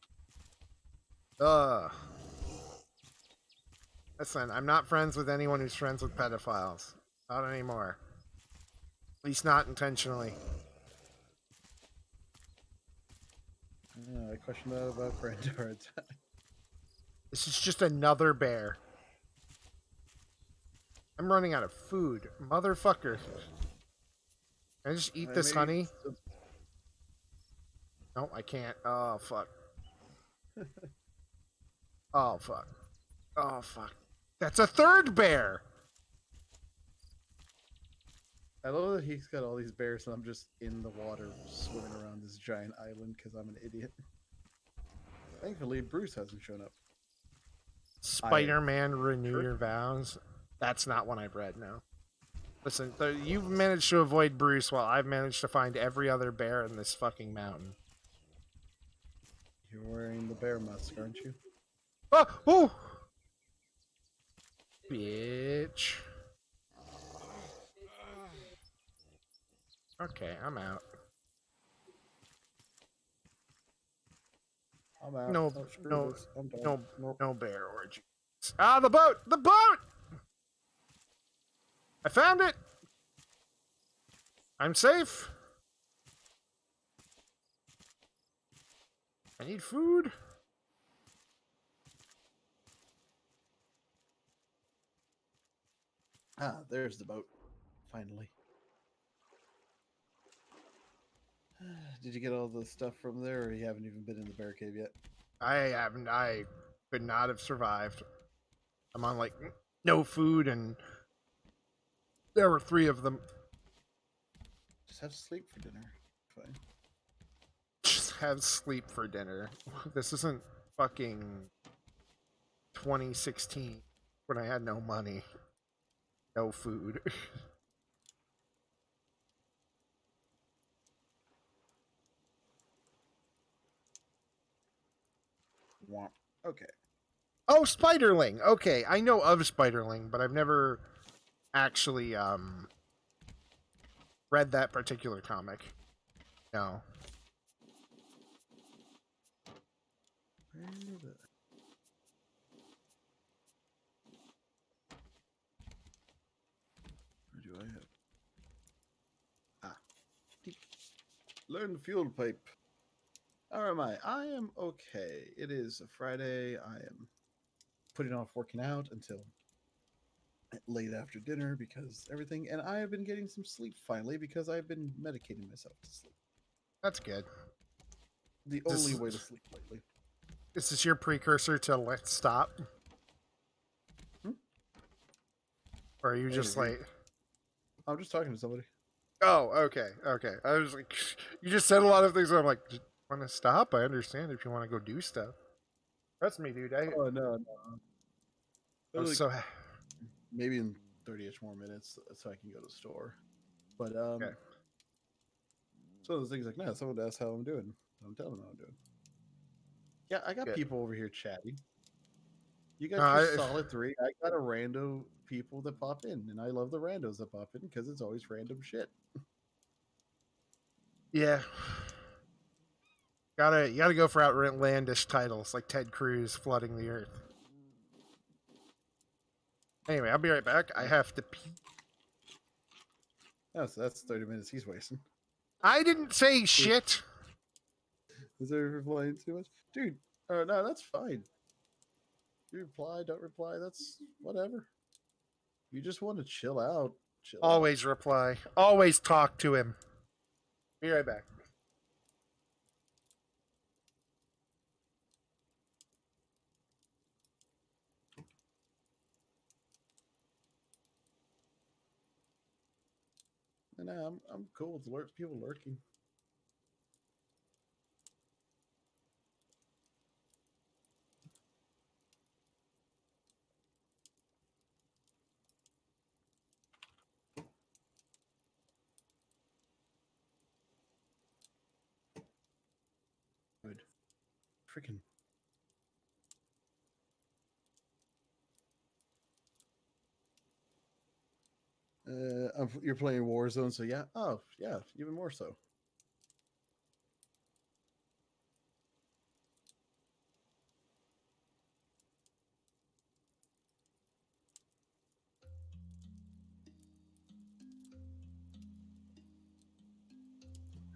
Listen, I'm not friends with anyone who's friends with pedophiles. Not anymore. At least not intentionally. I question that about Brandor. This is just another bear. I'm running out of food. Motherfucker. Can I just eat this honey? No, I can't. Oh, fuck. Oh, fuck. Oh, fuck. That's a third bear! I love that he's got all these bears and I'm just in the water swimming around this giant island because I'm an idiot. Thankfully, Bruce hasn't shown up. Spider-Man Renew Your Vows. That's not one I've read, no. Listen, you've managed to avoid Bruce while I've managed to find every other bear in this fucking mountain. You're wearing the bear mask, aren't you? Oh! Oh! Bitch. Okay, I'm out. I'm out. No, no, I'm done. No bear orgy. Ah, the boat! The boat! I found it! I'm safe. I need food. Ah, there's the boat. Finally. Did you get all the stuff from there, or you haven't even been in the bear cave yet? I haven't. I could not have survived. I'm on, like, no food, and there were 3 of them. Just have to sleep for dinner. Fine. have sleep for dinner. This isn't fucking 2016 when I had no money, no food. Okay. Oh, Spiderling. Okay, I know of Spiderling, but I've never actually read that particular comic. No. Where do I have? Learn the fuel pipe. How am I? I am okay. It is a Friday. I am putting off working out until late after dinner because everything. And I have been getting some sleep finally because I've been medicating myself to sleep. That's good. The only way to sleep lately. Is this your precursor to Let's Stop? Or are you just like... I'm just talking to somebody. Oh, okay. I was like, you just said a lot of things. I'm like, want to stop? I understand if you want to go do stuff. Trust me, dude. Oh, no. I'm like, so... Maybe in 30-ish more minutes so I can go to the store. But, okay. So those things like, no, someone asked how I'm doing. I'm telling them how I'm doing. Yeah, I got people over here chatting. You got your solid 3. I got a rando people that pop in, and I love the randos that pop in because it's always random shit. Yeah. You gotta go for outlandish titles like Ted Cruz flooding the earth. Anyway, I'll be right back. I have to pee. Oh, so that's 30 minutes he's wasting. I didn't say shit. Is there replying too much? Dude, no, that's fine. You reply, don't reply, that's whatever. You just want to chill out. Always reply. Always talk to him. Be right back. No, I'm cool with people lurking. Good. Freaking. You're playing Warzone, so yeah. Oh, yeah, even more so.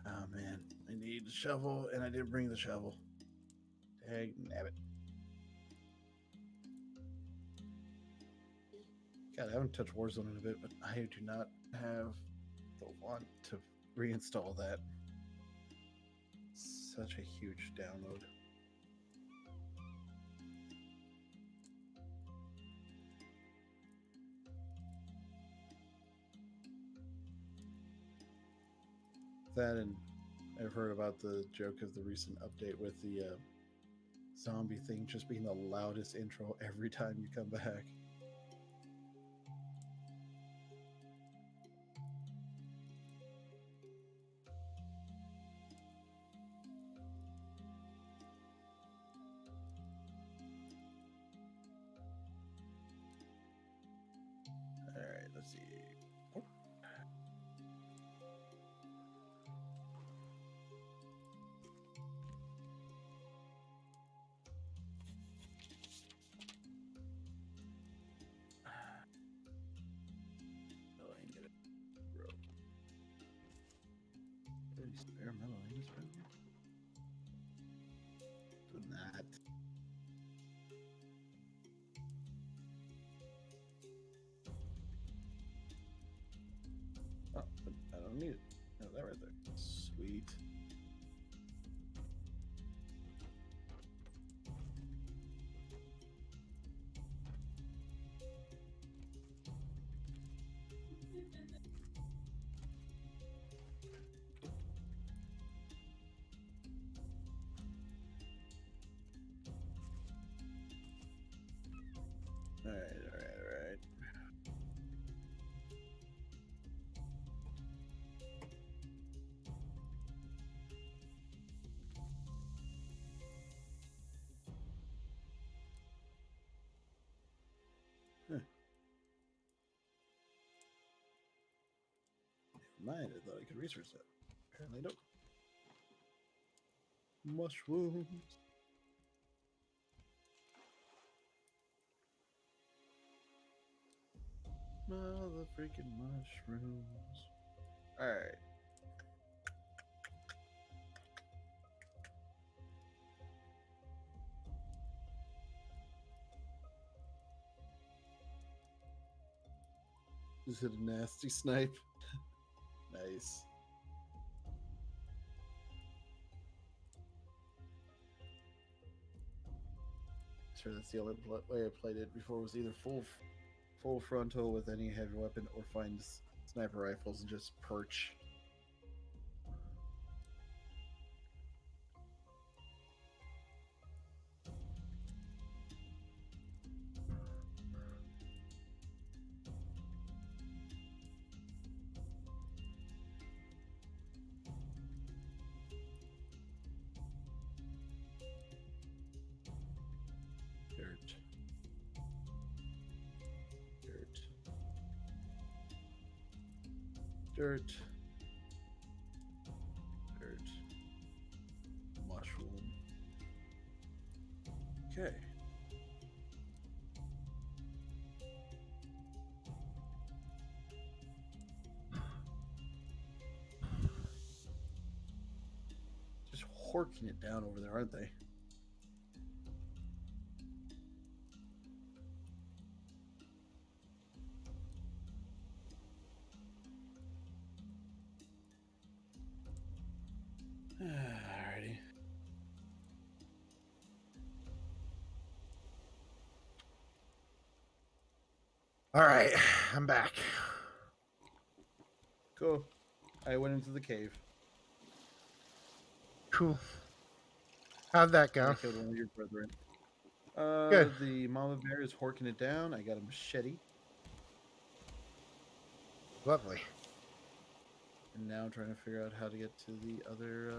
Oh man, I need a shovel, and I didn't bring the shovel. Dang nabbit. God, I haven't touched Warzone in a bit, but I do not have the want to reinstall that. Such a huge download. That, and I've heard about the joke of the recent update with the zombie thing just being the loudest intro every time you come back. Alright, let's see. Oh. Spare metal items around here? Do that. Oh, but I don't need it. No, that right there. Sweet. Huh. Mind, I thought I could research that. Apparently, nope. Mushrooms. Mother freaking mushrooms. Alright. Just hit a nasty snipe. Nice. Sure, that's the only way I played it before. Was either full frontal with any heavy weapon, or find sniper rifles and just perch. Dirt. Dirt. Dirt. Dirt. Mushroom. Okay. Just horking it down over there, aren't they? Alrighty. All right, I'm back. Cool. I went into the cave. Cool. How'd that go? I killed one of your brethren. Good. The mama bear is horking it down. I got a machete. Lovely. And now I'm trying to figure out how to get to the other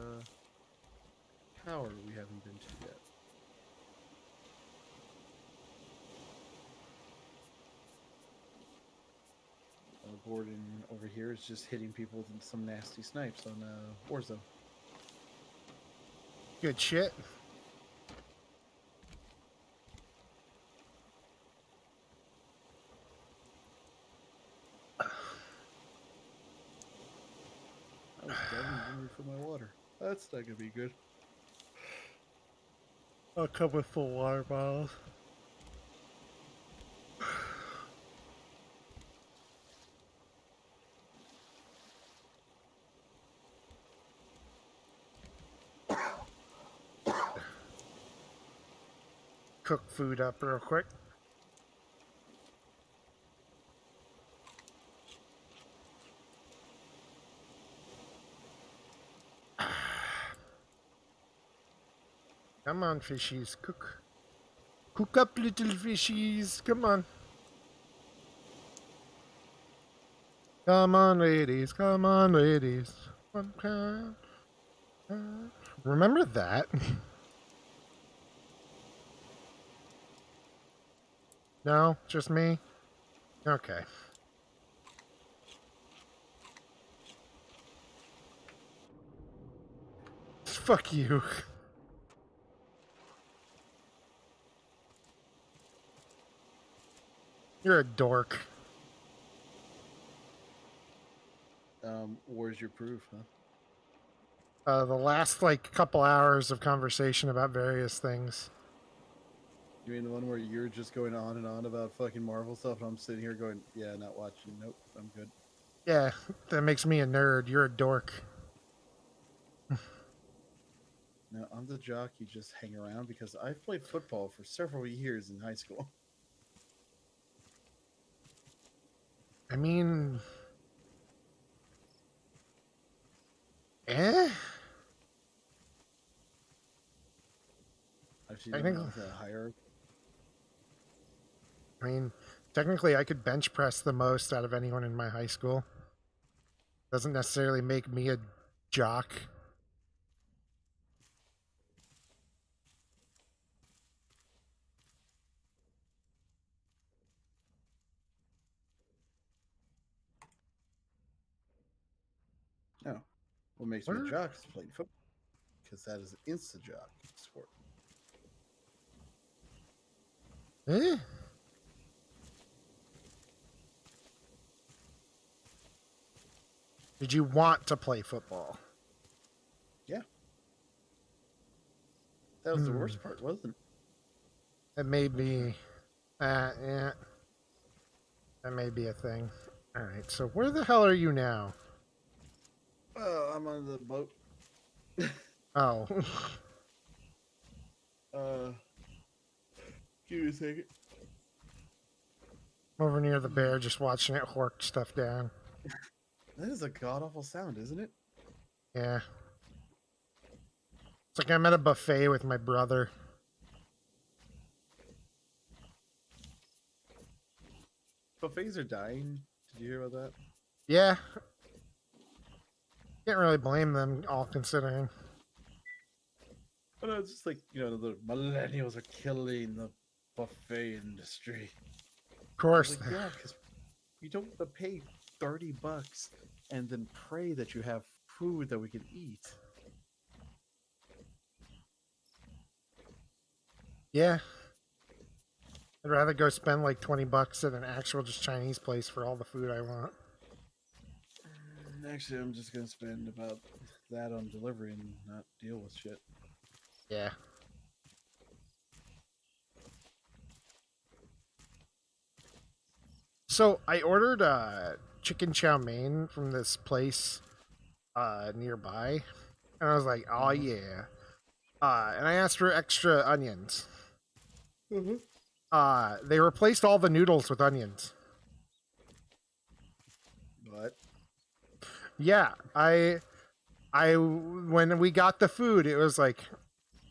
tower we haven't been to yet. Gordon over here is just hitting people with some nasty snipes on Warzone. Good shit. I was diving for my water. That's not gonna be good. I'll come with full water bottles. Cook food up real quick. Come on, fishies, cook. Cook up, little fishies. Come on. Come on, ladies. Come on, ladies. Remember that? No? Just me? Okay. Fuck you. You're a dork. Where's your proof, huh? The last, couple hours of conversation about various things. You mean the one where you're just going on and on about fucking Marvel stuff, and I'm sitting here going, yeah, not watching. Nope, I'm good. Yeah, that makes me a nerd. You're a dork. No, I'm the jock you just hang around because I've played football for several years in high school. I mean... I've seen the hierarchy. I mean, technically I could bench press the most out of anyone in my high school. Doesn't necessarily make me a jock. What makes me a jock is playing football, because that is an insta-jock sport. Eh? Did you want to play football? Yeah. That was the worst part, wasn't it? It may be... yeah. That may be a thing. Alright, so where the hell are you now? Oh, I'm on the boat. Oh. Give me a second. Over near the bear, just watching it hork stuff down. That is a god-awful sound, isn't it? Yeah. It's like I'm at a buffet with my brother. Buffets are dying. Did you hear about that? Yeah. Can't really blame them, all considering. But it's just like, the millennials are killing the buffet industry. Of course. Like, yeah, because you don't have to pay $30 and then pray that you have food that we can eat. Yeah. I'd rather go spend like $20 at an actual just Chinese place for all the food I want. Actually, I'm just gonna spend about that on delivery and not deal with shit. Yeah. So I ordered chicken chow mein from this place nearby, and I was like, "Oh yeah," and I asked for extra onions. They replaced all the noodles with onions. What? Yeah, when we got the food, it was like,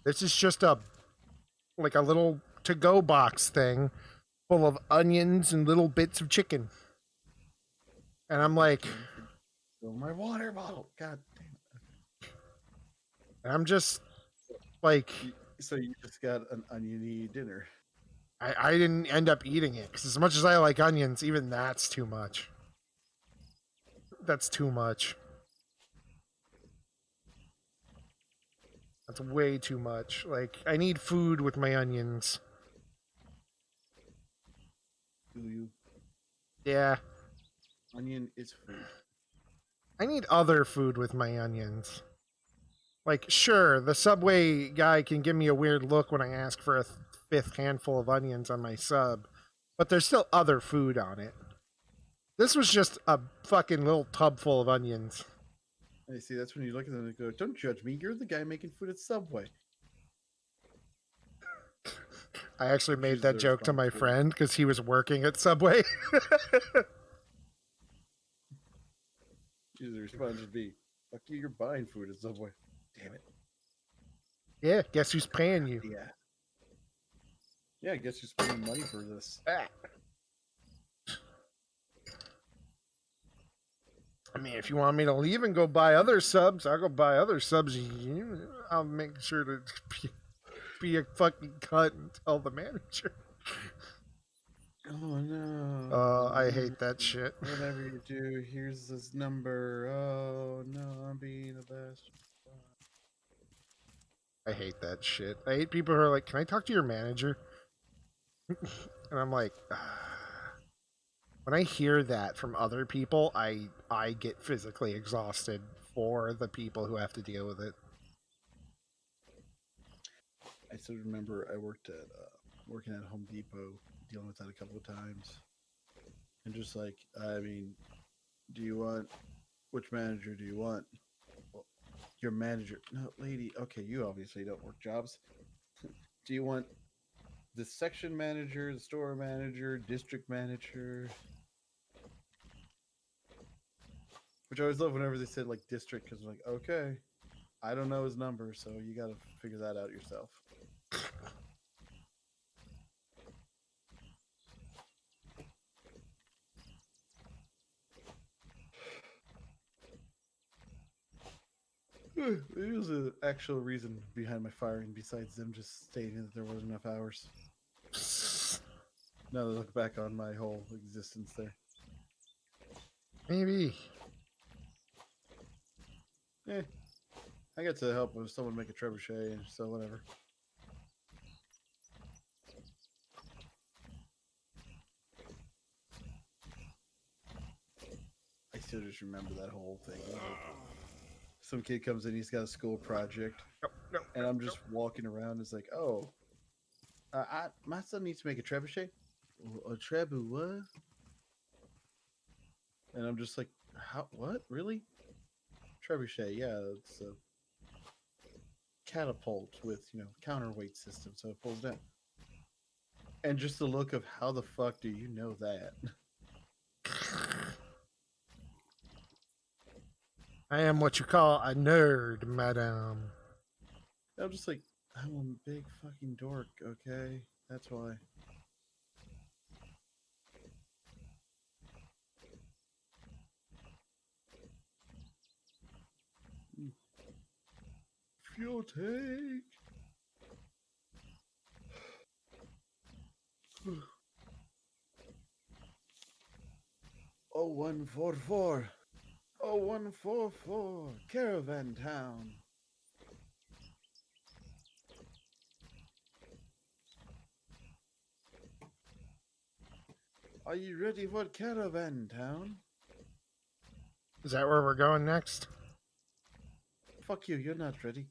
this is just a little to-go box thing full of onions and little bits of chicken. And I'm like, Fill my water bottle. God damn it. and I'm just like, so you just got an oniony dinner. I didn't end up eating it because as much as I like onions, even that's too much. That's too much. That's way too much. Like, I need food with my onions. Do you? Yeah. Onion is food. I need other food with my onions. Like, sure, the Subway guy can give me a weird look when I ask for a fifth handful of onions on my sub, but there's still other food on it. This was just a fucking little tub full of onions. I see, that's when you look at them and go, don't judge me, you're the guy making food at Subway. I actually made that joke to my friend because he was working at Subway. The response would be, fuck you, you're buying food at Subway. Damn it. Yeah, guess who's paying you? Yeah. Yeah, I guess you're spending money for this. I mean, if you want me to leave and go buy other subs, I'll go buy other subs. I'll make sure to be a fucking cunt and tell the manager. Oh no. I hate that shit. Whatever you do, here's this number. Oh no, I'm being the best. I hate that shit. I hate people who are like, can I talk to your manager? And I'm like, when I hear that from other people, I get physically exhausted for the people who have to deal with it. I still remember I worked at working at Home Depot, dealing with that a couple of times, and just like, I mean, which manager do you want? Well, your manager, no, lady. Okay, you obviously don't work jobs. Do you want the section manager, the store manager, district manager? Which I always love whenever they said like district, because like, okay, I don't know his number, so you got to figure that out yourself. There was an actual reason behind my firing besides them just stating that there wasn't enough hours. Now that I look back on my whole existence there. Maybe. Eh, I got to help with someone make a trebuchet, so whatever. I still just remember that whole thing. Some kid comes in, he's got a school project, and I'm just walking around. It's like, oh, my son needs to make a trebuchet. A trebu what? And I'm just like, how? What? Really? Trebuchet? Yeah, it's a catapult with counterweight system, so it pulls down. And just the look of how the fuck do you know that? I am what you call a nerd, madame. I'm just like, I'm a big fucking dork, okay? That's why. Fuel tank. 0144. 0144. Caravan Town. Are you ready for Caravan Town? Is that where we're going next? Fuck you, you're not ready.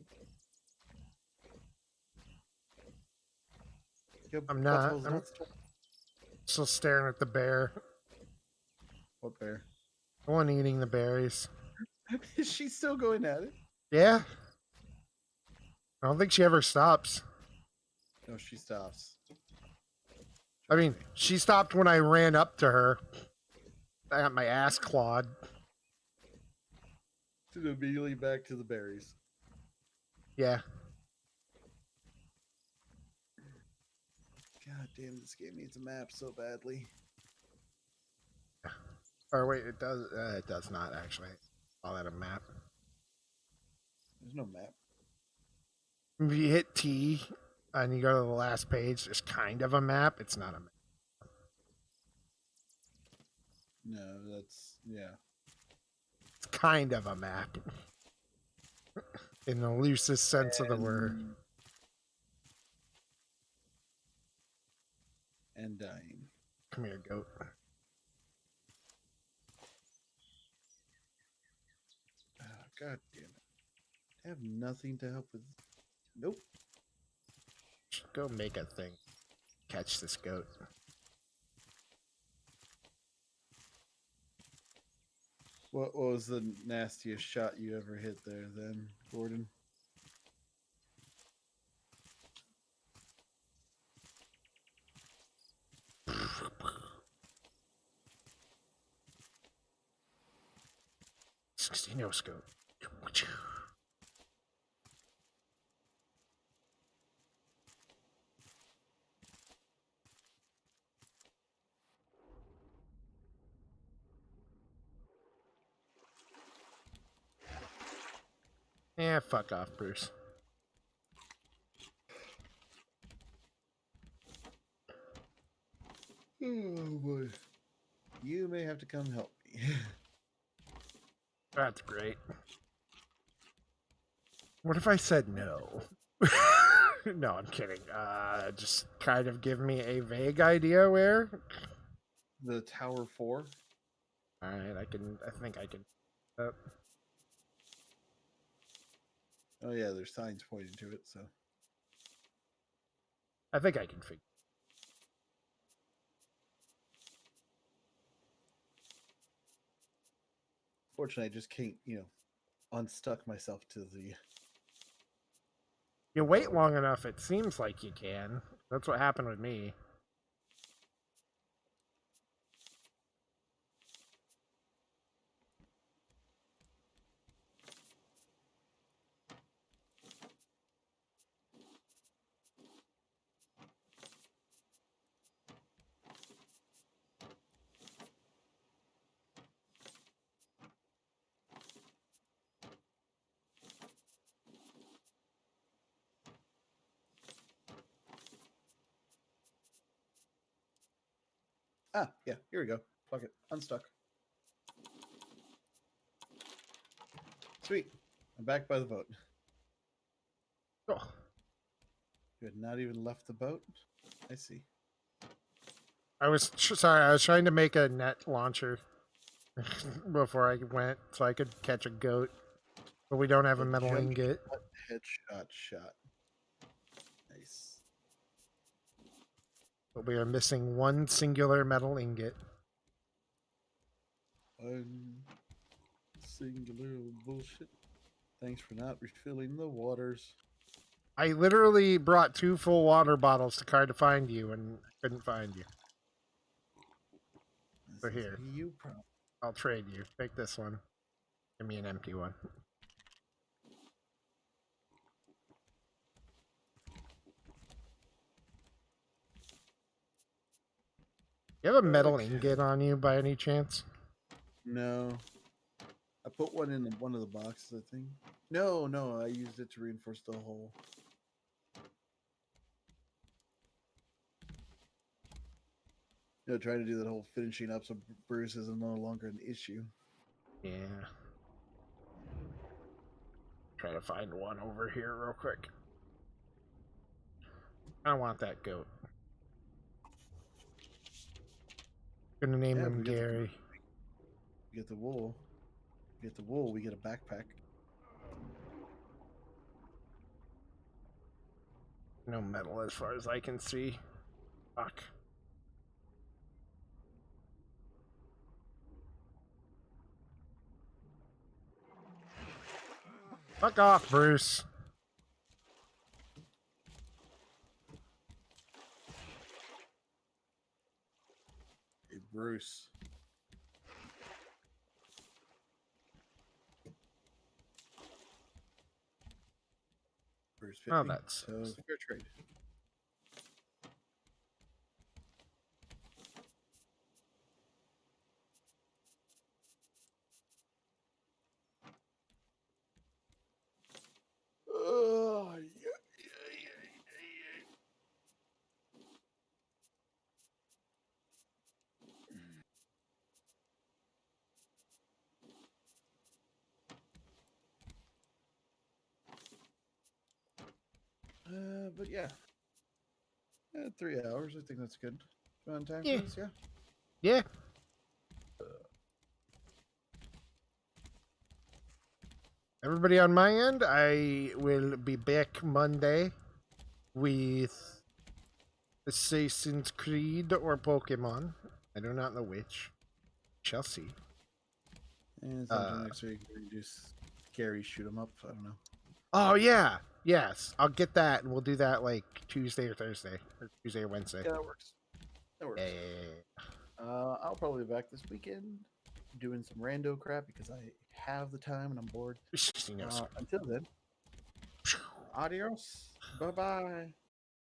I'm not. I'm still staring at the bear. What bear? The one eating the berries. Is she still going at it? Yeah. I don't think she ever stops. No, she stops. I mean, she stopped when I ran up to her. I got my ass clawed. Immediately back to the berries. Yeah. God damn, this game needs a map so badly. Or wait, it does. It does not actually. Call that a map. There's no map. If you hit T and you go to the last page, there's kind of a map. It's not a map. No, that's It's kind of a map. In the loosest sense of the word. And dying. Come here, goat. Oh, God damn it. I have nothing to help with. Nope. Just go make a thing. Catch this goat. What was the nastiest shot you ever hit there then, Gordon? No scope. Yeah, fuck off, Bruce. Oh boy. You may have to come help me. That's great. What if I said no? No, I'm kidding. Just kind of give me a vague idea where. The Tower 4? Alright, I think I can. Oh yeah, there's signs pointing to it, so. I think I can figure. Fortunately, I just can't, unstuck myself to the. You wait long enough, it seems like you can. That's what happened with me. Ah, yeah, here we go. Fuck it. Unstuck. Sweet. I'm back by the boat. Oh. You had not even left the boat? I see. I was sorry. I was trying to make a net launcher before I went, so I could catch a goat. But we don't have a metal ingot. Headshot shot. Nice. But we are missing one singular metal ingot. One singular bullshit. Thanks for not refilling the waters. I literally brought 2 full water bottles to try to find you, and couldn't find you. So here, I'll trade you. Take this one. Give me an empty one. You have a metal ingot on you by any chance? No. I put one in one of the boxes, I think. No, I used it to reinforce the hole. Trying to do that whole finishing up so Bruce is no longer an issue. Yeah. Try to find one over here real quick. I want that goat. Gonna name him Gary. We get the wool. We get the wool, we get a backpack. No metal as far as I can see. Fuck. Fuck off, Bruce. Hey, Bruce. Bruce 50. Oh, that's so fair trade. But yeah. 3 hours. I think that's good amount of time for this, yeah. Yeah. Everybody on my end, I will be back Monday with Assassin's Creed or Pokemon. I do not know which. Shall see. And sometime next week we do scary shoot 'em up. I don't know. Oh yeah. Yes. I'll get that and we'll do that like Tuesday or Thursday. Or Tuesday or Wednesday. Yeah, that works. That works. I'll probably be back this weekend doing some rando crap because I have the time and I'm bored. Until then, adios. Bye-bye.